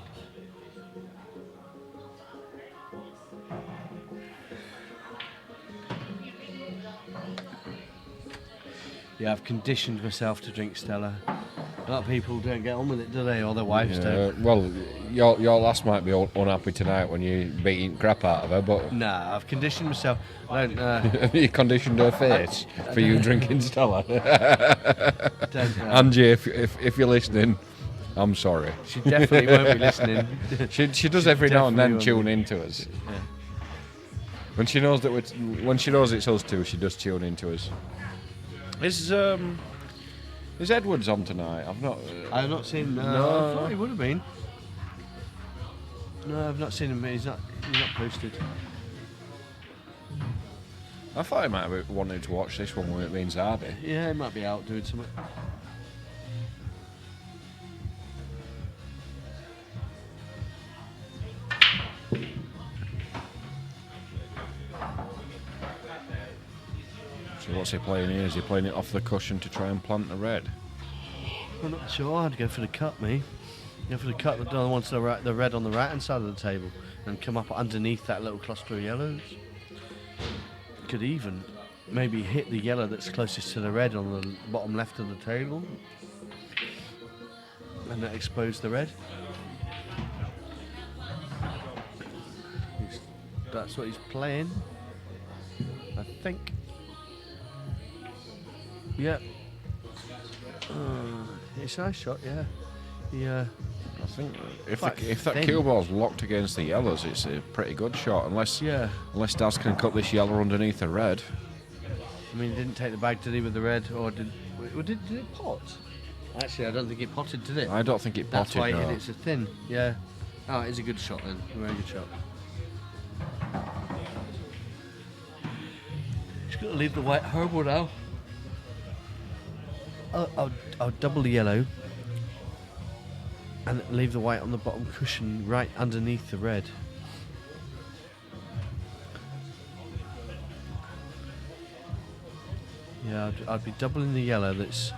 A: Yeah, I've conditioned myself to drink Stella. A lot of people don't get on with it, do they? Or their wives don't.
B: Well, your lass might be unhappy tonight when you're beating crap out of her, but
A: Nah, I've conditioned myself. I don't.
B: you conditioned her face for you drinking Stella.
A: Don't
B: Angie, if you're listening, I'm sorry.
A: she definitely won't be listening.
B: She does every now and then
A: definitely
B: tune
A: won't
B: into us.
A: Yeah.
B: When she knows it's us two, she does tune into us. Is Edwards on tonight?
A: I've not seen.
B: No.
A: I thought he would have been. No, I've not seen him. He's not posted.
B: I thought he might have wanted to watch this one with me and Zardy.
A: Yeah, he might be out doing something.
B: So what's he playing here? Is he playing it off the cushion to try and plant the red?
A: I'm not sure. I'd go for the cut, me. Go for the cut, the other one to the red on the right hand side of the table, and come up underneath that little cluster of yellows. Could even maybe hit the yellow that's closest to the red on the bottom left of the table, and that expose the red. That's what he's playing, I think. Yeah. It's a nice shot, yeah. Yeah.
B: I think
A: Quite
B: if that
A: thin.
B: cue ball's locked against the yellows, it's a pretty good shot. Unless Daz can cut this yellow underneath the red.
A: I mean, he didn't take the bag, did he, with the red, or did it pot? Actually, I don't think it potted, did it?
B: I don't think it potted.
A: That's why
B: no.
A: it hit it so thin. Yeah. Oh, it's a good shot then. A very good shot. Just got to leave the white herbal now. I'll double the yellow and leave the white on the bottom cushion right underneath the red. Yeah, I'd be doubling the yellow that's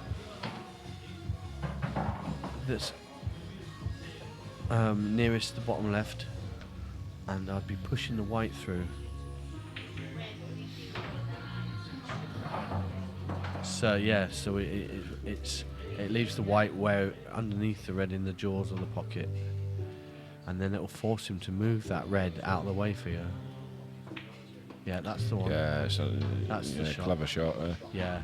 A: nearest the bottom left, and I'd be pushing the white through. So yeah, so it leaves the white where underneath the red in the jaws of the pocket, and then it'll force him to move that red out of the way for you. Yeah, that's the one.
B: Yeah, so
A: That's the shot.
B: clever shot.
A: Yeah,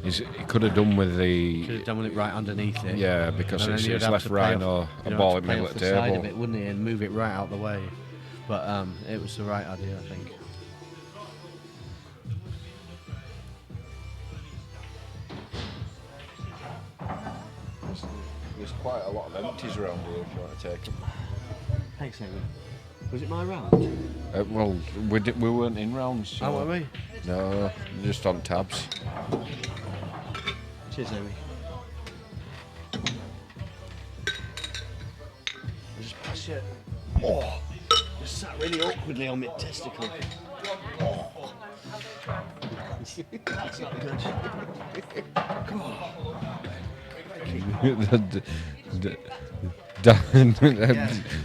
B: He could have done with
A: could
B: the
A: have done with it right underneath it.
B: yeah, because
A: And then
B: it's
A: you'd have
B: left,
A: to
B: right,
A: play
B: or
A: off-
B: a
A: you'd
B: ball
A: have
B: in
A: to
B: the
A: play
B: middle
A: off
B: of
A: the
B: the
A: side
B: table.
A: of it, wouldn't he, and move it right out the way. But it was the right idea, I think.
B: There's quite a lot of empties around here if you want to take them.
A: Thanks, Amy. Was it my round?
B: Well, we weren't in rounds. So
A: Oh, were we?
B: No, just on tabs.
A: Cheers, Amy. I just pass you. Oh, just sat really awkwardly on my testicle. Oh. That's not good.
B: Dan,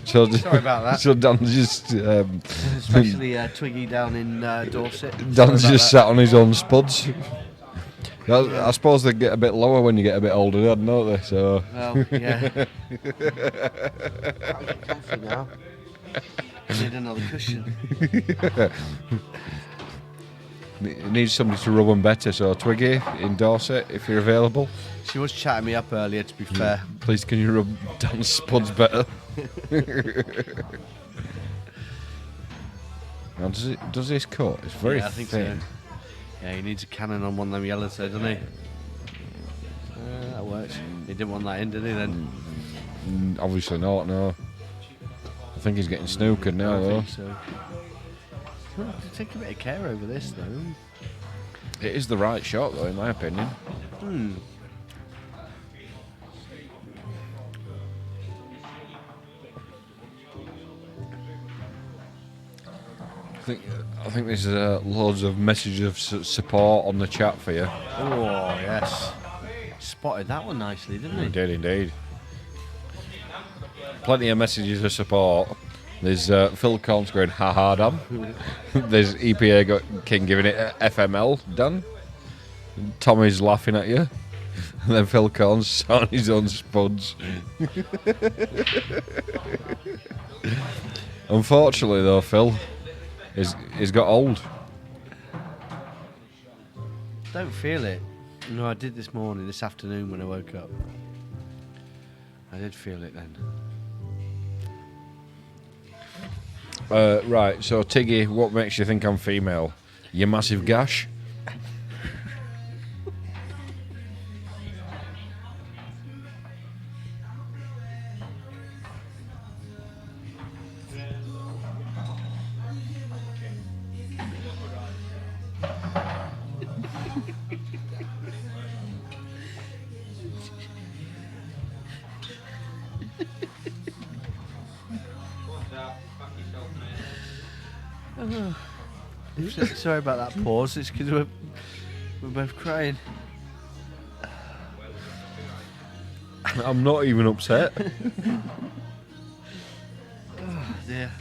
B: so
A: Sorry about that.
B: So Dan just
A: Especially Twiggy down in Dorset. Sorry
B: Dan's
A: about
B: just
A: that.
B: sat on his own spuds. I suppose they get a bit lower when you get a bit older, don't they? So
A: Well, yeah. I'll get comfy now. I need another cushion.
B: needs somebody to rub them better. So Twiggy in Dorset, if you're available,
A: She was chatting me up earlier, to be fair.
B: please can you rub Dan's spuds better? Now, does this cut? It's very
A: Yeah, I think
B: thin.
A: so. Yeah, he needs a cannon on one of them yellows, though, doesn't he? That works. He didn't want that in, did he, then?
B: Obviously not, no. I think he's getting snookered now,
A: I
B: though.
A: think so. You'll have to take a bit of care over this, though.
B: It is the right shot, though, in my opinion.
A: Hmm.
B: I think there's loads of messages of support on the chat for you.
A: Oh, yes. Spotted that one nicely, didn't he?
B: Indeed, indeed. Plenty of messages of support. There's Phil Corns going, ha ha, Dan. There's EPA King giving it FML, Dan. Tommy's laughing at you. And then Phil Corns on his own spuds. Unfortunately, though, Phil, he's got old.
A: Don't feel it. No, I did this afternoon when I woke up. I did feel it then.
B: Right, so Tiggy, what makes you think I'm female? Your massive gash?
A: Sorry about that pause. It's because we're We're both crying.
B: I'm not even upset.
A: Oh dear.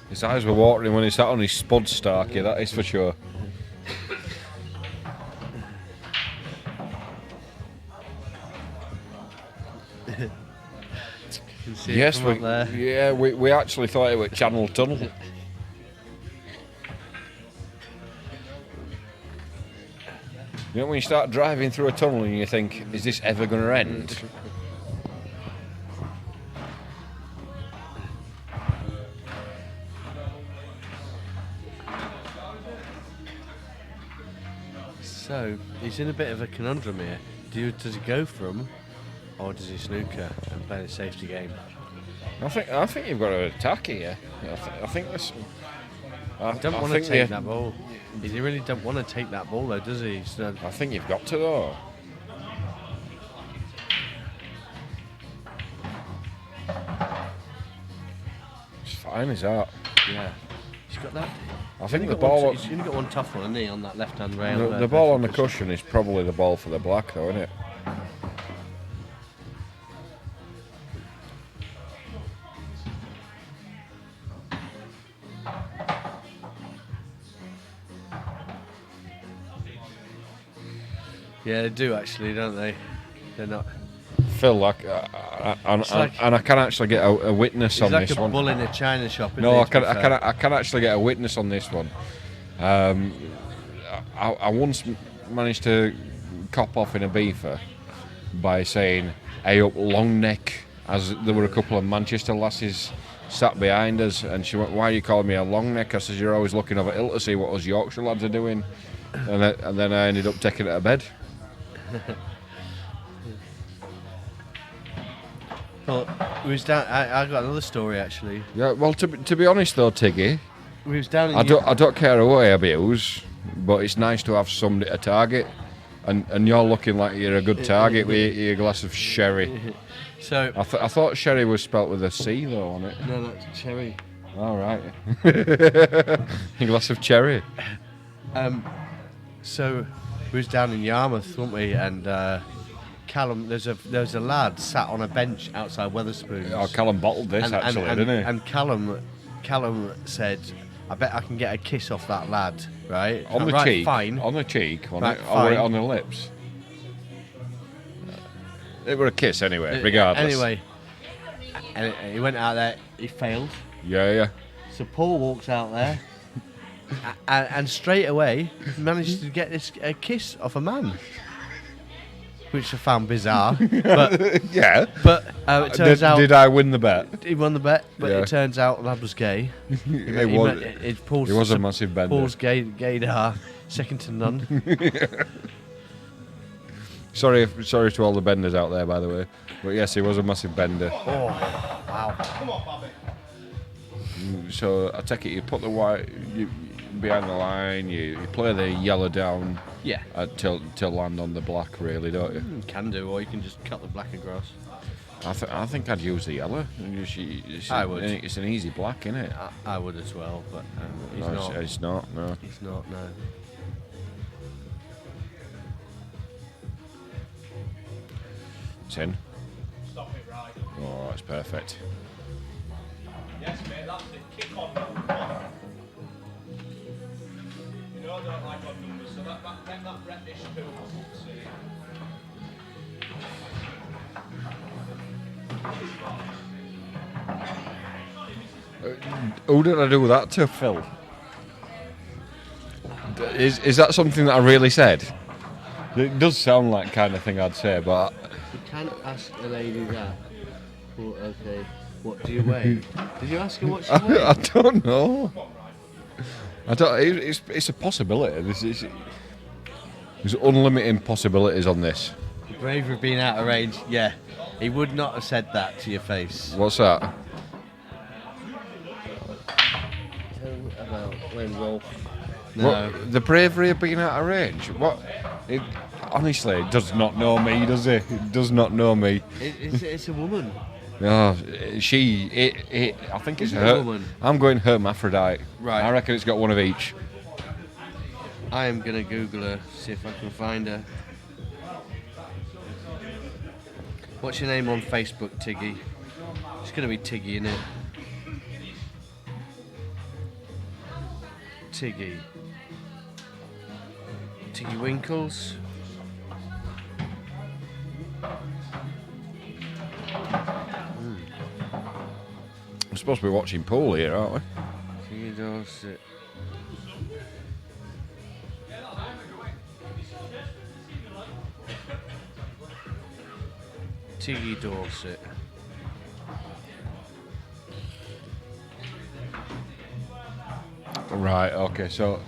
B: His eyes were watering when he sat on his spud starky, that is for sure. Yes, we actually thought it was Channel Tunnel. You know when you start driving through a tunnel and you think, is this ever going to end?
A: So he's in a bit of a conundrum here. Does he go for him, or does he snooker and play the safety game?
B: I think you've got to attack here. I think this. I
A: Don't want to take that ball. He really don't want to take that ball though, does he? So
B: I think you've got to though. It's fine as that.
A: yeah, he's got that.
B: I think the ball.
A: He's only got one tough one, hasn't he, on that left-hand rail?
B: The ball on the cushion is probably the ball for the black, though, isn't it?
A: Yeah, they do actually, don't they? They're not.
B: Phil, and I can actually get a witness on
A: He's like
B: this
A: a
B: one.
A: bull in a china shop. Isn't
B: No,
A: he,
B: I
A: to be fair?
B: can actually get a witness on this one. I once managed to cop off in a beefer by saying, "Hey up, long neck," as there were a couple of Manchester lasses sat behind us, and she went, "Why are you calling me a long neck?" I says, "You're always looking over hill to see what us Yorkshire lads are doing," and then I ended up taking it to bed.
A: Well, we was down. I got another story actually.
B: Yeah, well, to be honest though, Tiggy,
A: We was down in.
B: I don't care who I abuse, but it's nice to have somebody to target, and you're looking like you're a good target with your glass of sherry.
A: So
B: I thought sherry was spelt with a C though on it.
A: no, that's cherry.
B: All right, a glass of cherry.
A: So we was down in Yarmouth, weren't we? And Callum, there's a lad sat on a bench outside Wetherspoons.
B: Oh, Callum bottled this actually, didn't he?
A: And Callum said, "I bet I can get a kiss off that lad, right?"
B: On the
A: right,
B: cheek,
A: fine.
B: on the cheek,
A: Right,
B: or
A: fine.
B: on the lips. It were a kiss anyway, regardless.
A: Anyway, and he went out there. He failed.
B: Yeah.
A: So Paul walks out there, and straight away managed to get a kiss off a man, which I found bizarre. But
B: Yeah.
A: it turns out
B: Did I win the bet?
A: he won the bet. But
B: Yeah.
A: it turns out the lad was gay.
B: It was a massive bender.
A: Paul's gaydar, second to none.
B: Sorry to all the benders out there, by the way. But yes, he was a massive bender.
A: Oh, wow! Come on, Bobby.
B: So I take it you put the white behind the line, you play the yellow down
A: Yeah,
B: till land on the black, really, don't you?
A: you can do, or you can just cut the black across.
B: I think I'd use the yellow.
A: I would.
B: It's an easy black, isn't it?
A: I would as well, but he's
B: No,
A: not.
B: It's not. No.
A: He's not. No.
B: It's in.
E: Stop it right.
B: Oh, that's perfect.
E: Yes, mate, that's it. Kick on. Come on. You know I don't like odd numbers, so that reddish too. See.
B: Who did I do that to, Phil? Is that something that I really said? It does sound like kind of thing I'd say, but
A: You can't ask a lady that. Well, okay. What do you weigh? Did you ask her what she
B: I
A: weighed?
B: don't know. I don't. It's a possibility. There's unlimited possibilities on this.
A: The bravery of being out of range. Yeah, he would not have said that to your face.
B: What's that?
A: Well, when Rolf. No.
B: What, the bravery of being out of range. What? Honestly, it does not know me, does it? It does not know me.
A: It's a woman.
B: No, I think it's
A: Is it a
B: her.
A: woman?
B: I'm going hermaphrodite.
A: Right.
B: I reckon it's got one of each.
A: I am gonna Google her, see if I can find her. What's your name on Facebook, Tiggy? It's gonna be Tiggy, innit? Tiggy. Tiggy Winkles.
B: We're supposed to be watching pool here, aren't we?
A: Tiggy Dorset. Tiggy Dorset.
B: Right, okay, so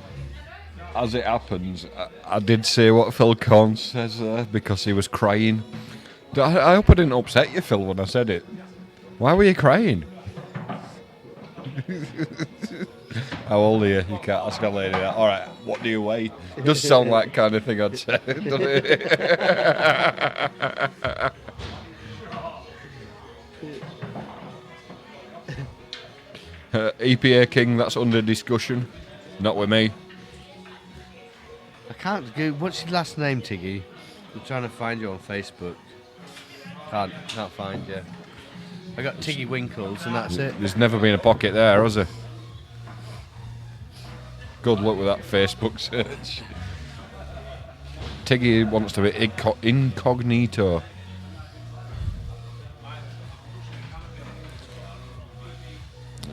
B: as it happens, I did say what Phil Corn says there because he was crying. I hope I didn't upset you, Phil, when I said it. Why were you crying? How old are you? You can't ask a lady that. Alright, what do you weigh? It does sound like kind of thing I'd say, doesn't it? EPA King, that's under discussion. Not with me.
A: I can't go. What's your last name, Tiggy? I'm trying to find you on Facebook. Can't find you. I got Tiggy Winkles and that's it.
B: There's never been a pocket there, has there? Good luck with that Facebook search. Tiggy wants to be incognito.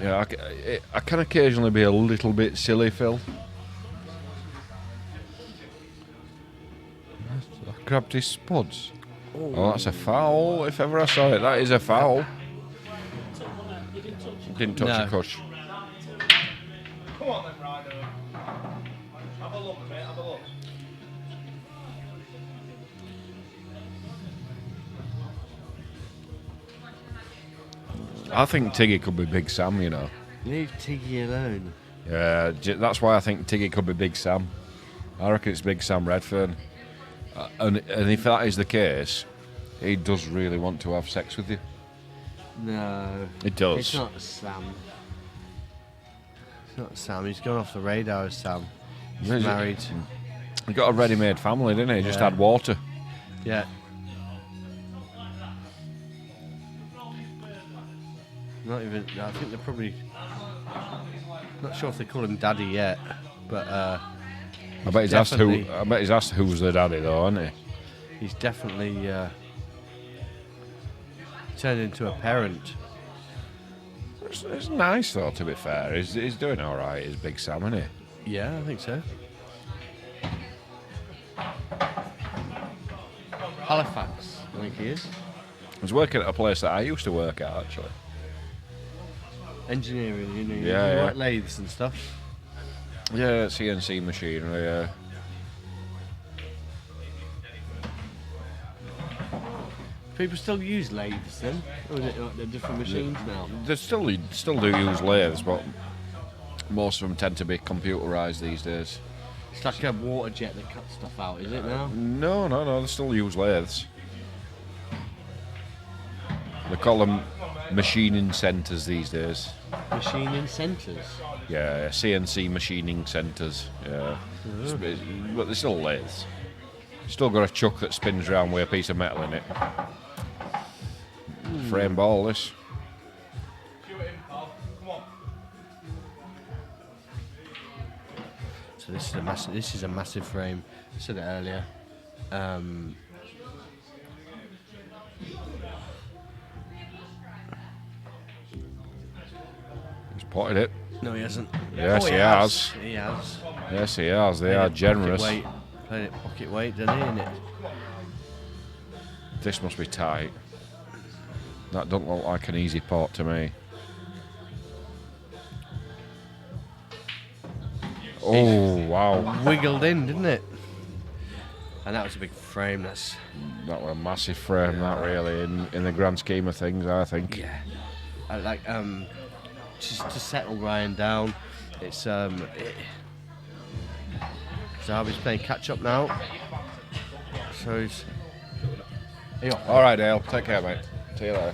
B: Yeah, I can occasionally be a little bit silly, Phil. I grabbed his spuds. Oh, that's a foul. If ever I saw it, that is a foul. Didn't touch
A: No.
B: a cush.
E: Come on then, Ryder. Have a look, mate, have a look.
B: I think Tiggy could be Big Sam, you know.
A: Leave Tiggy alone.
B: Yeah, that's why I think Tiggy could be Big Sam. I reckon it's Big Sam Redfern. And if that is the case, he does really want to have sex with you.
A: No.
B: It does.
A: It's not Sam. It's not Sam. He's gone off the radar as Sam. He's
B: Is it?
A: married.
B: He got a ready-made family, didn't he? Just
A: Yeah.
B: had water.
A: Yeah. Not even. I think they're probably. Not sure if they call him Daddy yet, but
B: I bet he's asked who.
A: definitely-
B: I bet he's asked who's the daddy, though, hasn't he?
A: he's definitely turned into a parent.
B: It's nice, though. To be fair, he's doing all right. He's Big Sam, isn't he?
A: Yeah, I think so. Halifax, I think he is.
B: He's working at a place that I used to work at, actually.
A: Engineering, you know,
B: Yeah,
A: you
B: yeah.
A: work lathes and stuff.
B: Yeah, CNC machinery. Yeah.
A: People still use lathes then? Or is it like they're different machines now?
B: They still do use lathes, but most of them tend to be computerised these days.
A: It's like a water jet that cuts stuff out, is it now?
B: No, they still use lathes. They call them machining centres these days.
A: Machining centres.
B: Yeah, CNC machining centres. Yeah, but they're still lathes. Still got a chuck that spins around with a piece of metal in it. Frame ball, this.
E: Cue it in, pal. Come on.
A: So this is a massive frame. I said it earlier.
B: He's potted it.
A: No, he hasn't.
B: Yes,
A: Oh,
B: he has.
A: He has.
B: Yes, he has. They
A: Played
B: are
A: it
B: generous.
A: Pocket weight. Played it pocket weight, didn't he? Innit?
B: This must be tight. That doesn't look like an easy pot to me. Oh, wow.
A: Wiggled in, didn't it? And that was a big frame. That's
B: That was a massive frame, that really, in the grand scheme of things, I think.
A: yeah. I like just to settle Ryan down. It's Zarbi's playing catch up now. So he's.
B: All right, Dale. Take care, mate. See you later.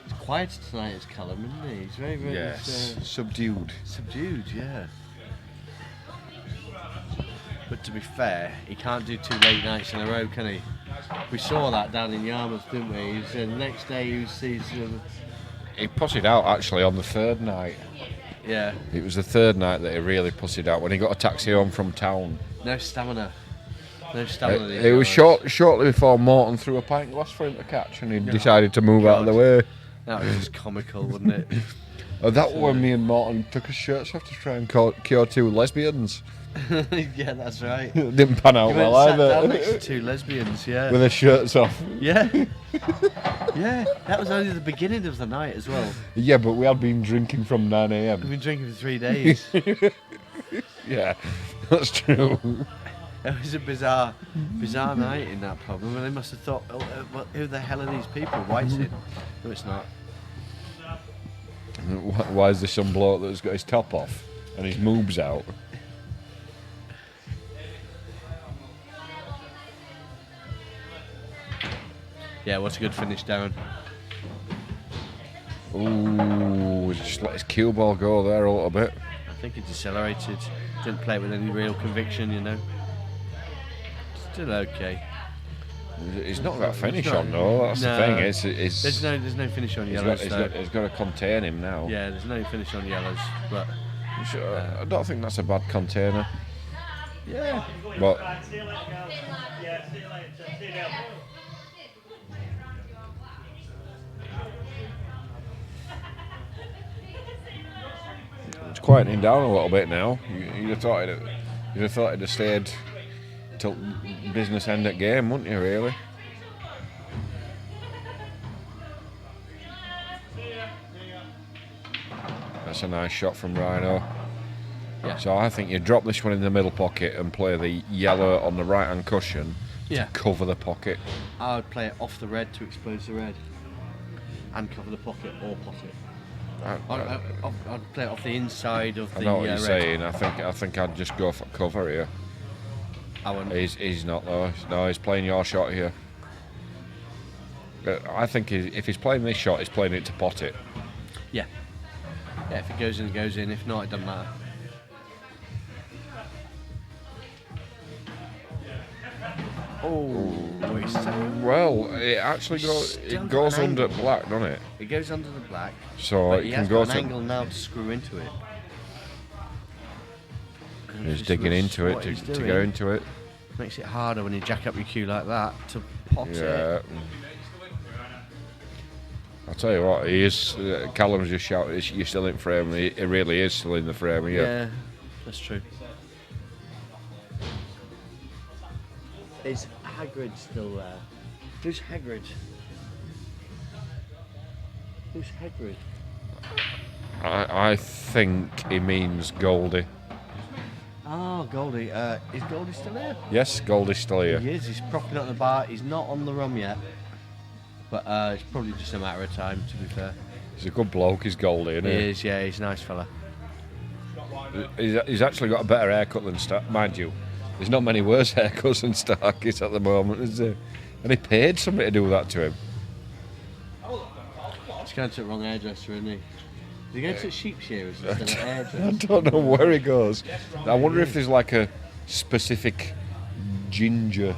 A: He's quiet tonight, is Callum, isn't he? He's very, very
B: subdued.
A: subdued, yeah. But to be fair, he can't do 2 late nights in a row, can he? We saw that down in Yarmouth, didn't we? The next day he sees.
B: He pussied out actually on the 3rd night.
A: Yeah.
B: It was the 3rd night that he really pussied out when he got a taxi home from town.
A: No stamina. No stamina.
B: It was shortly before Morton threw a pint glass for him to catch, and he decided to move out of the way.
A: That was just comical, wasn't it?
B: That was when me and Morton took his shirts off to try and cure 2 lesbians.
A: Yeah, that's right.
B: Didn't pan out
A: You
B: well
A: went and sat
B: either.
A: down next to 2 lesbians, yeah.
B: With their shirts off.
A: Yeah. Yeah, that was only the beginning of the night as well.
B: Yeah, but we had been drinking from 9
A: We've
B: a.m.
A: been drinking for 3 days.
B: Yeah, that's true.
A: It was a bizarre night in that pub. And they must have thought, who the hell are these people? Whiting? No, it's not.
B: Why is there some bloke that's got his top off and his moobs out?
A: Yeah, what's a good finish, Darren?
B: Ooh, just let his cue ball go there a little bit.
A: I think he decelerated. Didn't play with any real conviction, you know. Still okay.
B: He's not got a finish on though. That's the thing. It's
A: there's no finish on yellows.
B: he's got to contain him now.
A: Yeah, there's no finish on yellows, but
B: I don't think that's a bad container.
A: yeah.
B: But
E: Right, see you later, girls. Yeah, see you later. See you later.
B: it's quieting down a little bit now. You'd have thought it'd have stayed till business end at game, wouldn't you? Really? That's a nice shot from Rhino.
A: Yeah.
B: So I think you drop this one in the middle pocket and play the yellow on the right hand cushion
A: Yeah.
B: to cover the pocket.
A: I would play it off the red to expose the red, and cover the pocket or pot it. I'd play it off the inside of the
B: I know what you're
A: red.
B: saying. I think I'd just go for cover here.
A: I wouldn't.
B: He's not though. No, he's playing your shot here. I think if he's playing this shot, he's playing it to pot it.
A: Yeah. Yeah, if it goes in, it goes in. If not, it doesn't matter. Oh, it's so
B: Well, it actually goes
A: an
B: under
A: angle.
B: black, doesn't it?
A: It goes under the black,
B: So
A: but
B: it
A: he
B: can
A: has
B: go
A: got an
B: to.
A: angle now to screw into it. And
B: He's
A: just
B: digging
A: looks
B: into it
A: what
B: to
A: he's
B: go
A: doing.
B: into it.
A: Makes it harder when you jack up your cue like that to pot
B: Yeah.
A: it.
B: I'll tell you what, he is. Callum's just shouted, "You're still in frame." He really is still in the frame. Yeah.
A: That's true. Is Hagrid still there? Who's Hagrid? Who's Hagrid?
B: I think he means Goldie.
A: Oh, Goldie. Is Goldie still there?
B: Yes, Goldie's still here.
A: He is. He's propping up the bar. He's not on the rum yet. But it's probably just a matter of time, to be fair.
B: He's a good bloke. He's Goldie, isn't
A: He
B: he?
A: is, yeah. He's a nice fella.
B: He's actually got a better haircut than Stark, mind you. There's not many worse haircuts than Starkey's at the moment, is there? And he paid somebody to do that to him.
A: He's going to the wrong hairdresser, isn't he? Is he going to sheep shearers instead of
B: I
A: hairdressers?
B: don't know where he goes. I wonder if there's like a specific ginger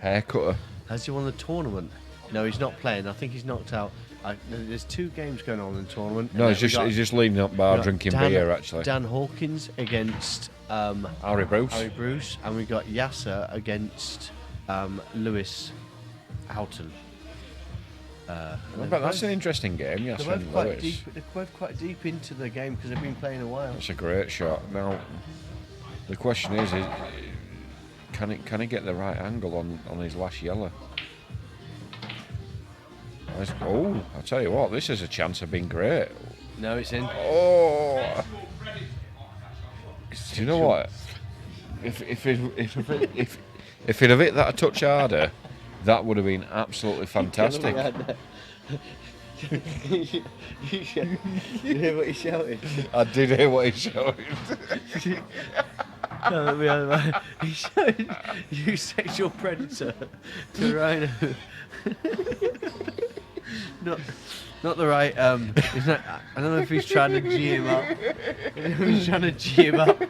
B: haircutter.
A: Has he won the tournament? No, he's not playing. I think he's knocked out. There's 2 games going on in the tournament.
B: No,
A: And
B: he's
A: then we
B: just leaning up bar
A: got
B: drinking
A: Dan-
B: beer actually.
A: Dan Hawkins against
B: Harry Bruce.
A: Harry Bruce, and we got Yasser against Lewis Houghton.
B: But that's an interesting game, yes.
A: They're both quite deep into the game because they've been playing a while.
B: It's a great shot. Now, the question is can he get the right angle on his last yellow? Oh, I'll tell you what, this is a chance of being great.
A: No, it's in.
B: Oh! Do you know what? If he'd have hit that a touch harder, that would have been absolutely fantastic.
A: You hear what he shouted?
B: I did hear what he shouted.
A: He shouted, "You sexual predator," to Rhino. Not the right. He's not, I don't know if he's trying to G him up.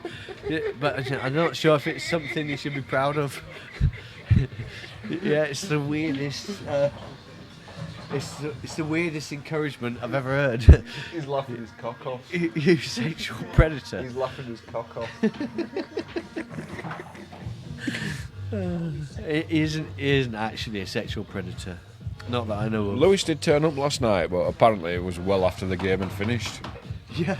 A: Yeah, but I'm not sure if it's something he should be proud of. Yeah, it's the weirdest. It's the weirdest encouragement I've ever heard.
B: He's laughing his cock off.
A: You sexual predator.
B: He's laughing his cock off.
A: He isn't actually a sexual predator. Not that I know of.
B: Lewis did turn up last night, but apparently it was well after the game had finished.
A: Yeah.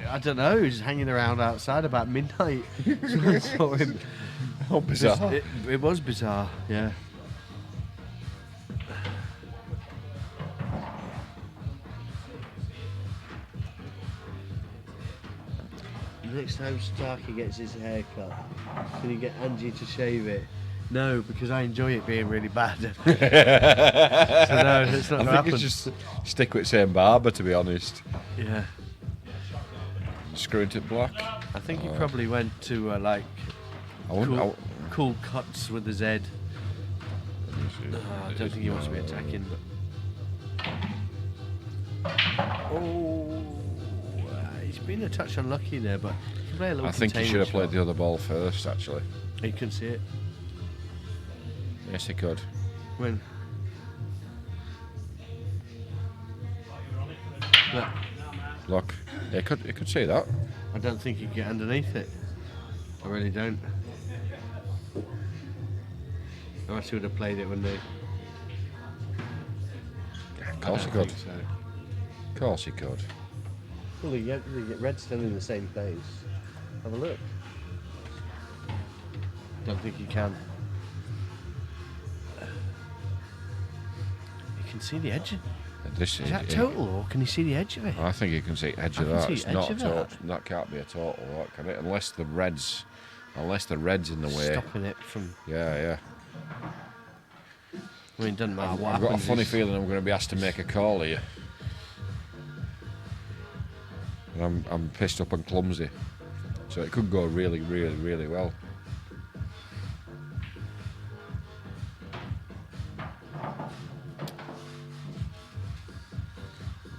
A: I don't know, he was hanging around outside about midnight. So I saw him.
B: How bizarre.
A: It was bizarre, yeah. Next time Starkey gets his hair cut, can you get Angie to shave it? No, because I enjoy it being really bad. So no, it's not going to happen.
B: It's just stick with the same barber, to be honest.
A: Yeah.
B: Screw it black.
A: I think he probably went to cool cuts with the Z. I don't think he wants to be attacking, but he's been a touch unlucky there, but he can play a little.
B: I think he should have played the other ball first, actually.
A: He can see it.
B: Yes, he could.
A: When?
B: Look, he could see that.
A: I don't think he can get underneath it. I really don't. I actually would have played it when they.
B: Of course he could.
A: So.
B: Of course he could.
A: Well, you get Red still in the same place. Have a look. Don't think you can. You can see the edge. Is that total, or can you see the edge of it?
B: I think you can see the edge of that. It's not a total. That can't be a total, can it? Unless the red's in the way.
A: Stopping it from.
B: Yeah.
A: I mean, it doesn't matter what
B: I've got a
A: happens,
B: funny feeling I'm going to be asked to make a call here. And I'm pissed up and clumsy, so it could go really, really, really well.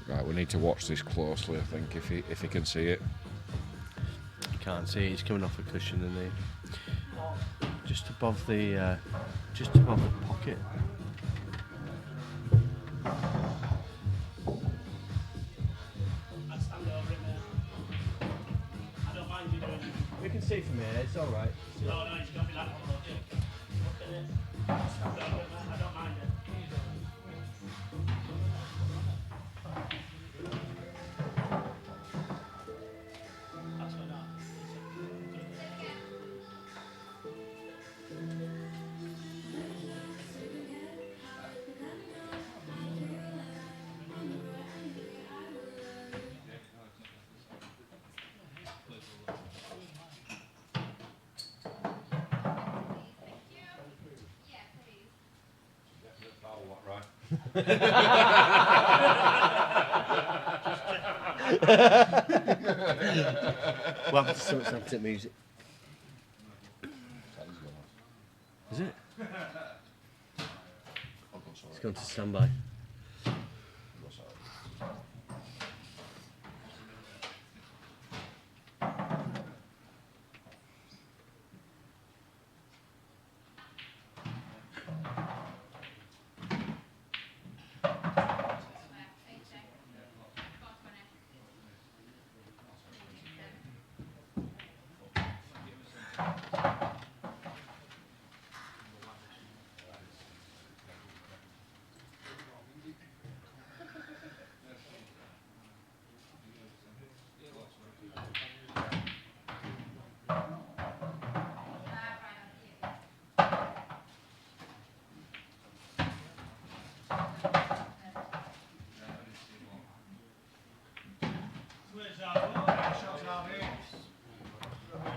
B: Right, we need to watch this closely. I think if he can see it.
A: You can't see it. He's coming off a cushion, and just above the pocket. We can see from here. It's all right.
E: No, it's got to be that one. Look at it. I don't mind it.
A: What happened to some sunset music? Is it? It's gone to standby.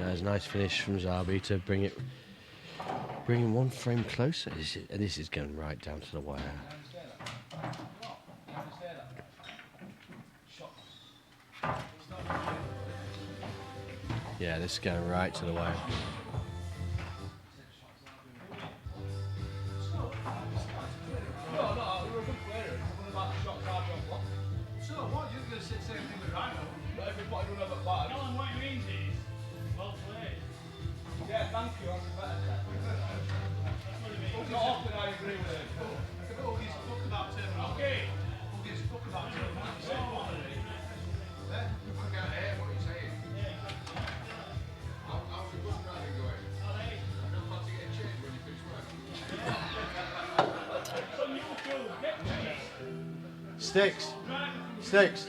A: There's a nice finish from Zabi to bring him one frame closer. This is going right down to the wire. Yeah, this is going right to the wire. Sticks. Sticks.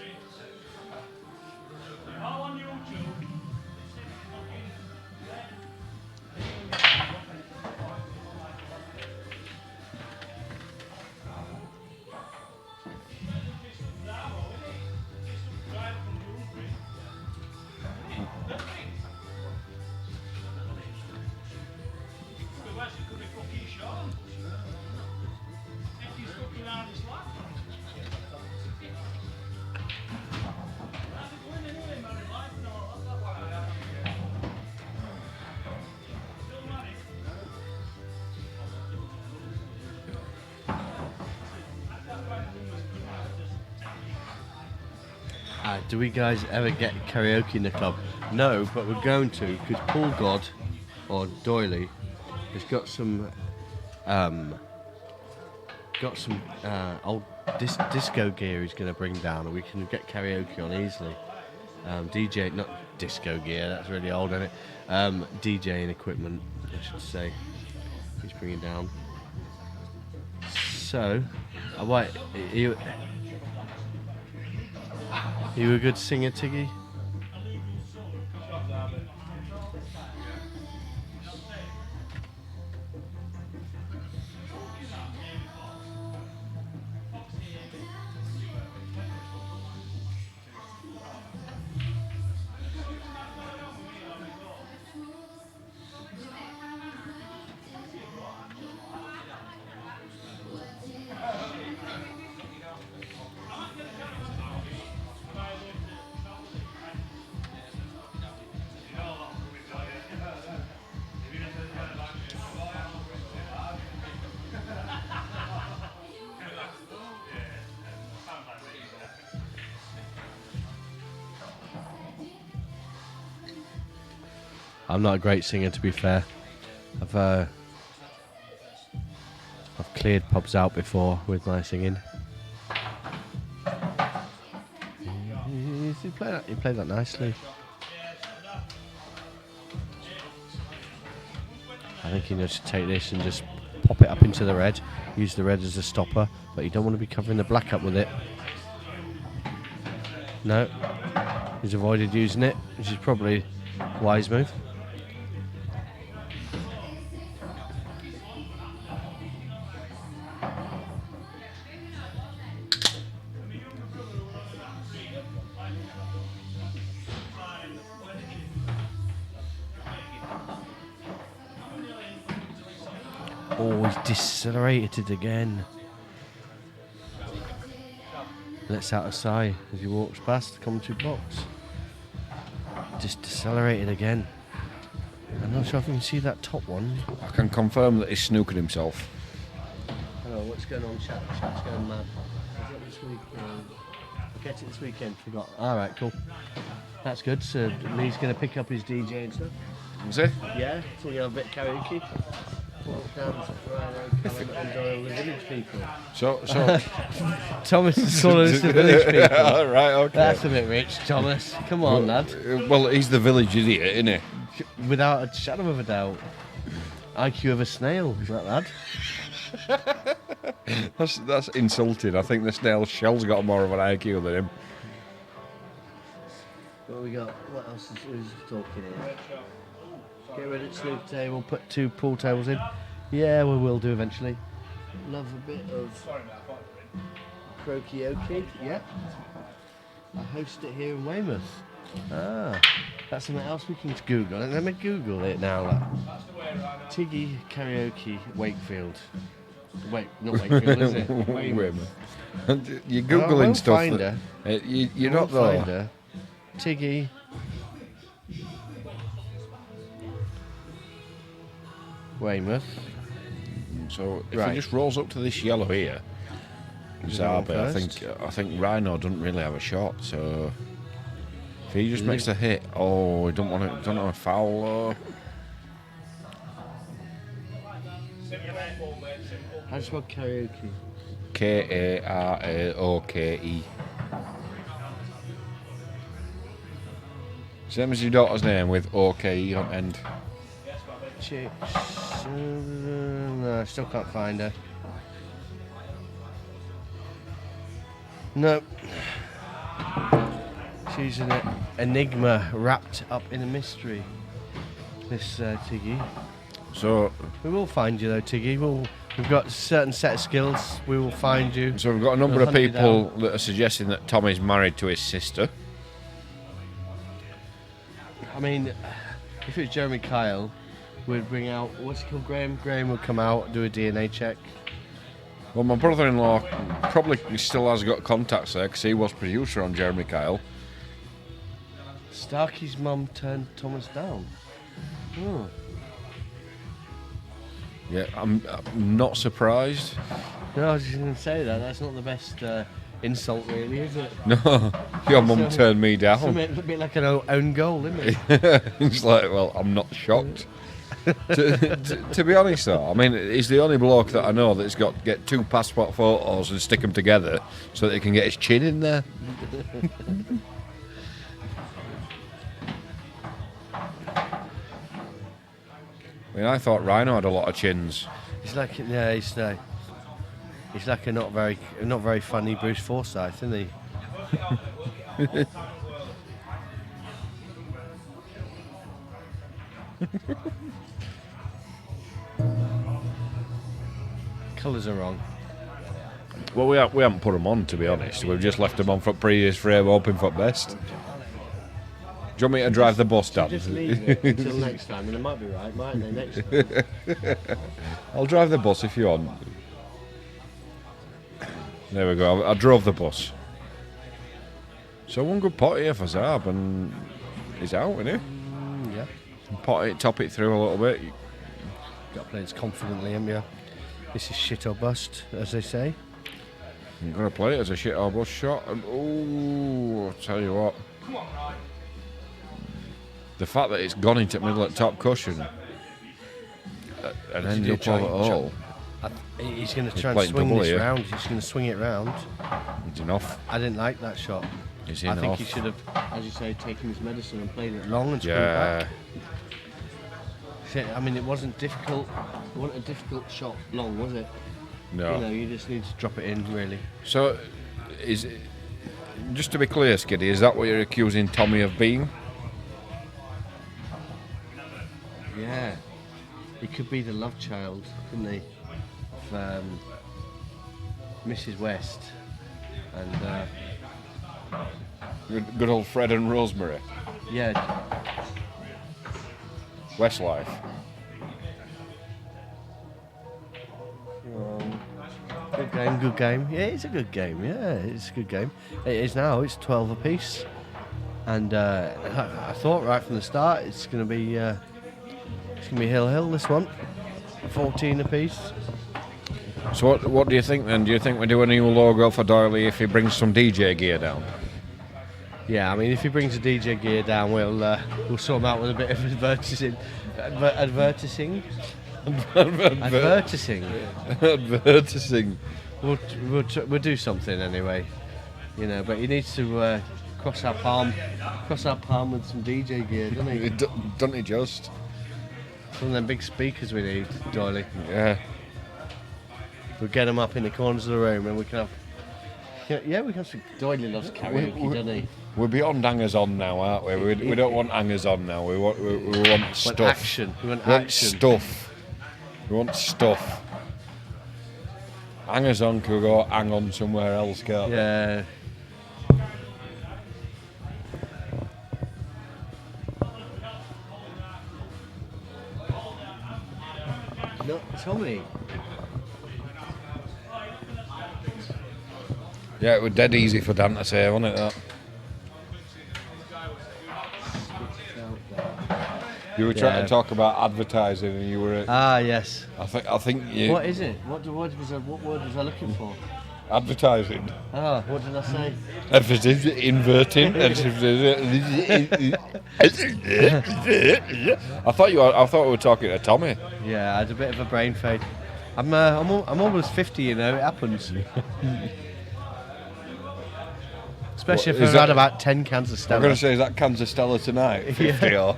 A: Do we guys ever get karaoke in the club? No, but we're going to, because Paul God, or Doyley, has got some old disco gear he's going to bring down, and we can get karaoke on easily. DJ, not disco gear, that's really old, isn't it? DJing equipment, I should say, he's bringing down. So, wait, you a good singer, Tiggy? I'm not a great singer, to be fair. I've cleared pubs out before with my singing. You played that nicely. I think you need to take this and just pop it up into the red. Use the red as a stopper, but you don't want to be covering the black up with it. No, he's avoided using it, which is probably a wise move. Oh, he's decelerated again. Lets out a sigh as he walks past the commentary box. Just decelerated again. I'm not sure if you can see that top one.
B: I can confirm that he's snookered himself.
A: Hello, what's going on, chat? Chat's going mad. Is it this week? I'll get it this weekend. Forgot. Alright, cool. That's good. So Lee's going to pick up his DJ and stuff.
B: Is he?
A: Yeah, so we have a bit of karaoke. Walk down to Friday, and enjoy the village people.
B: So
A: Thomas is calling us the village people.
B: All right, okay.
A: That's a bit rich, Thomas. Come on, lad.
B: Well, he's the village idiot, isn't he?
A: Without a shadow of a doubt. IQ of a snail, is that lad?
B: That's insulting. I think the snail shell's got more of an IQ than him.
A: What we got? What else is who's talking here? Get rid of the snooker table, put 2 pool tables in. Yeah, we will do eventually. Love a bit of karaoke. Yeah. I host it here in Weymouth. Ah, that's something else we can Google. Let me Google it now. Like. Tiggy Karaoke Wakefield. Wait, not Wakefield, is it? Weymouth.
B: You're
A: I
B: googling
A: won't
B: stuff.
A: Find
B: that-
A: her.
B: you're
A: I
B: not
A: won't find
B: though.
A: her. Tiggy. Weymouth.
B: So if
A: Right.
B: he just rolls up to this yellow here, Zabe, I
A: first.
B: think Rhino doesn't really have a shot. So if he just makes
A: Liv-
B: a hit, oh, he don't want a foul. Though.
A: How do you spell karaoke?
B: Karaoke. Same as your daughter's name with OKE on end.
A: Chicks. No, I still can't find her. No. She's an enigma wrapped up in a mystery. This Tiggy.
B: So
A: We will find you though, Tiggy. We've got a certain set of skills. We will find you.
B: So we've got a number
A: We'll
B: of
A: hunt you
B: people that are suggesting that Tommy's married to his sister.
A: I mean, if it was Jeremy Kyle, we'd bring out, what's he called, Graham? Graham would come out, do a DNA check.
B: Well, my brother-in-law probably still has got contacts there because he was producer on Jeremy Kyle.
A: Starkey's mum turned Thomas down. Oh.
B: Yeah, I'm not surprised.
A: No, I was just going to say that. That's not the best insult, really, is it?
B: No, your mum turned me down.
A: It's a bit like an own goal, isn't it?
B: It's like, well, I'm not shocked. to be honest, though, I mean, he's the only bloke that I know that's got to get 2 passport photos and stick them together so that he can get his chin in there. I mean, I thought Rhino had a lot of chins.
A: He's like, yeah, he's like a not very funny Bruce Forsyth, isn't he? Colours are wrong.
B: Well, we haven't put them on, to be honest. We've just left them on for previous frame, hoping for best. Do you want me to drive the bus, Dan?
A: Just leave it until next time, and it might be right, mightn't they? Next time.
B: I'll drive the bus if you want. There we go. I drove the bus. So one good pot here for Zab, and he's out, isn't he?
A: Yeah.
B: Pot it, top it through a little bit.
A: Got to play this confidently, haven't you? This is shit or bust, as they say.
B: I'm going to play it as a shit or bus shot. And oh, I'll tell you what. The fact that it's gone into the middle at top cushion and ended up over the hole.
A: He's going to
B: He's
A: try and
B: playing
A: swing
B: double
A: this
B: here.
A: round. He's going to swing it round.
B: He's enough.
A: I didn't like that shot.
B: He's
A: I
B: in
A: think
B: off.
A: he should have, as you say, taken his medicine and played it long and swung
B: Yeah.
A: back. I mean, it wasn't difficult. It wasn't a difficult shot long, was it?
B: No.
A: You know, you just need to drop it in, really.
B: So, is it, just to be clear, Skiddy, is that what you're accusing Tommy of being?
A: Yeah. He could be the love child, couldn't he? Of Mrs. West. And,
B: Good old Fred and Rosemary.
A: yeah,
B: Westlife.
A: good game, good game. Yeah, it's a good game. Yeah, it's a good game. It is now. It's 12 apiece, and I thought right from the start it's going to be hill this one. 14 apiece.
B: So what do you think then? Do you think we do a new logo for Doyley if he brings some DJ gear down?
A: Yeah, I mean, if he brings the DJ gear down, we'll sort him out with a bit of advertising. Advertising.
B: Advertising.
A: We'll do something anyway, you know. But he needs to cross our palm with some DJ gear, doesn't he?
B: Doesn't he just?
A: Some of them big speakers we need, Doyley.
B: Yeah.
A: We'll get them up in the corners of the room, and we can have. Yeah, we can have some. Doyley loves karaoke, doesn't he?
B: We're beyond hangers on now, aren't we? We don't want hangers on now. We want stuff.
A: Action. We want
B: We want
A: action.
B: stuff. We want stuff. Hangers on could go hang on somewhere else, can't they?
A: Yeah. Not Tommy.
B: Yeah, it was dead easy for Dan to say, wasn't it? That. You were trying
A: Yeah.
B: to talk about advertising, and you were.
A: Ah, yes.
B: I think you.
A: What is it? What word was I looking for?
B: Advertising.
A: Ah, what did I say?
B: Inverting. I thought we were talking to Tommy.
A: Yeah, I had a bit of a brain fade. I'm almost 50, you know. It happens. Especially
B: What,
A: if
B: is
A: I've had
B: that-
A: about 10 cans of
B: I'm
A: Stella.
B: going to say, is that Kansas Stella tonight? 50 or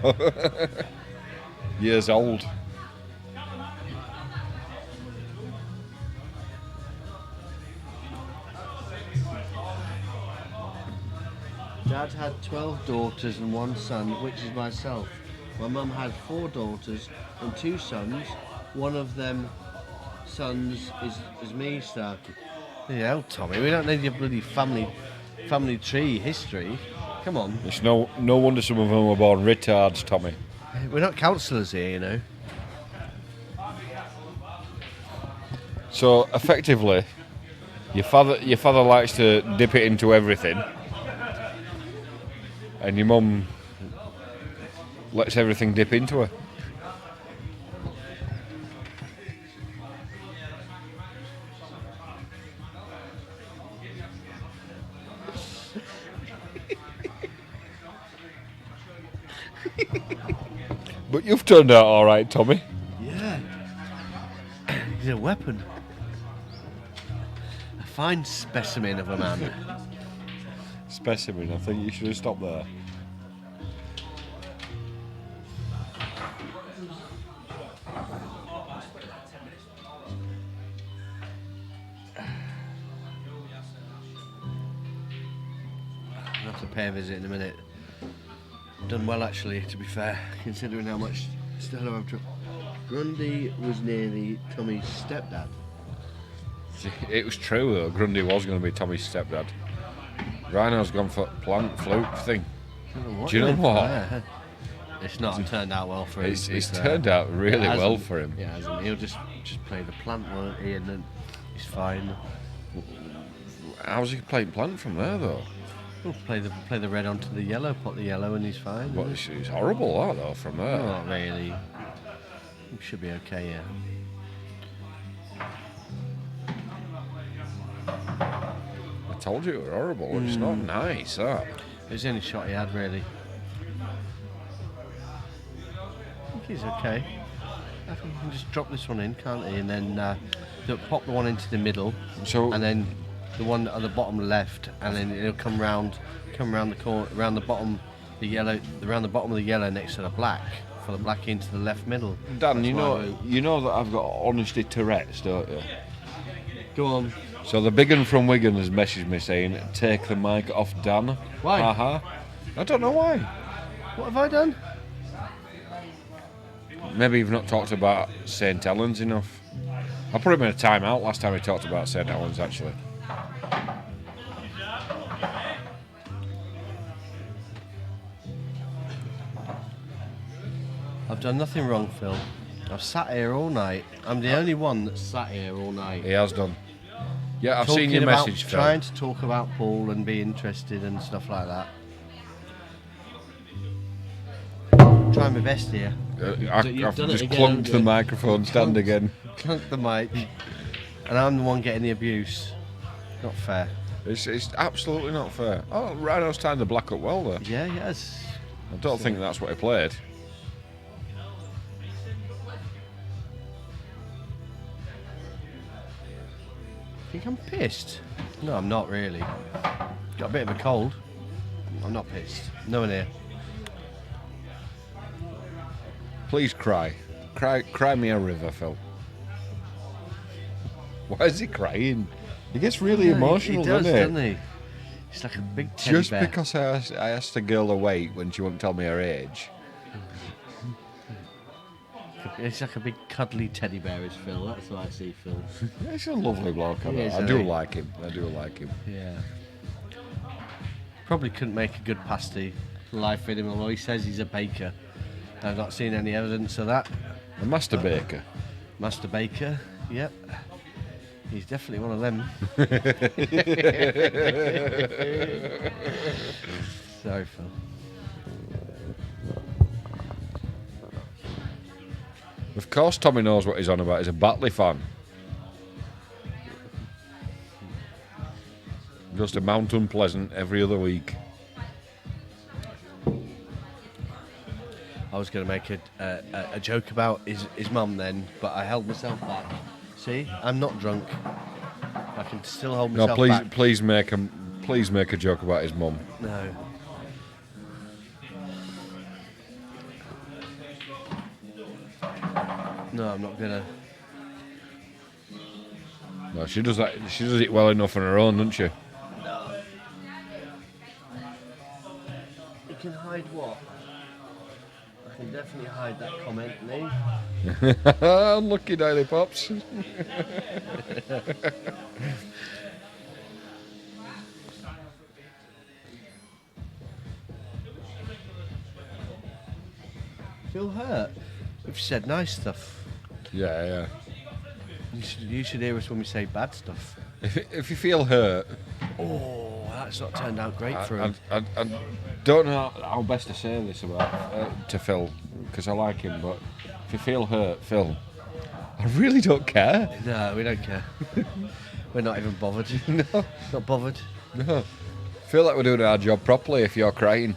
B: years old.
A: Dad had 12 daughters and 1 son, which is myself. My mum had 4 daughters and 2 sons. One of them sons is me, Starkey. Yeah, Tommy, we don't need your bloody family tree history. Come on.
B: It's no wonder some of them were born retards, Tommy.
A: We're not counsellors here, you know.
B: So effectively, your father likes to dip it into everything, and your mum lets everything dip into her. But you've turned out all right, Tommy.
A: Yeah. He's a weapon. A fine specimen of a man.
B: Specimen. I think you should have stopped there.
A: I'll have to pay a visit in a minute. Done well, actually, to be fair, considering how much Stella I've dropped. Grundy was nearly Tommy's stepdad.
B: It was true though. Grundy was going to be Tommy's stepdad. Rhino's gone for plant fluke thing. Do you know what?
A: It's not turned out well for him.
B: It's turned out really well for him.
A: Yeah, hasn't. He'll just play the plant, won't he? And then he's fine.
B: How's he playing plant from there though?
A: He'll play the red onto the yellow, put the yellow, and he's fine.
B: What, it's horrible that though from there.
A: Not really. He should be okay, yeah.
B: I told you it was horrible. It's not nice, that.
A: It was the only shot he had, really. I think he's okay. I think he can just drop this one in, can't he? And then pop the one into the middle,
B: So
A: and then the one at the bottom left, and then it'll come round the corner, around the bottom, around the bottom of the yellow next to the black, for the black into the left middle.
B: Dan,
A: That's
B: you
A: my
B: know
A: route.
B: you know that I've got honesty Tourette's, don't you?
A: Go on.
B: So the big un from Wigan has messaged me saying, "Take the mic off Dan."
A: Why?
B: I don't know why.
A: What have I done?
B: Maybe you've not talked about St Helens enough. I put him in a timeout last time we talked about St Helens, actually.
A: I've done nothing wrong, Phil. I've sat here all night. I'm the only one that's sat here all night.
B: He has done. Yeah, I've
A: Talking
B: seen your
A: about
B: message, Phil.
A: trying to talk about Paul and be interested and stuff like that. Trying my best here.
B: I've
A: You've done it
B: just
A: again,
B: clunked
A: haven't
B: the
A: you?
B: microphone stand again.
A: Clunk the mic. And I'm the one getting the abuse. Not fair.
B: It's absolutely not fair. Oh, Rhino's timed the black up well there.
A: Yeah, yes.
B: I don't think that's what he played.
A: Think I'm pissed? No, I'm not really. Got a bit of a cold. I'm not pissed. No one here.
B: Please cry. Cry me a river, Phil. Why is he crying? He gets really emotional,
A: he does,
B: doesn't
A: doesn't he? He's like a big teddy
B: Just
A: bear.
B: because I asked a girl to wait when she wouldn't tell me her age.
A: It's like a big cuddly teddy bear is Phil. That's what I see, Phil.
B: He's a lovely bloke.
A: He is,
B: I
A: isn't
B: do
A: he?
B: like him. I do like him.
A: Yeah. Probably couldn't make a good pasty life with him, although he says he's a baker. I've not seen any evidence of that.
B: A master baker.
A: Master Baker, yep. He's definitely one of them. Sorry, Phil.
B: Of course, Tommy knows what he's on about. He's a Batley fan. Goes to Mount Unpleasant every other week.
A: I was going to make a joke about his mum then, but I held myself back. See, I'm not drunk. I can still hold myself back.
B: Please make a joke about his mum.
A: No. No, I'm not gonna.
B: No, she does that. She does it well enough on her own, doesn't she?
A: You can hide what? I can definitely hide that comment, Lee.
B: Unlucky Daily Pops.
A: Feel hurt? We've said nice stuff.
B: Yeah.
A: You should hear us when we say bad stuff.
B: If you feel hurt,
A: Oh, that's not turned out great for him.
B: I don't know how best to say this about to Phil, because I like him, but if you feel hurt, Phil, I really don't care.
A: No, we don't care. We're not even bothered.
B: No.
A: Not bothered.
B: No. Feel like we're doing our job properly if you're crying.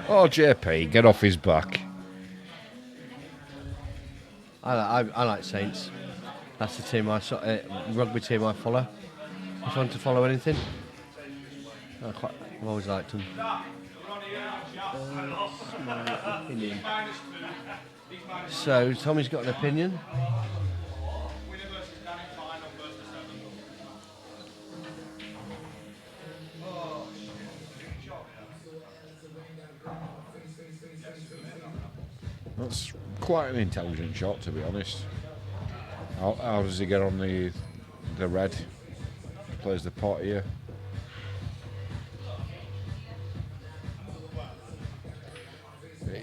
B: Oh, JP, get off his back.
A: I like Saints. That's the team rugby team I follow. If you want to follow anything, I've always liked them. My opinion. So Tommy's got an opinion.
B: That's quite an intelligent shot, to be honest. How does he get on the red? He plays the pot here.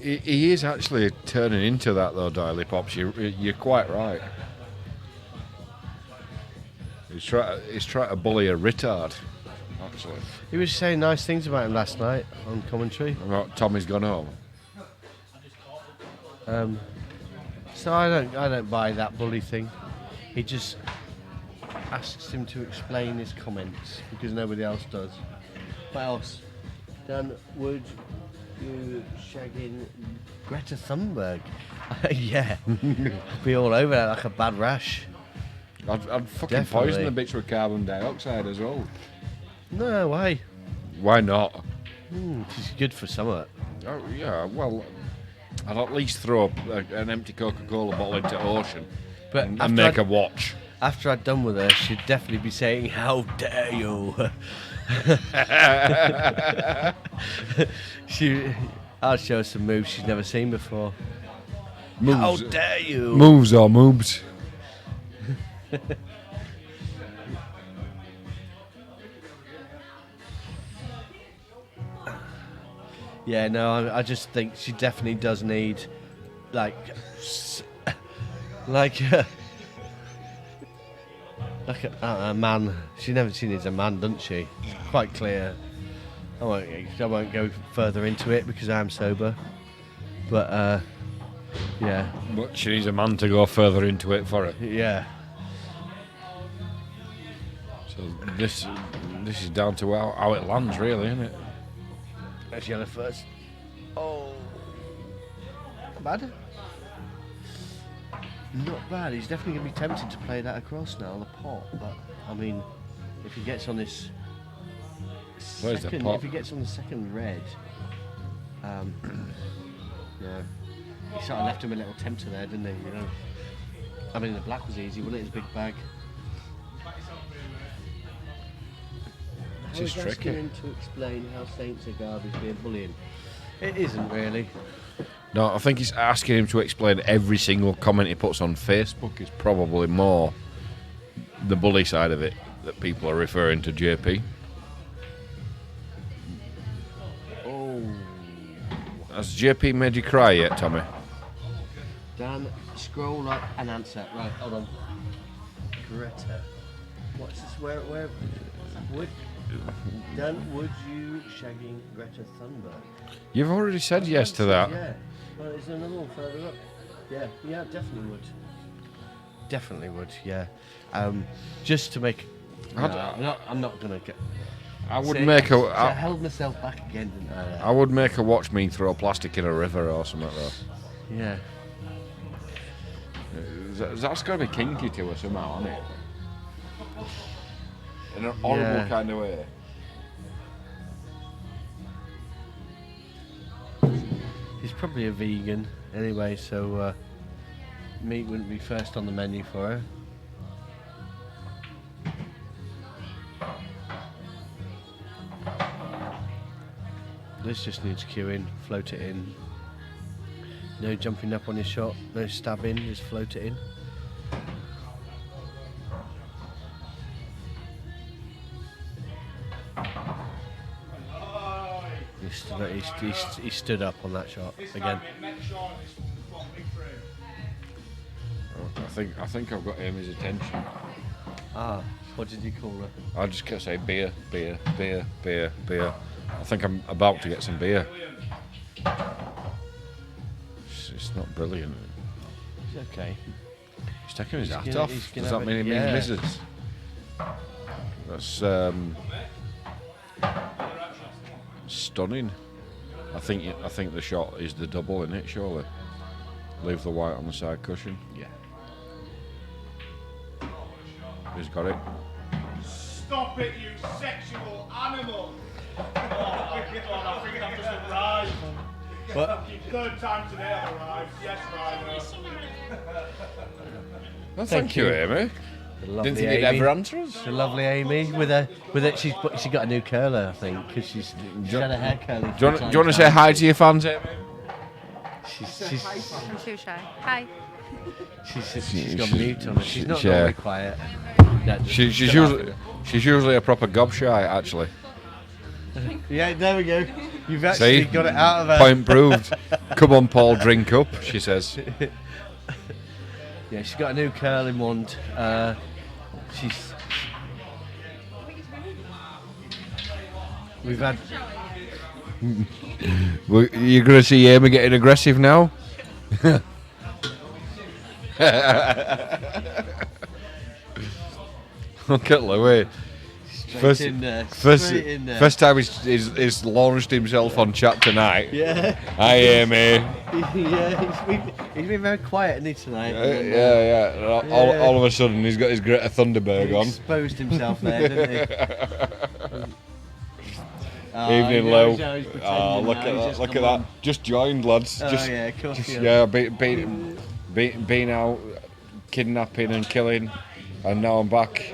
B: He is actually turning into that, though, Daily Pops. You're quite right. He's trying to bully a retard, actually.
A: He was saying nice things about him last night on commentary.
B: Tommy's gone home.
A: So I don't buy that bully thing. He just asks him to explain his comments because nobody else does. What else? Dan, would you shagging Greta Thunberg? Yeah, be all over that like a bad rash.
B: I'd fucking
A: Definitely.
B: poison the bitch with carbon dioxide as well.
A: No way.
B: Why not?
A: She's good for summer.
B: Oh, yeah, well, I'd at least throw an empty Coca-Cola bottle into ocean
A: But
B: and make her watch.
A: After I'd done with her, she'd definitely be saying, "How dare you!" I'll show her some moves she's never seen before.
B: Moves.
A: How dare you!
B: Moves or moves?
A: Yeah, no, I just think she definitely does need, like a man. She needs a man, doesn't she? It's quite clear. I won't go further into it because I'm sober. But yeah,
B: But she needs a man to go further into it for her.
A: yeah.
B: So this is down to how it lands, really, isn't it?
A: That's yellow first. Oh, not bad. Not bad. He's definitely going to be tempted to play that across now, the pot. But I mean, if he gets on this
B: Where's the
A: second,
B: pot?
A: if he gets on the second red, yeah, he sort of left him a little tempter there, didn't he? You know, I mean, the black was easy, wasn't it? His big bag. I was
B: It's
A: asking
B: tricky.
A: him to explain how Saints are garbage being bullying. It isn't really.
B: No, I think he's asking him to explain every single comment he puts on Facebook is probably more the bully side of it that people are referring to JP.
A: Oh.
B: Has JP made you cry yet, Tommy?
A: Dan, scroll up and answer. Right, hold on. Greta. What's this? Where would you shagging Greta Thunberg?
B: You've already said yes to that.
A: Yeah. Well, is there another one further up? Yeah, definitely would. Definitely would, yeah. Just to make. I'm not gonna get.
B: I would
A: See,
B: make
A: I held myself back again, didn't I?
B: I would make her watch me throw plastic in a river or something like
A: Yeah.
B: that. That's got to be kinky to her somehow, isn't it? In an horrible kind of way.
A: He's probably a vegan anyway, so meat wouldn't be first on the menu for her. This just needs queuing, float it in. No jumping up on your shot, no stabbing, just float it in. He stood up on that shot again.
B: I think I've got Amy's attention.
A: Ah, what did you call her?
B: I just kept saying beer, beer, beer, beer, beer. I think I'm about to get some beer. It's not brilliant.
A: It's okay.
B: He's taking his hat
A: gonna-
B: off.
A: he's gonna
B: Does that
A: have
B: mean
A: it-
B: he
A: yeah.
B: means misses? That's stunning. I think the shot is the double in it. Surely, leave the white on the side cushion.
A: Yeah.
B: He's got it.
F: Stop it, you sexual animal! I think I've just arrived.
A: What?
F: Third time today I've arrived. Yes, Rhino.
B: Well, thank you, Amy.
A: The lovely
B: Didn't think you'd
A: Amy.
B: ever answer us.
A: The lovely Amy with her. She got a new curler, I think, because she's had a hair curly.
B: Do you want to say hi to your fans, Amy?
A: She's
G: I'm too shy. Hi.
A: she's got mute on her. She's not
B: Yeah.
A: normally quiet. No,
B: She's
A: just
B: usually a proper gobshite, actually.
A: Yeah, there we go. You've actually
B: See?
A: got it out of her.
B: Point proved. Come on, Paul, drink up, she says.
A: Yeah, she's got a new curling wand. We've had.
B: You're going to see Amy getting aggressive now? Look at Louis. First,
A: in there,
B: first,
A: straight in there.
B: first time he's launched himself on chat tonight.
A: Yeah.
B: Hi, Amy.
A: Yeah, he's been very quiet, isn't he, tonight?
B: Yeah. All of a sudden, he's got his Greta Thunberg
A: He
B: on.
A: exposed himself there, didn't he?
B: Evening,
A: he
B: Lou.
A: knows how he's pretending
B: Look
A: now,
B: at
A: he's
B: that!
A: just
B: Look at
A: come
B: that!
A: on.
B: Just joined, lads.
A: Oh,
B: Just,
A: yeah, of course
B: just
A: he
B: yeah,
A: has.
B: been out kidnapping and killing, and now I'm back.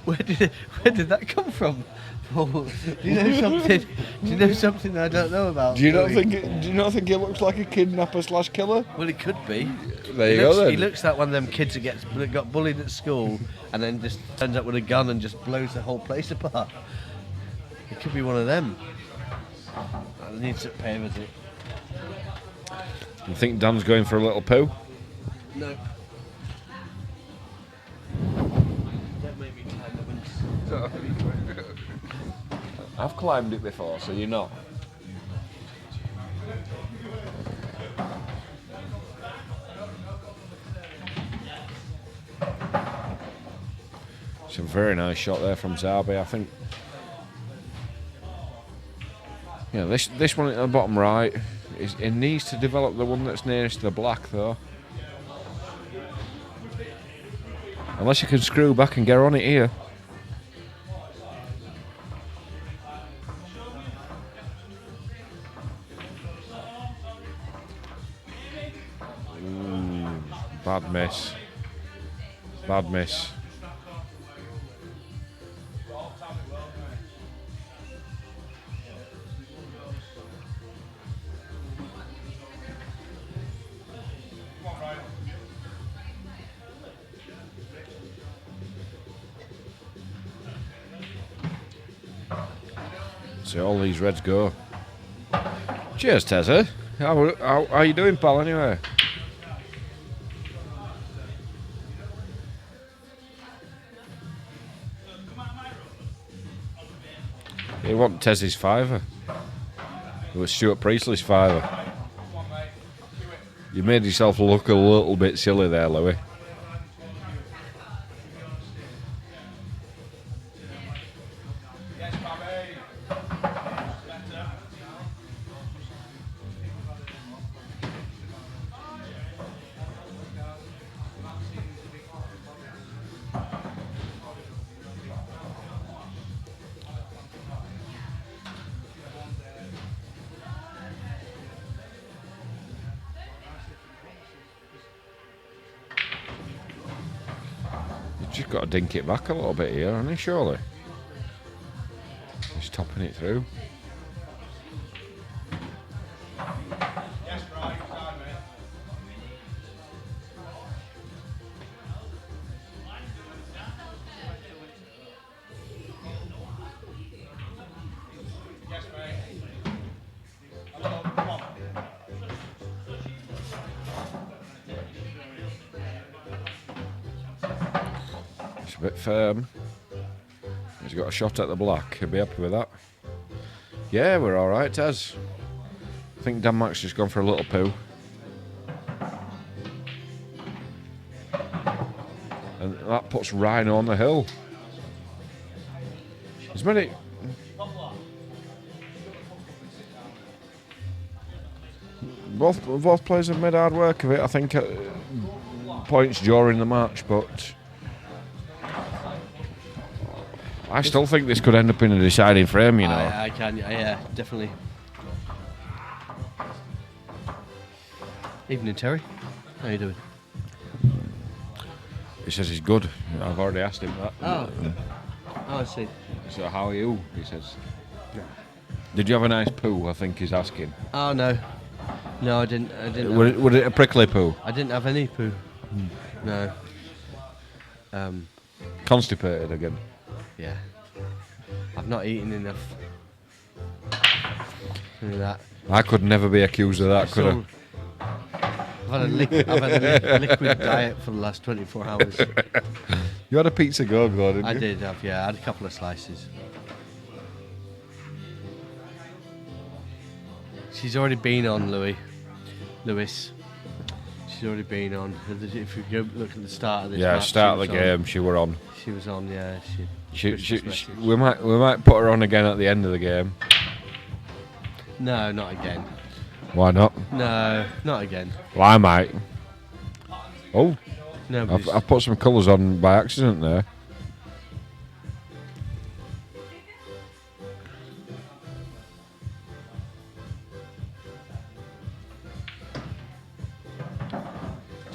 A: Where did that come from? Paul? Do you know something? Do you know something I don't know about?
B: Do you not
A: Louis?
B: think it looks like a kidnapper / killer?
A: Well, it could be.
B: There you go then.
A: He looks like one of them kids that got bullied at school and then just turns up with a gun and just blows the whole place apart. It could be one of them. I need to pay a visit.
B: You think Dan's going for a little poo?
A: No. Don't make me climb the window.
B: I've climbed it before, so you're not. Some very nice shot there from Zabi, I think. Yeah, this one at the bottom right, it needs to develop the one that's nearest to the black though. Unless you can screw back and get on it here. Ooh, bad miss. Bad miss. See all these Reds go. Cheers, Tezza. How are you doing, pal, anyway? He want Tezzy's fiver. It was Stuart Priestley's fiver. You made yourself look a little bit silly there, Louis. Just got to dink it back a little bit here, hasn't he, surely? He's topping it through.
F: Yes, right, side, mate. Yes, mate. Hello, come on.
B: It's a bit firm. He's got a shot at the black. He'll be happy with that. Yeah, we're all right, Tez. I think Denmark's just gone for a little poo. And that puts Rhino on the hill. As many... Both players have made hard work of it, I think, at points during the match, but I still think this could end up in a deciding frame, you know.
A: I can, yeah, definitely. Evening, Terry. How you doing?
B: He says he's good. I've already asked him that.
A: Oh, I see.
B: So how are you? He says. Did you have a nice poo? I think he's asking.
A: Oh no, no, I didn't.
B: Would it a prickly poo?
A: I didn't have any poo. No.
B: Constipated again.
A: Yeah. I've not eaten enough. Look at that.
B: I could never be accused of that, could I?
A: So, I've had a liquid diet for the last 24 hours.
B: You had a pizza go-go, didn't you?
A: I did have, yeah. I had a couple of slices. She's already been on, Lewis. She's already been on. If you go look at the start of this match,
B: start of the game, she were on.
A: She was on, yeah.
B: We might put her on again at the end of the game.
A: No, not again.
B: Why not?
A: No, not again.
B: Well, I might. Oh,
A: No,
B: I've put some colours on by accident there.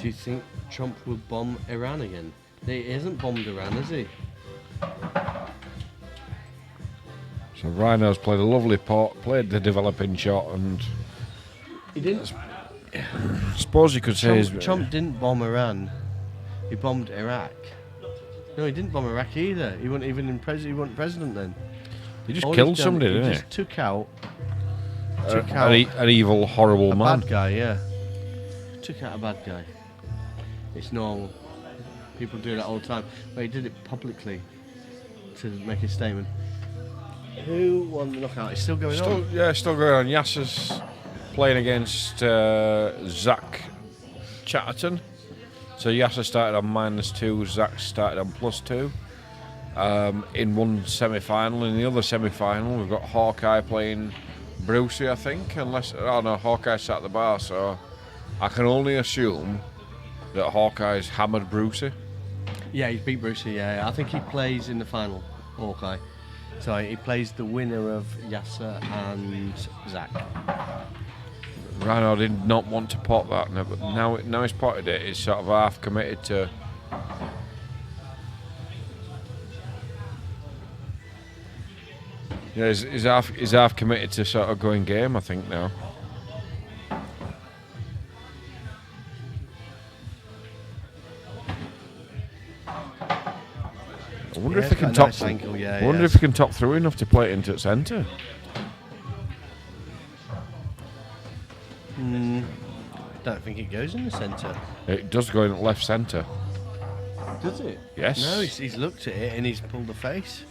A: do you think Trump will bomb Iran again? He hasn't bombed Iran, has he?
B: So Rhino's played a lovely pot, played the developing shot, and
A: He didn't.
B: I suppose you could say
A: Trump didn't bomb Iran. He bombed Iraq. No, he didn't bomb Iraq either. He wasn't even in he wasn't president then.
B: he just
A: All
B: killed
A: he's done,
B: somebody, didn't
A: He just took out
B: An evil, horrible
A: a
B: man.
A: bad guy, yeah. Took out a bad guy. It's normal. People do that all the time. But he did it publicly to make a statement. Who won the knockout? It's still going on.
B: Still going on. Yasser's playing against Zach Chatterton. So Yasser started on -2, Zach started on +2. In one semi-final. In the other semi-final, we've got Hawkeye playing Brucey, I think. Hawkeye sat at the bar, so I can only assume that Hawkeye's hammered Brucey.
A: Yeah, he beat Brucey, yeah. I think he plays in the final, Hawkeye. So he plays the winner of Yasser and Zach.
B: Rhino did not want to pot that, but now he's potted it. He's sort of half committed to. Yeah, he's half committed to sort of going game, I think now. I wonder if he can top.
A: Nice angle,
B: I wonder if he can top through enough to play it into the centre.
A: it goes in the centre.
B: It does go in left centre.
A: Does it?
B: Yes.
A: No, he's looked at it and he's pulled the face.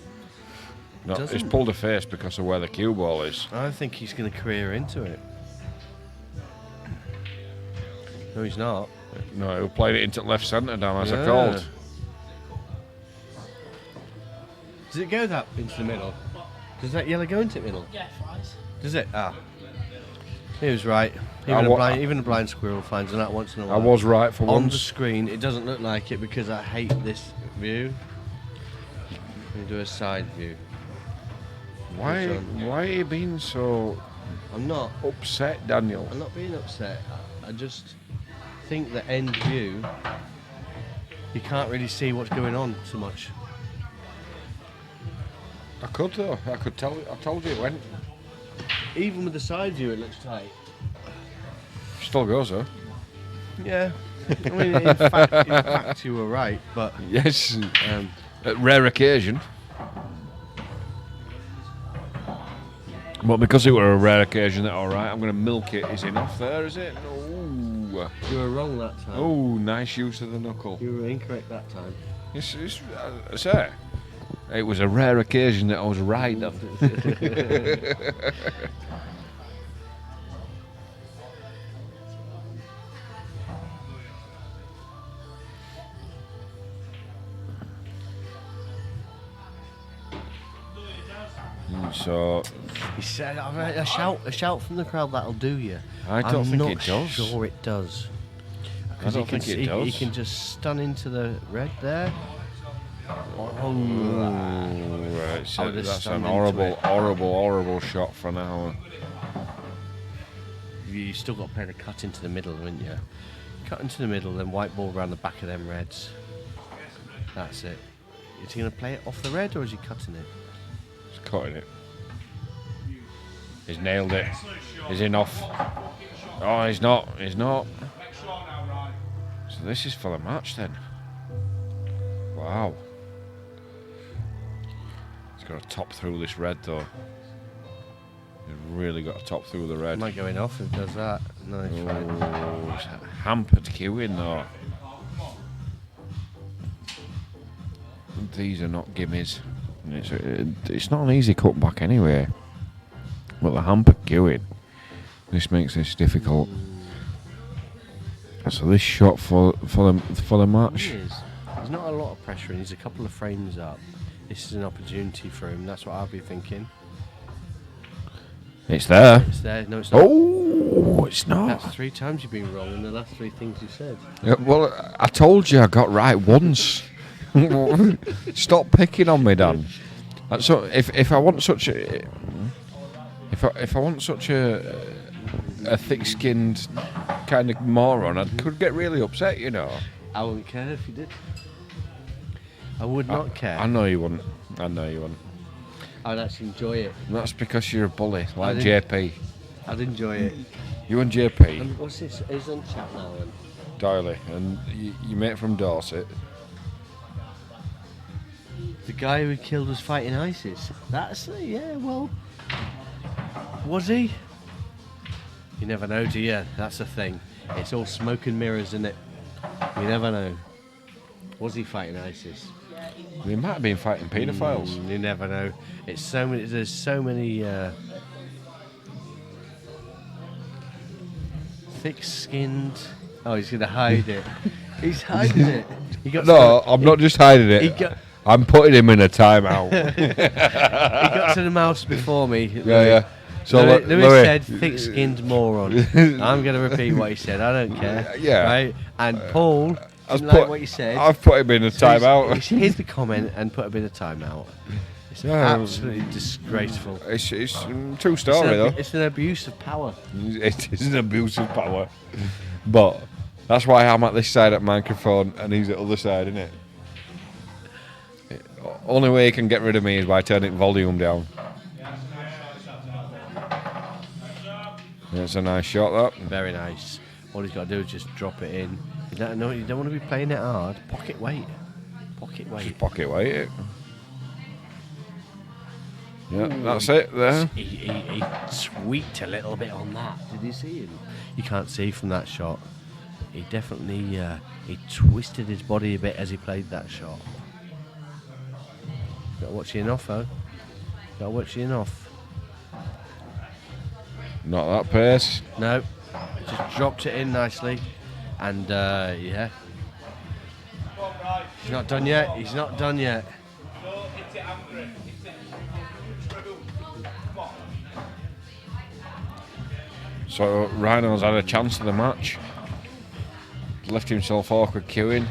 B: No, he's
A: Doesn't.
B: pulled a face because of where the cue ball is.
A: I think he's going to career into it. No, he's not.
B: No, he played it into left centre down as I
A: Yeah.
B: called.
A: Does it go that into the middle? Does that yellow go into the middle?
E: Yeah, flies.
A: Does it? Ah. He was right. Even a blind squirrel finds that once in a while.
B: I was right for
A: On the
B: once.
A: screen, it doesn't look like it because I hate this view. Let me do a side view.
B: Why
A: Which one?
B: are you being so
A: I'm not.
B: upset, Daniel?
A: I'm not being upset. I just think the end view, you can't really see what's going on so much.
B: I could though. I could tell. I told you it went.
A: Even with the side view, it looks tight.
B: Still goes though.
A: Yeah. I mean, in fact, you were right, but
B: Yes. At rare occasion. But because it were a rare occasion, that all right. I'm going to milk it. Is enough there? Is it? No.
A: you were wrong that time.
B: Oh, nice use of the knuckle.
A: You were incorrect that time.
B: It's I say, it was a rare occasion that I was right. So
A: He said, a shout from the crowd that'll do you.
B: I don't
A: I'm
B: think
A: not
B: it does.
A: sure it does.
B: I
A: 'Cause
B: don't think it does.
A: He can just stun into the red there.
B: right, so
A: I would've
B: that's
A: stunned
B: an
A: into
B: horrible shot for now.
A: You still got to play the cut into the middle, haven't you? Cut into the middle, then white ball around the back of them reds. That's it. Is he going to play it off the red or is he cutting it?
B: He's cutting it. He's nailed it. He's in off. Oh, he's not. He's not. So this is for the match then. Wow. He's got to top through this red though. He's really got to top through the red.
A: Am I going off if it does that? No, it's fine.
B: Oh, it's hampered queuing though. These are not gimmies. It's not an easy cutback anyway. But the hampered queuing, this makes this difficult. So this shot for the match.
A: There's not a lot of pressure and he's a couple of frames up. This is an opportunity for him. That's what I'll be thinking.
B: It's there.
A: It's there. No, it's not.
B: Oh, it's not.
A: That's 3 times you've been wrong in the last 3 things you said.
B: Yeah, well, I told you I got right once. Stop picking on me, Dan. So if I want such a if I want such a thick-skinned kind of moron, I could get really upset, you know.
A: I wouldn't care if you did. I would not care.
B: I know you wouldn't. I know you wouldn't.
A: I'd actually enjoy it.
B: And that's because you're a bully, like
A: didn't-
B: JP.
A: I'd enjoy it.
B: You and JP,
A: And what's this? Is on chat now then?
B: Diley, and you mate from Dorset.
A: The guy who killed was fighting ISIS. That's yeah. Well, was he? You never know, do you? That's the thing. It's all smoke and mirrors, isn't it? You never know. Was he fighting ISIS?
B: He might have been fighting paedophiles.
A: You never know. It's so many. There's so many thick-skinned. Oh, he's gonna hide it. He's hiding it. He got
B: No, I'm not just hiding
A: he
B: it.
A: got-
B: I'm putting him in a timeout.
A: He got to the mouse before me.
B: Yeah. So
A: Lewis said thick-skinned moron. I'm going to repeat what he said. I don't care.
B: Yeah.
A: Right? And Paul
B: I've
A: didn't like
B: put-
A: what you said.
B: I've put him in a
A: So he's-
B: timeout.
A: Here's the comment and put him in a timeout. It's
B: Yeah.
A: absolutely disgraceful.
B: It's true story though.
A: It's an abuse of power.
B: It is an abuse of power. But that's why I'm at this side at microphone and he's at the other side, isn't it? Only way he can get rid of me is by turning volume down. That's a nice shot, that.
A: Very nice. All he's got to do is just drop it in. You don't want to be playing it hard. Pocket weight. Pocket weight.
B: Just pocket weight it. Yeah, that's it there.
A: He tweaked a little bit on that. Did you see him? You can't see from that shot. he definitely he twisted his body a bit as he played that shot. Got to watch the in-off, though. Got to watch the in-off.
B: Not that pace.
A: No, just dropped it in nicely, and yeah. He's not done yet. He's not done yet.
B: So Rhino's had a chance of the match. Left himself awkward queuing.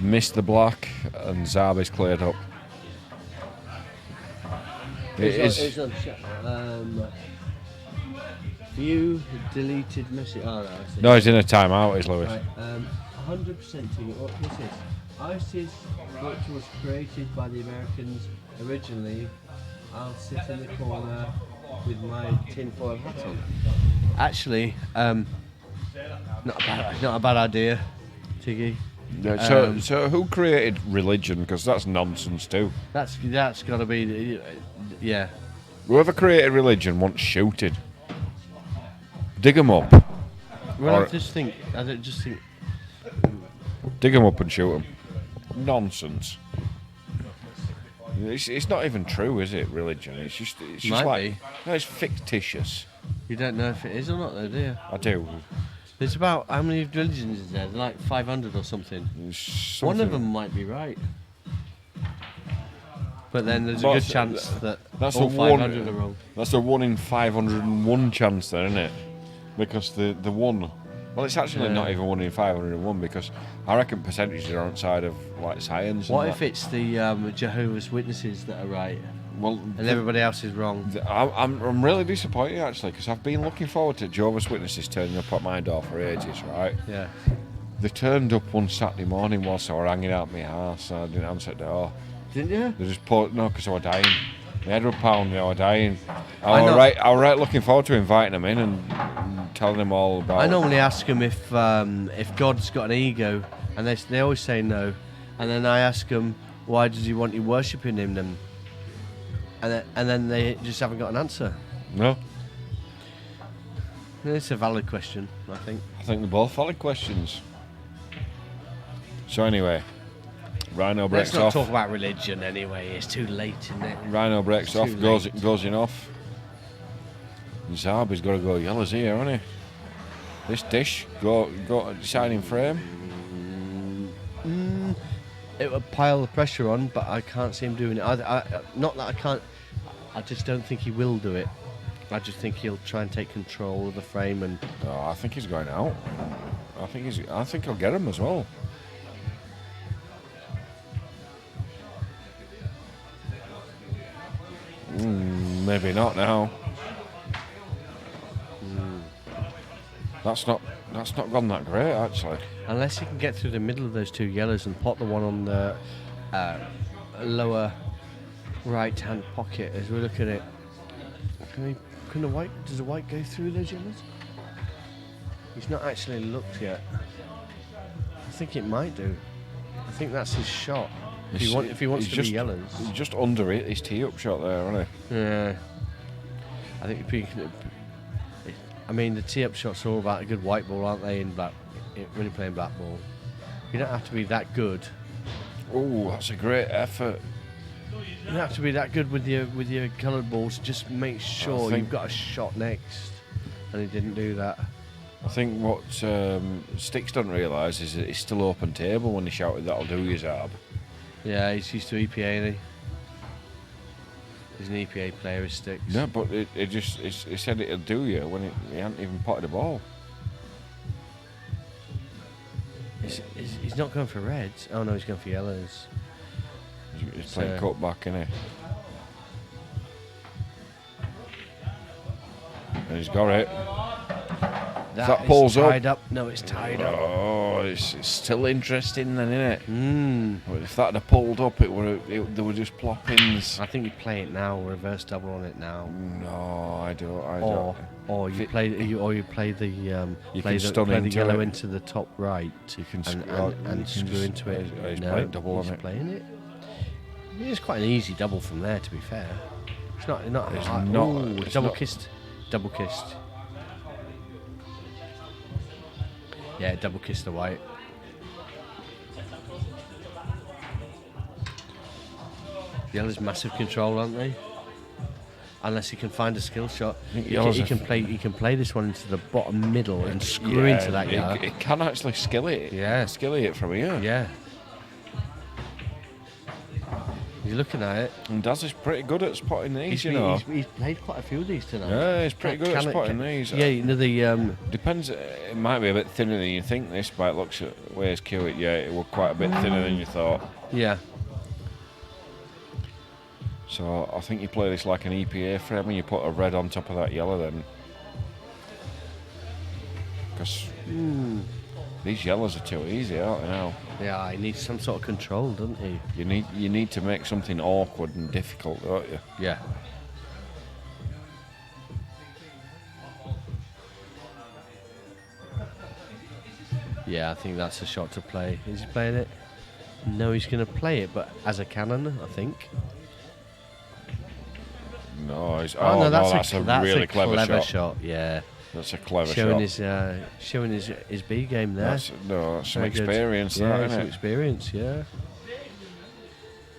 B: Missed the black, and Zarbi's cleared up.
A: It's on view deleted message. Oh, no, I see.
B: No, he's in a timeout, is Lewis.
A: Right, 100% ticket. What this is? ISIS, which was created by the Americans originally. I'll sit in the corner with my tinfoil hat on. Actually, not a bad idea, Tiggy.
B: Yeah, so who created religion? Because that's nonsense too.
A: That's got to be, yeah.
B: Whoever created religion wants shooted. Dig them up.
A: Well,
B: Or-
A: I just think.
B: Dig them up and shoot them. Nonsense. It's not even true, is it? Religion. It's just
A: Might
B: like
A: be.
B: no, it's fictitious.
A: You don't know if it is or not, though, do you?
B: I do.
A: There's about how many religions is there? Like 500 or something. One of them might be right. But then there's a
B: But
A: good chance that
B: that's
A: all
B: a one-
A: 500 are wrong.
B: That's a 1 in 501 chance, then, isn't it? Because the one. Well, it's actually not even 1 in 501 because I reckon percentages are outside of like science.
A: What
B: and
A: if
B: that.
A: it's the Jehovah's Witnesses that are right
B: Well,
A: and everybody else is wrong?
B: I'm really disappointed actually because I've been looking forward to Jehovah's Witnesses turning up at my door for ages, right?
A: Yeah.
B: They turned up one Saturday morning whilst I was hanging out my house and I didn't answer the door.
A: Didn't you?
B: They just put no because I was dying. My head was pounding, I was dying.
A: I
B: I
A: know-
B: was right looking forward to inviting them in and telling them all about.
A: I normally ask them if God's got an ego, and they always say no. And then I ask them, why does he want you worshipping him then? And then they just haven't got an answer.
B: No,
A: It's a valid question, I think.
B: I think they're both valid questions. So anyway, Rhino breaks
A: Let's not
B: off.
A: talk about religion anyway. It's too late, isn't it?
B: Rhino breaks
A: It's
B: off,
A: too
B: goes
A: late.
B: in off. Zarbi's got to go yellows here, hasn't he? This dish, go deciding frame.
A: It would pile the pressure on, but I can't see him doing it. Not that I can't. I just don't think he will do it. I just think he'll try and take control of the frame and.
B: Oh, I think he's going out. I think he'll get him as well. Maybe not now. That's not gone that great actually.
A: Unless he can get through the middle of those two yellows and pot the one on the lower right-hand pocket as we look at it. Does the white go through those yellows? He's not actually looked yet. I think it might do. I think that's his shot. If he wants
B: He's
A: to be yellows.
B: He's just under it. His tee-up shot there, isn't he?
A: Yeah. I think I mean, the tee-up shots are all about a good white ball, aren't they? When you're playing black ball, you don't have to be that good.
B: Oh, that's a great effort.
A: You don't have to be that good with your coloured balls. Just make sure
B: think-
A: you've got a shot next. And he didn't do that.
B: I think what Sticks doesn't realise is that it's still open table when he shouted that'll do you, Zarb.
A: Yeah, he's used to EPA, isn't he? He's an EPA player, his Sticks.
B: No, but it said it'll do you when he hadn't even potted the ball.
A: He's not going for reds. Oh no, he's going for yellows.
B: He's playing cut back, isn't he? And he's got it. That
A: is
B: pulls up.
A: tied up. No, it's tied up.
B: Oh, it's still interesting then, isn't it?
A: Mm.
B: If that had pulled up, there were just ploppings.
A: I think you play it now, reverse double on it now.
B: No, I don't.
A: Or you play the
B: You
A: play
B: can
A: the
B: stun
A: play the
B: into
A: yellow
B: it.
A: into the top right.
B: You can
A: and
B: you can
A: screw
B: just-
A: into it.
B: He's
A: No,
B: playing double on
A: he's
B: it.
A: playing it. It's quite an easy double from there, to be fair. It's not
B: It's
A: hard.
B: not-
A: Ooh,
B: it's
A: double
B: not-
A: kissed. Yeah, double kiss the white. Yellow's massive control, aren't they? Unless he can find a skill shot, he can play this one into the bottom middle and screw into that yellow.
B: It can actually skilly it.
A: Yeah,
B: skilly it from here.
A: Yeah. You're looking at it.
B: And Daz is pretty good at spotting these,
A: He's played quite a few of these tonight.
B: Yeah, he's pretty good at spotting these.
A: Yeah, you know the
B: depends. It might be a bit thinner than you think. This by looks at where's Kiewit. Yeah, it was quite a bit thinner than you thought.
A: Yeah.
B: So I think you play this like an EPA frame and you put a red on top of that yellow then. Because these yellows are too easy, aren't they now?
A: Yeah, he needs some sort of control, doesn't he?
B: You need to make something awkward and difficult, don't you?
A: Yeah. Yeah, I think that's a shot to play. Is he playing it? No, he's going to play it, but as a cannon, I think.
B: No,
A: no,
B: that's a really
A: clever
B: shot.
A: Yeah,
B: that's a clever
A: showing
B: shot.
A: Showing his B game there.
B: That's some
A: Very
B: experience,
A: good.
B: that, isn't
A: some
B: it?
A: experience. Yeah,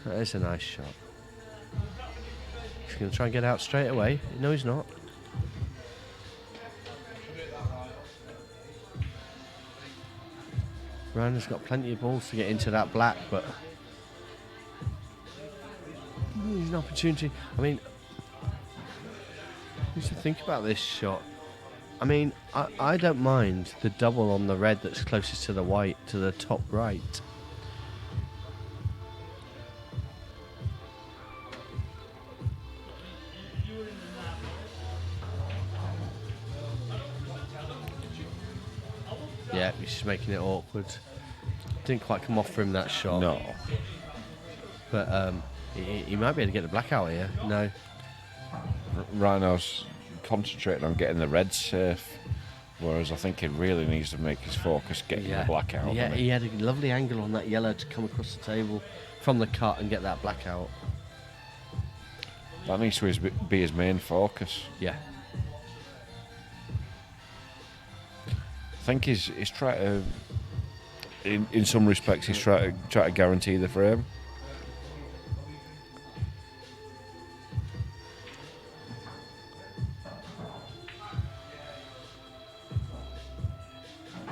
A: that is a nice shot. He's going to try and get out straight away. No, he's not. Ryan's got plenty of balls to get into that black, but there's an opportunity. I mean, I used to think about this shot. I mean, I don't mind the double on the red that's closest to the white, to the top right. Yeah, he's just making it awkward. Didn't quite come off for him, that shot.
B: No.
A: But he might be able to get the black out here. No.
B: Rhino's concentrating on getting the red safe, whereas I think he really needs to make his focus getting the black out.
A: Yeah, he had a lovely angle on that yellow to come across the table from the cut and get that black out.
B: That needs to be his main focus.
A: Yeah.
B: I think he's trying to, in some respects, he's trying to guarantee the frame.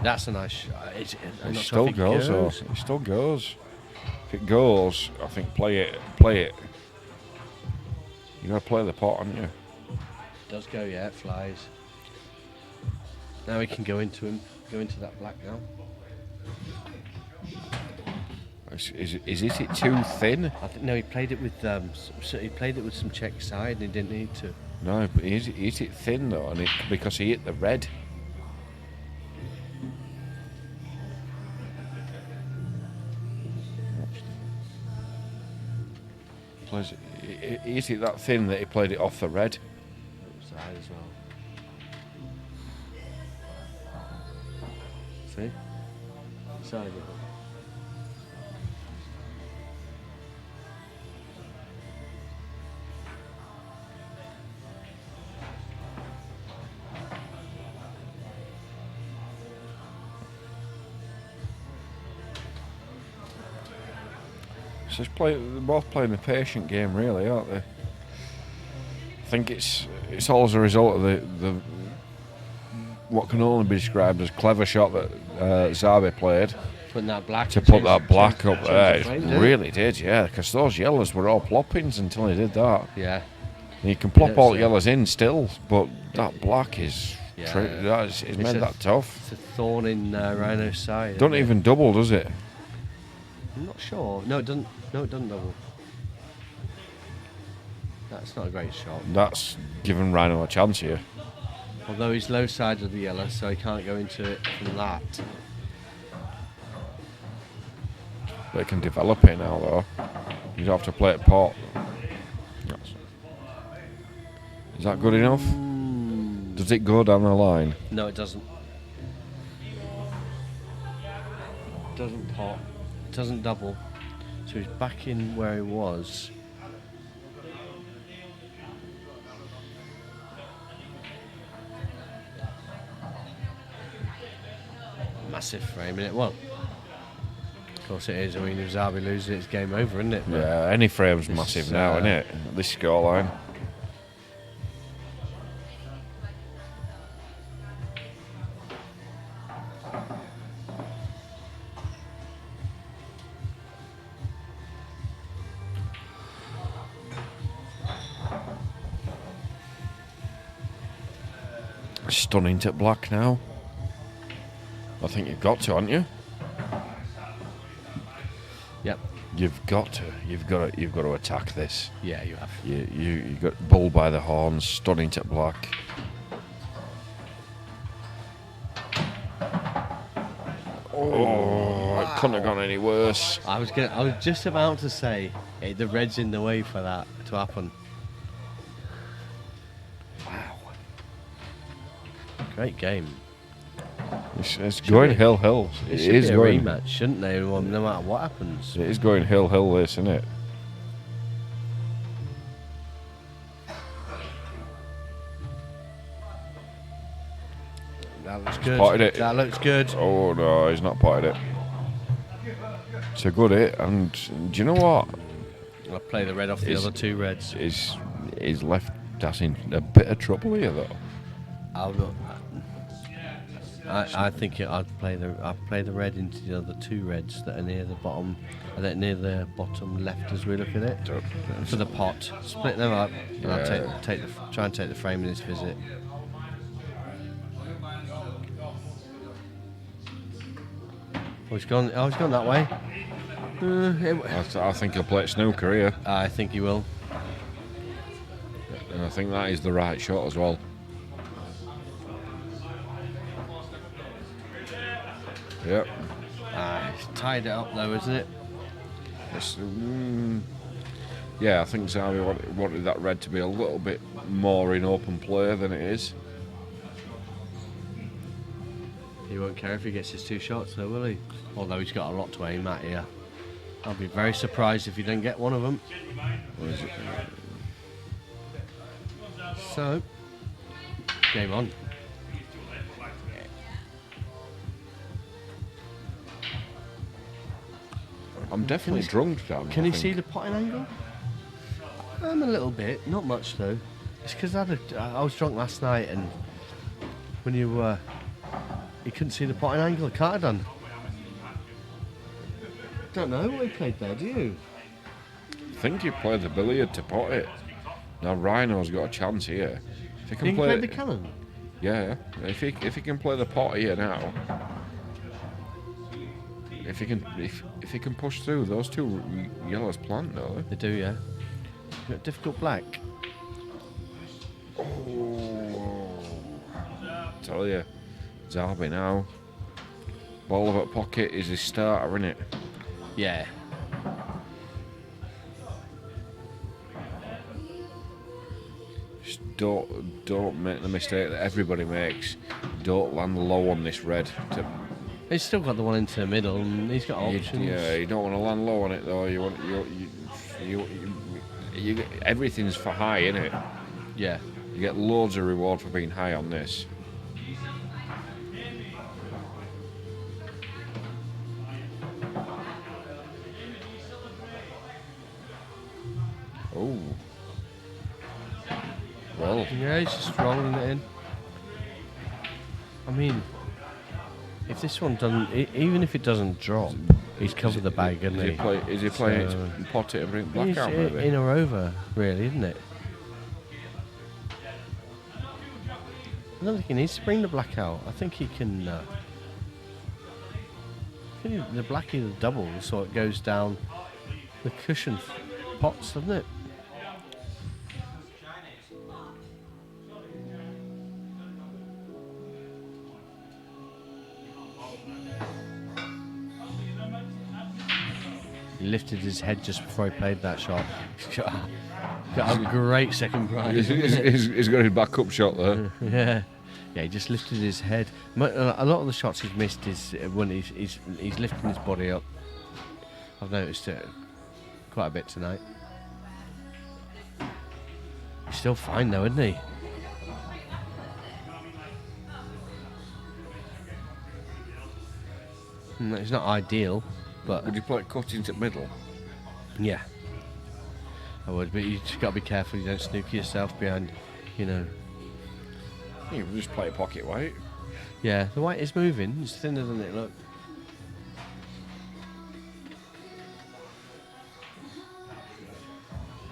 A: That's a nice shot.
B: It still goes, though. It still goes. If it goes, I think play it. You got to play the pot, haven't you?
A: It does go, yeah, it flies. Now we can go into that black now.
B: Is it too thin?
A: I think no, he played it with some check side and he didn't need to.
B: No, but is it thin though? And because he hit the red. Is it that thin that he played it off the red?
A: Side as well. See? Side of it.
B: So they're both playing a patient game, really, aren't they? I think it's all as a result of the what can only be described as clever shot that Zabe played.
A: Putting that black
B: to put that black up there, it really did, yeah. Because those yellows were all ploppings until he did that.
A: Yeah.
B: And you can plop all yellows in still, but that black is it's made that tough.
A: It's a thorn in Rhino's side.
B: Don't even double, does it?
A: I'm not sure. No, it doesn't. No, it doesn't double. That's not a great shot.
B: That's giving Rhino a chance here.
A: Although he's low side of the yellow, so he can't go into it from that.
B: They can develop it now, though. You don't have to play it pot. Is that good enough? Does it go down the line?
A: No, it doesn't. It doesn't pot. It doesn't double. So he's back in where he was. massive frame, isn't it? Well, of course it is. I mean, if Zabi loses it, it's game over, isn't it? But
B: Yeah, any frame's
A: this
B: massive
A: is,
B: now, isn't it? This scoreline. Stunning to black now. I think you've got to, haven't you?
A: Yep.
B: You've got to attack this.
A: Yeah, you have.
B: You got bull by the horns, stunning to black. Oh, it couldn't have gone any worse.
A: I was just about to say the red's in the way for that to happen. Wow. Great game.
B: It's going hill.
A: It should be a rematch, shouldn't they? Well, no matter what happens.
B: It is going hill. This, isn't it?
A: That looks good.
B: Potted it.
A: That looks good.
B: Oh no, he's not potted it. It's a good hit, and do you know what?
A: I'll play the red off the other two reds.
B: He's left us in a bit of trouble here, though.
A: I think I'd play the red into the other two reds that are near the bottom, near the bottom left as we look at it for the pot. Split them up, and I'll try and take the frame in this visit. Oh, he's gone that way.
B: I think he'll play snooker here,
A: I think he will.
B: and I think that is the right shot as well. Yep.
A: He's tied it up though, isn't it?
B: Yeah, I think Zabi wanted that red to be a little bit more in open play than it is.
A: He won't care if he gets his two shots though, will he? Although he's got a lot to aim at here. I'll be very surprised if he don't get one of them. So, game on.
B: I'm definitely drunk, Dan.
A: Can you see the potting angle? A little bit, not much though. It's because I was drunk last night, and when you couldn't see the potting angle, I can't have done. Don't know what he played there, do you?
B: I think you play the billiard to pot it. Now Rhino's got a chance here. If he
A: Can you play the cannon?
B: Yeah. If he can play the pot here now. If he can push through, those two yellows plant, don't
A: They do, yeah. Got difficult black.
B: they? Tell you, Zabi now. Ball of a pocket is his starter, isn't it?
A: Yeah.
B: Just don't make the mistake that everybody makes. Don't land low on this red.
A: He's still got the one into the middle, and he's got options.
B: You don't want to land low on it though. You get, everything's for high, innit?
A: Yeah.
B: You get loads of reward for being high on this. Oh. Well.
A: Yeah, he's just rolling it in. I mean, if this one doesn't, even if it doesn't drop, he's covered the bag, isn't he?
B: Is he playing it to pot it and bring it back out, maybe?
A: In or over, really, isn't it? I don't think he needs to bring the black out. I think he can. I think the black either doubles so it goes down the cushion pots, doesn't it? He lifted his head just before he played that shot. He's got a great second prize.
B: He's got his backup shot there.
A: Yeah, he just lifted his head. A lot of the shots he's missed is when he's lifting his body up. I've noticed it quite a bit tonight. He's still fine though, isn't he? It's not ideal, but
B: Would you play it cut into the middle?
A: yeah, I would. But you just got to be careful you don't snooker yourself behind, you know.
B: You can just play pocket weight.
A: Yeah, the white is moving. It's thinner than it look.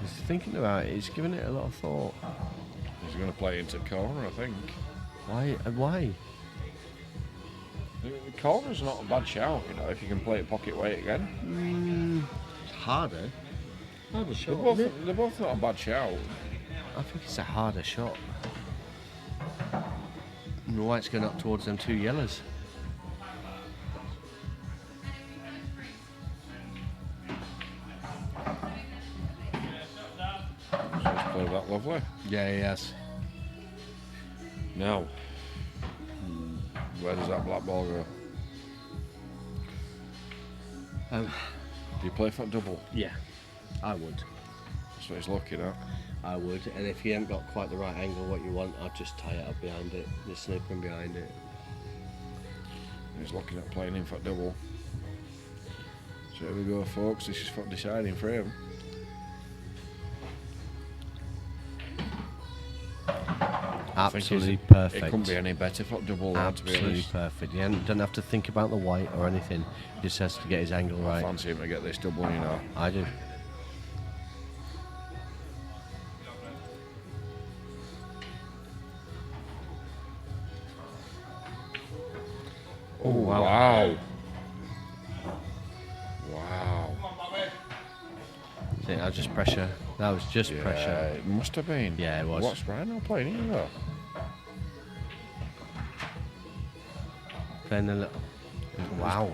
A: He's thinking about it. He's giving it a lot of thought.
B: He's going to play into the corner, I think.
A: Why? Why?
B: The corner's not a bad shout, you know, if you can play it pocket weight again.
A: It's harder. Harder
B: They're
A: shot.
B: both,
A: isn't it?
B: they're both not a bad shout.
A: I think it's a harder shot. And the white's going up towards them two yellows.
B: So he's played that lovely.
A: Yeah, he has.
B: Now, where does that black ball go? Do you play for double?
A: Yeah, I would.
B: That's what he's looking at.
A: I would. And if you haven't got quite the right angle, what you want, I'd just tie it up behind it. Just snooping behind it.
B: He's looking at playing in for double. So here we go, folks. This is for deciding for him.
A: Absolutely
B: It
A: perfect.
B: couldn't be any better for double, now, to be
A: Absolutely
B: honest.
A: perfect. He doesn't have to think about the white or anything. He just has to get his angle
B: I
A: right.
B: fancy him to get this double, you know.
A: I do.
B: Oh, wow. Wow.
A: I think that was just pressure. That was just
B: Yeah,
A: pressure.
B: it must have been.
A: Yeah, it was.
B: What's Rhino playing here, though?
A: Playing a little. Wow.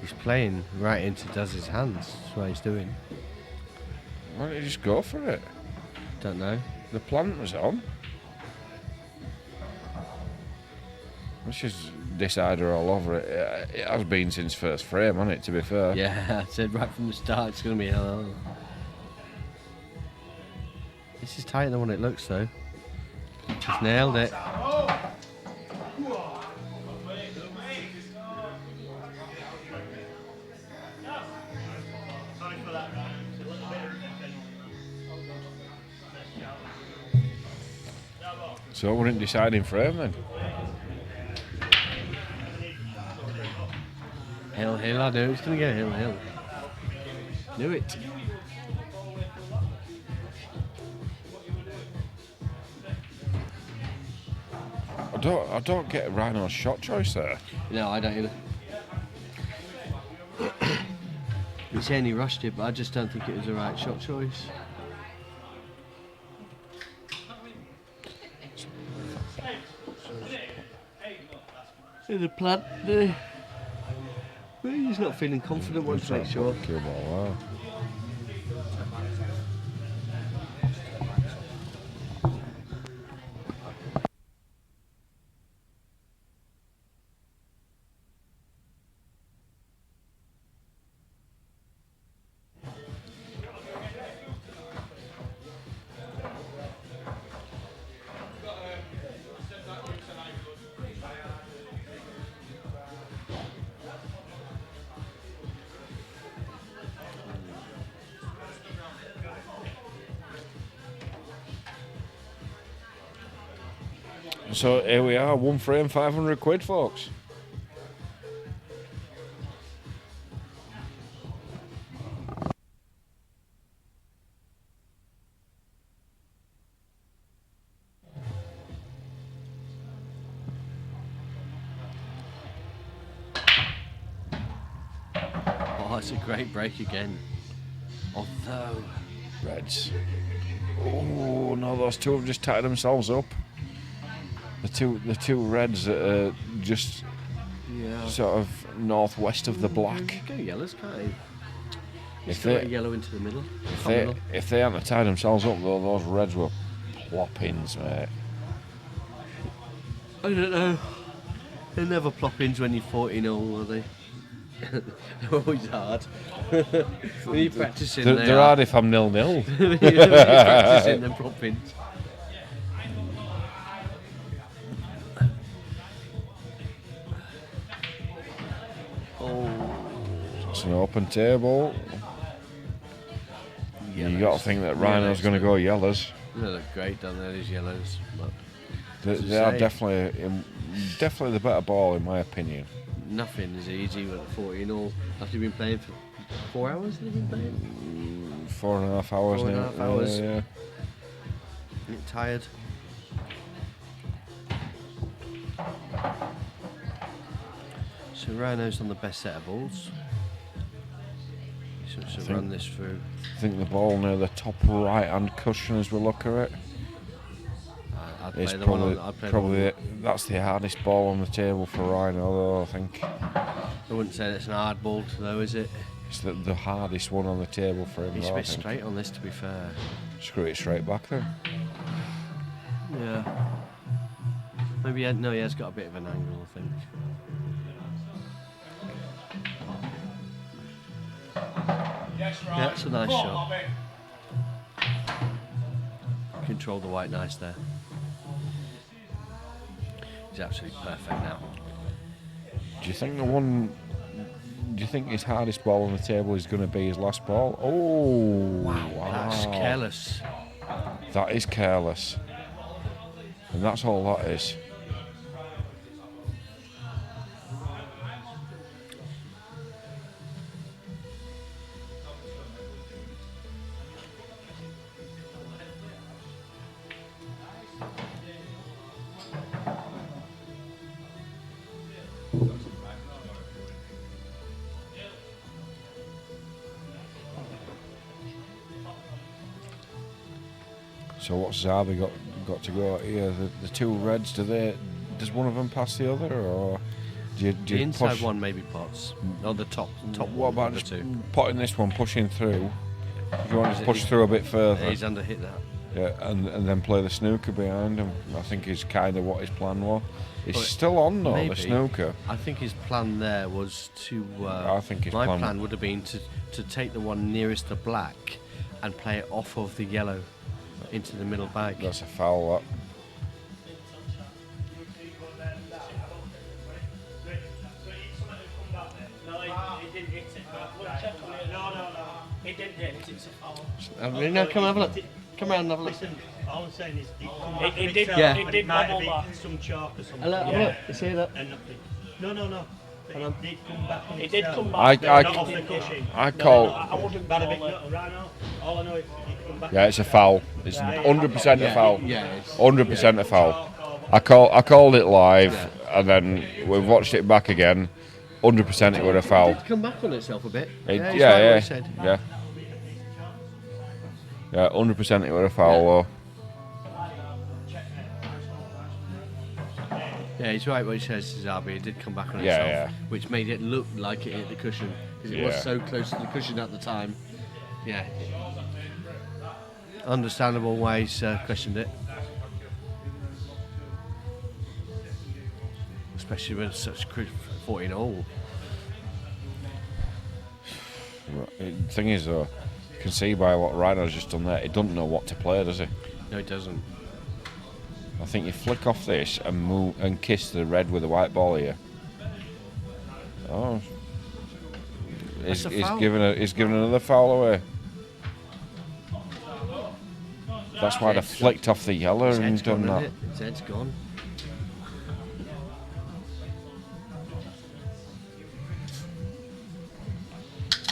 A: He's playing right into Daz's hands. That's what he's doing.
B: Why don't you just go for it?
A: Don't know.
B: The plant was on. It's just decider all over it. It has been since first frame, hasn't it, to be fair?
A: Yeah, I said right from the start it's going to be hello. This is tighter than what it looks though. He's nailed it.
E: Sorry for that, Ryan. It's a little bit.
B: So we're in deciding frame then.
A: Hill, hill, I knew he's going to get hill, hill. Knew it.
B: I don't get Rhino's shot choice there.
A: No, I don't either. He's saying he rushed it, but I just don't think it was the right shot choice. In the plant, but he's not feeling confident. Wants to make sure.
B: Cue ball, wow. So here we are, one frame, 500 quid, folks.
A: Oh, it's a great break again. Although,
B: Reds. Oh no, those two have just tied themselves up. The two reds that are just
A: yeah,
B: sort of northwest of the black.
A: Go yellows, can't he?
B: If
A: Still got a
B: they
A: yellow into the middle.
B: if they hadn't tied themselves up though, those reds were plop-ins, mate.
A: I don't know. They never plop ins when you're 14-0, are they? They're always hard. When you're practicing,
B: They're hard if I'm 0-0.
A: When you're practicing, them plop ins.
H: It's an open table. You got to think that Rhino's going to go yellows.
A: They look great, don't they, these yellows? But
H: They are definitely the better ball, in my opinion.
A: nothing is easy with a 14 all. After you've been playing for 4 hours, have you been playing?
H: 4.5 hours now.
A: 4.5 hours.
H: Yeah.
A: Get tired. So Rhino's on the best set of balls. So run this through.
H: I think the ball near the top right-hand cushion as we look at it.
A: I'd
H: It's
A: play the
H: probably,
A: one on, I'd play
H: probably that's the hardest ball on the table for Rhino, though, I think.
A: I wouldn't say it's an hard ball though, is it?
H: It's the hardest one on the table for him.
A: He's a
H: though, I
A: bit
H: think.
A: straight on this, to be fair.
H: Screw it straight back then.
A: Yeah. Maybe he has got a bit of an angle, I think.
F: Yes, right.
A: Yeah, it's a nice
F: Come on,
A: shot.
F: Bobby.
A: Control the white nice there. He's absolutely perfect now.
H: Do you think his hardest ball on the table is going to be his last ball? Oh, wow.
A: That's careless.
H: That is careless. And that's all that is. So what's Zabi got to go here? The two reds, does one of them pass the other, or do you
A: The inside
H: push?
A: one maybe pots. No, the top
H: What
A: one
H: about
A: of the
H: just
A: two.
H: potting this one, pushing through? If you want to push through a bit further,
A: He's under hit that.
H: yeah, and then play the snooker behind him. I think is kind of what his plan was. It's
A: Well,
H: still on though,
A: maybe.
H: the snooker.
A: I think his plan there was to.
H: I think his
A: my
H: plan-
A: plan would have been to take the one nearest the black and play it off of the yellow into the middle bag.
H: That's a foul.
E: No, he didn't hit it. No. He didn't hit it. It's a foul.
A: No, come have a look. Come around and have a look.
E: Listen, all I'm saying is
F: It did,
A: Yeah.
F: it did
E: might
F: bobble
E: have
F: that.
E: been some chalk or something.
A: Have a look. You see that?
E: And nothing. No. But it did come back on
F: It did
E: itself.
F: come
H: I-
F: back.
H: I-
E: Not off the cushion.
H: I call.
F: I wouldn't
E: Bad a
F: call
E: bit.
F: it.
E: No, right now. All I know is it come back.
H: Yeah, it's a foul. It's 100% a foul.
A: Yeah, it's
H: 100% a foul. I called it live, and then we've watched it back again. 100% it was a foul.
A: It did come back on itself a bit.
H: It-
A: it's
H: yeah,
A: right what
H: yeah,
A: he said.
H: yeah. Yeah, 100% it was a foul though.
A: Yeah, he's right what he says, Zabi. It did come back on
H: Yeah,
A: itself,
H: yeah.
A: which made it look like it hit the cushion because it was
H: Yeah.
A: so close to the cushion at the time. Yeah. Understandable why he's questioned it. Especially with such 14 all.
H: The thing is though, you can see by what Rhino's just done there, he doesn't know what to play, does he?
A: No, it doesn't.
H: I think you flick off this and move and kiss the red with the white ball here. Oh, he's
A: That's a foul.
H: given another foul away. That's why they
A: His
H: flicked off the yellow
A: His
H: and
A: head's
H: done
A: gone,
H: that.
A: isn't it? His head's gone.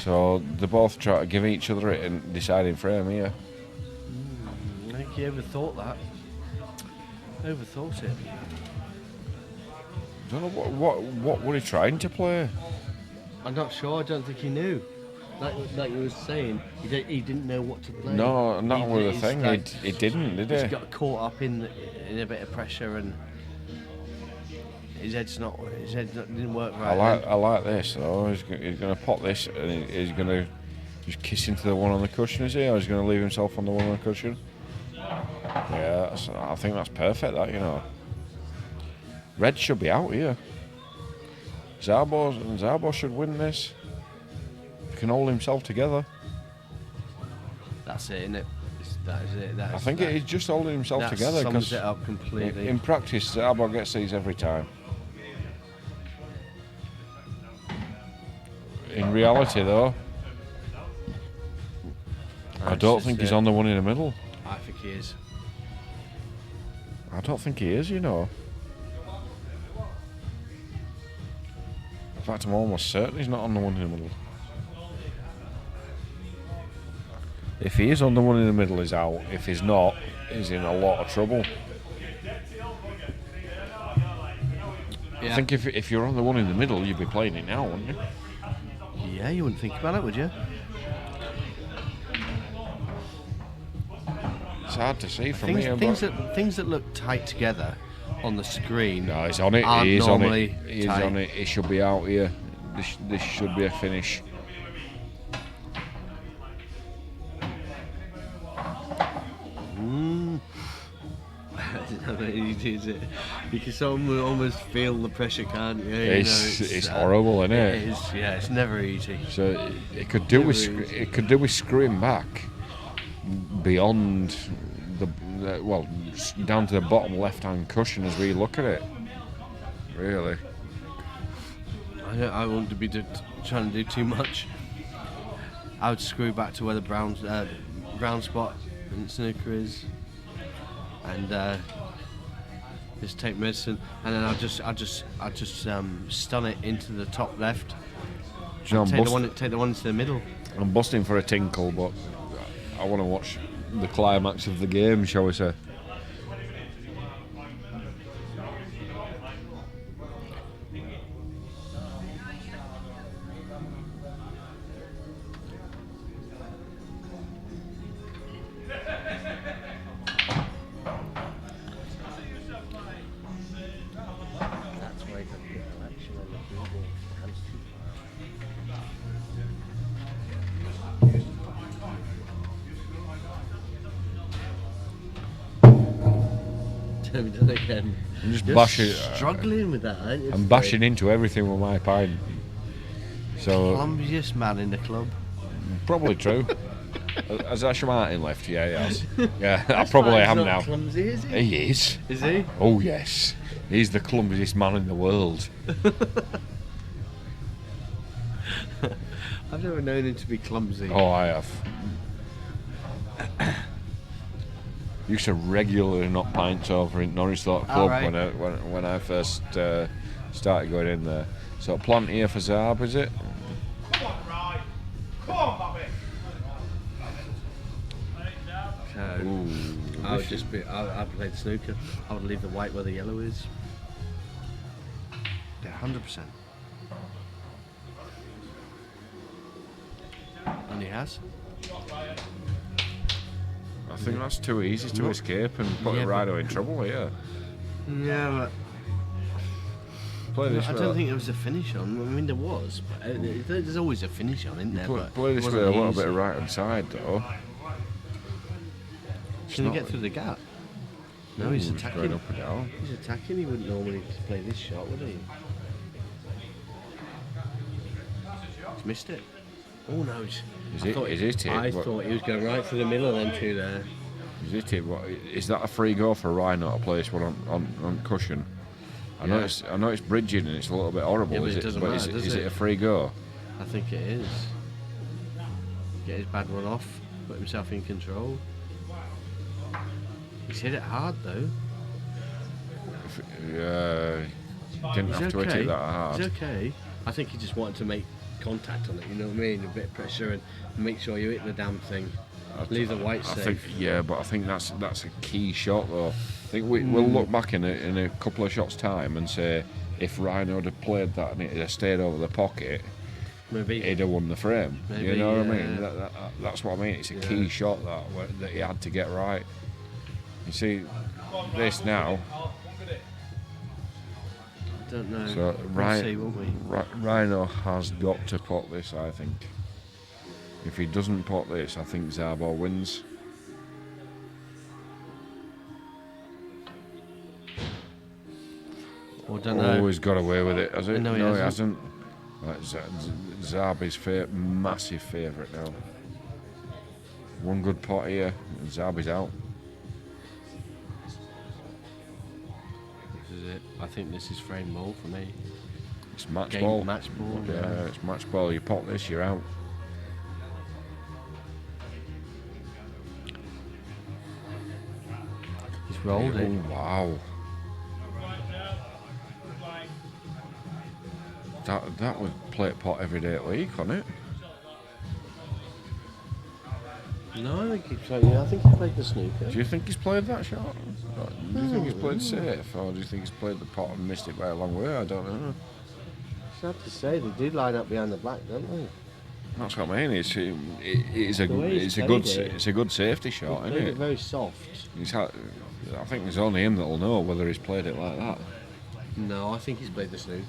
H: So they both try to give each other it in deciding frame here.
A: I think he overthought that. Overthought it.
H: Don't know what were he trying to play.
A: I'm not sure. I don't think he knew. Like you were saying, he didn't know what to play.
H: No, that
A: He-
H: was the
A: he's
H: thing.
A: like-
H: He didn't, did
A: He's
H: he?
A: got caught up in a bit of pressure and his head's didn't work right.
H: I like this though. He's going to pot this and he's going to just kiss into the one on the cushion, is he? Or he's going to leave himself on the one on the cushion? Yeah, I think that's perfect. That, you know, red should be out here. Zabo should win this. He can hold himself together.
A: That's it, isn't it? That is it.
H: I think he's just holding himself
A: that
H: together
A: sums
H: because
A: it up completely.
H: in practice, Zabo gets these every time. In reality, though, I don't think he's on the one in the middle.
A: I think he is.
H: I don't think he is, you know. In fact, I'm almost certain he's not on the one in the middle. If he is on the one in the middle, he's out. If he's not, he's in a lot of trouble.
A: Yeah.
H: I think if you're on the one in the middle, you'd be playing it now, wouldn't you?
A: Yeah, you wouldn't think about it, would you?
H: It's hard to see from here.
A: Things that look tight together on the screen.
H: No, he's on it.
A: Aren't
H: He is on
A: normally
H: it. He is
A: tight.
H: on it. He should be out here. This should be a finish.
A: It's not easy, is it? You can almost feel the pressure, can't you?
H: It's horrible, isn't it?
A: It is. Yeah, it's never easy.
H: So it could do with screwing back beyond the down to the bottom left-hand cushion as we look at it. Really.
A: I wouldn't be trying to do too much. I would screw back to where the brown spot in snooker is, and just take medicine, and then I'll just stun it into the top left.
H: Do you know,
A: Take the one into the middle.
H: I'm busting for a tinkle, but I want to watch the climax of the game, shall we say.
A: That's why you can get collection on the Google hands too far. Tell me that again.
H: I'm just
A: You're
H: bashing.
A: struggling with that, aren't you?
H: I'm bashing into everything with my pint. So
A: Clumsiest man in the club.
H: probably true. Has Asher Martin left? Yeah, he has. Yeah, I
A: That's
H: probably
A: why he's
H: am
A: not
H: now.
A: Clumsy, is he?
H: He is.
A: Is he?
H: Oh yes, he's the clumsiest man in the world.
A: I've never known him to be clumsy.
H: Oh, I have. Used to regularly knock pints over in Norwich Thought Club
A: right.
H: when I first started going in there. So plant here for Zarb, is it?
F: Come on, Ryan. Come on, Bobby.
A: I would just be. I'd play the snooker. I would leave the white where the yellow is. Yeah, 100%. And he has.
H: I think that's too easy to escape and put
A: Yeah,
H: Rido in trouble here.
A: Yeah,
H: Play
A: but
H: this
A: I
H: way.
A: don't think there was a finish on. I mean, there was, but there's always a finish on, isn't there? But
H: Play
A: it
H: this
A: wasn't
H: way a little
A: easy.
H: bit right hand side though.
A: Can he
H: not-
A: get through the gap? No, he's
H: Ooh, it's
A: attacking.
H: going up and down.
A: He's attacking. He wouldn't normally play this shot, would he? He's missed it. Oh no!
H: Is it?
A: I
H: What-
A: thought he was going right through the middle of them two there.
H: Is it? What, is that a free go for Rhino to play this one on cushion? I know it's bridging and it's a little bit horrible.
A: Yeah, but
H: is
A: it doesn't matter, does
H: is
A: it?
H: it a free go?
A: I think it is. Get his bad one off, put himself in control. He's hit it hard though.
H: Didn't have to hit
A: okay.
H: it that hard.
A: He's okay. I think he just wanted to make contact on it, you know what I mean? A bit of pressure and make sure you hit the damn thing. Leave the white
H: I
A: safe.
H: think, but I think that's a key shot though. I think we'll look back in a couple of shots time and say if Rhino had played that and it had stayed over the pocket,
A: Maybe.
H: he'd have won the frame.
A: Maybe,
H: you know what I
A: yeah.
H: mean? That's what I mean. It's a key shot that he had to get right. You see, this now.
A: I don't know.
H: So
A: We'll see, won't we?
H: Rhino has got to pot this, I think. If he doesn't pot this, I think Zabo wins.
A: I don't know.
H: Oh, he's got away with it, has he?
A: No, he
H: hasn't. Right, Zarbi's massive favourite now. One good pot here, and Zarbi's out.
A: This is it. I think this is frame more for me.
H: It's match
A: game
H: ball.
A: match ball.
H: Yeah, it's match ball. You pot this, you're out.
A: He's rolled it.
H: Oh, wow. That would play at pot every day at week, wasn't it?
A: No, I think he played. Yeah, I think he played the snooker.
H: Do you think he's played that shot? Do you think he's played safe, or do you think he's played the pot and missed it by a long way? I don't know.
A: It's hard to say. They did line up behind the black, don't they?
H: That's what I mean. It's a
A: The way he's
H: good
A: played it.
H: it's a good safety
A: He
H: shot,
A: played
H: isn't
A: it
H: it?
A: very soft.
H: I think there's only him that'll know whether he's played it like that.
A: No, I think he's played the snooker.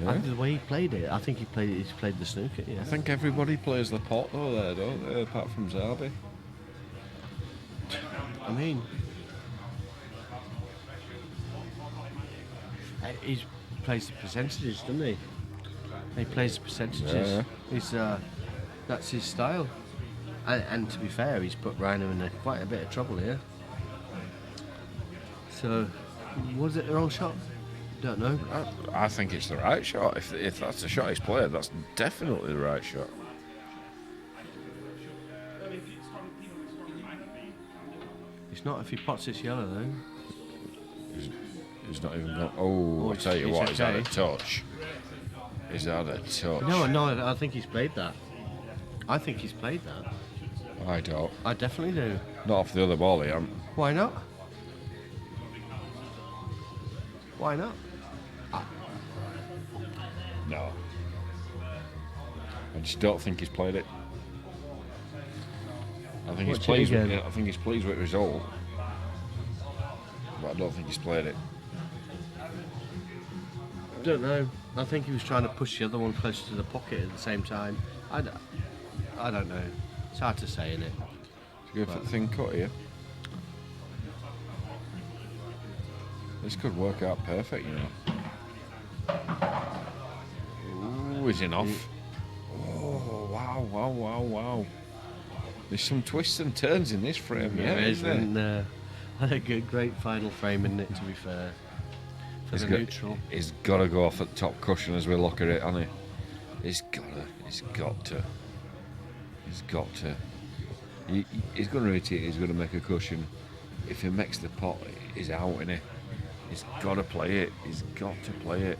H: Yeah?
A: The way he played it, I think he's played the snooker. Yeah.
H: I think everybody plays the pot though, there, don't they? Apart from Zabi.
A: I mean, he plays the percentages, doesn't he? He plays the percentages.
H: Yeah.
A: He's that's his style. And to be fair, he's put Rhino in quite a bit of trouble here. So, was it the wrong shot? Don't know.
H: I think it's the right shot. If that's the shot he's played, that's definitely the right shot.
A: It's not if he pots this yellow though.
H: He's not even gone. Oh, I'll tell you
A: it's
H: what, he's had a
A: okay.
H: touch. He's had a touch.
A: No, I think he's played that. I think he's played that.
H: I don't.
A: I definitely do.
H: Not off the other ball, he hasn't.
A: Why not? Why not?
H: No. I just don't think he's played it. I think he's
A: Watch it
H: pleased with
A: again.
H: it. I think he's pleased with the result. But I don't think he's played it.
A: I don't know. I think he was trying to push the other one closer to the pocket at the same time. I don't know. It's hard to say, innit?
H: Go for the thin cut here. This could work out perfect, you know. Ooh, he's in off. Oh, wow. There's some twists and turns in this frame,
A: Yeah,
H: yeah, isn't there?
A: and a great final frame, isn't it, to be fair? For the neutral.
H: He's got to go off at the top cushion as we look at it, hasn't he? He's got to. He's going to hit it, he's going to make a cushion. If he makes the pot, he's out, innit? He's got to play it. He's got to play it.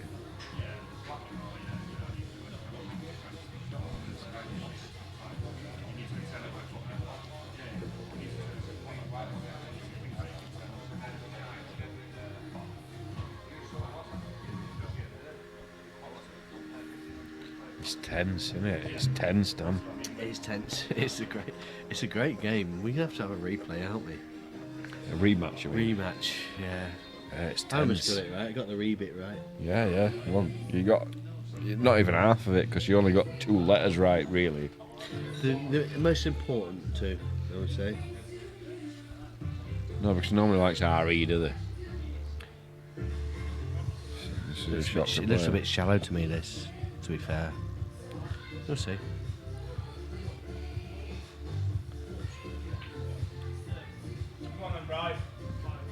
H: It's tense, isn't it? It's tense, Dan.
A: It's tense. It's a great game. We're gonna have to have a replay, aren't we?
H: A rematch, I mean.
A: Rematch, yeah.
H: It's
A: I almost
H: tense.
A: got it right. I got the re-bit right.
H: Yeah. Well, you got not even half of it because you only got 2 letters right, really.
A: The most important two, I would say.
H: No, because nobody likes RE, do they?
A: It looks a bit shallow to me, this, to be fair. We'll see.
F: Come on then, Bryce.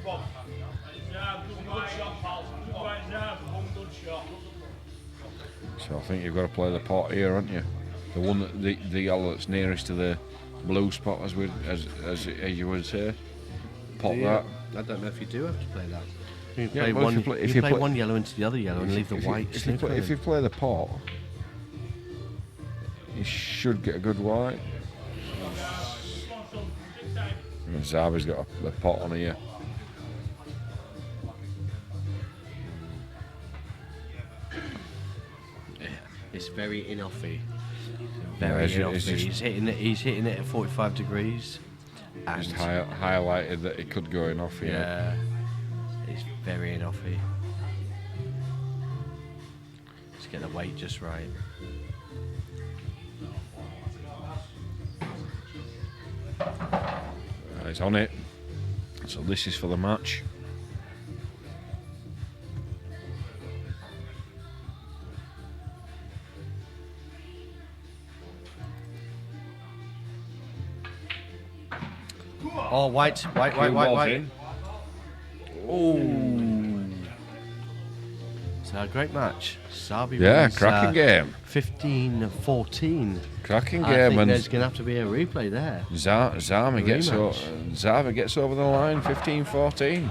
F: Come on. Good shot, pal. One good shot.
H: So I think you've got to play the pot here, haven't you? The one that the yellow that's nearest to the blue spot, as you would say. Pot that.
A: I don't know if you do have to play that. You
H: Yeah,
A: play
H: well,
A: one,
H: if
A: you
H: you
A: play
H: play-
A: one yellow into the other yellow and leave the white.
H: If you play the pot, you should get a good white. And Zabi's got the pot on here.
A: It's very in-offy.
H: Yeah,
A: Very
H: it's
A: in-offy.
H: just-
A: He's hitting it at 45 degrees. And
H: Just highlighted that it could go in off here.
A: yeah, it's very in-offy. Let's get the weight just right.
H: He's on it. So this is for the match.
A: Oh, white.
H: Cue balls in.
A: Oh. So Great match. Sabi
H: Yeah,
A: wins,
H: cracking game.
A: 15-14.
H: Cracking
A: I
H: game.
A: think
H: And
A: there's going to have to be a replay there.
H: Zama gets
A: Rematch.
H: over the line, 15-14.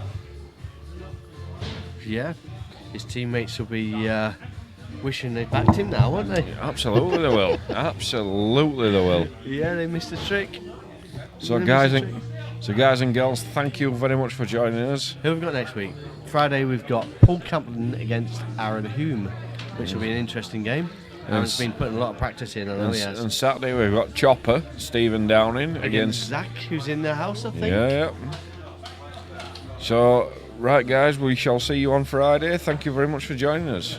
A: Yeah, his teammates will be wishing they backed him now, won't they?
H: Absolutely they will. Absolutely they will.
A: Yeah, they missed a trick.
H: So
A: They
H: guys
A: missed a
H: and
A: trick.
H: guys and girls, thank you very much for joining us.
A: Who have we got next week? Friday we've got Paul Campbell against Aaron Hume, which will be an interesting game. Aaron's been putting a lot of practice in, I know he has.
H: And Saturday we've got Chopper, Stephen Downing
A: Against Zach, who's in the house, I think.
H: Yeah. So right guys, we shall see you on Friday. Thank you very much for joining us.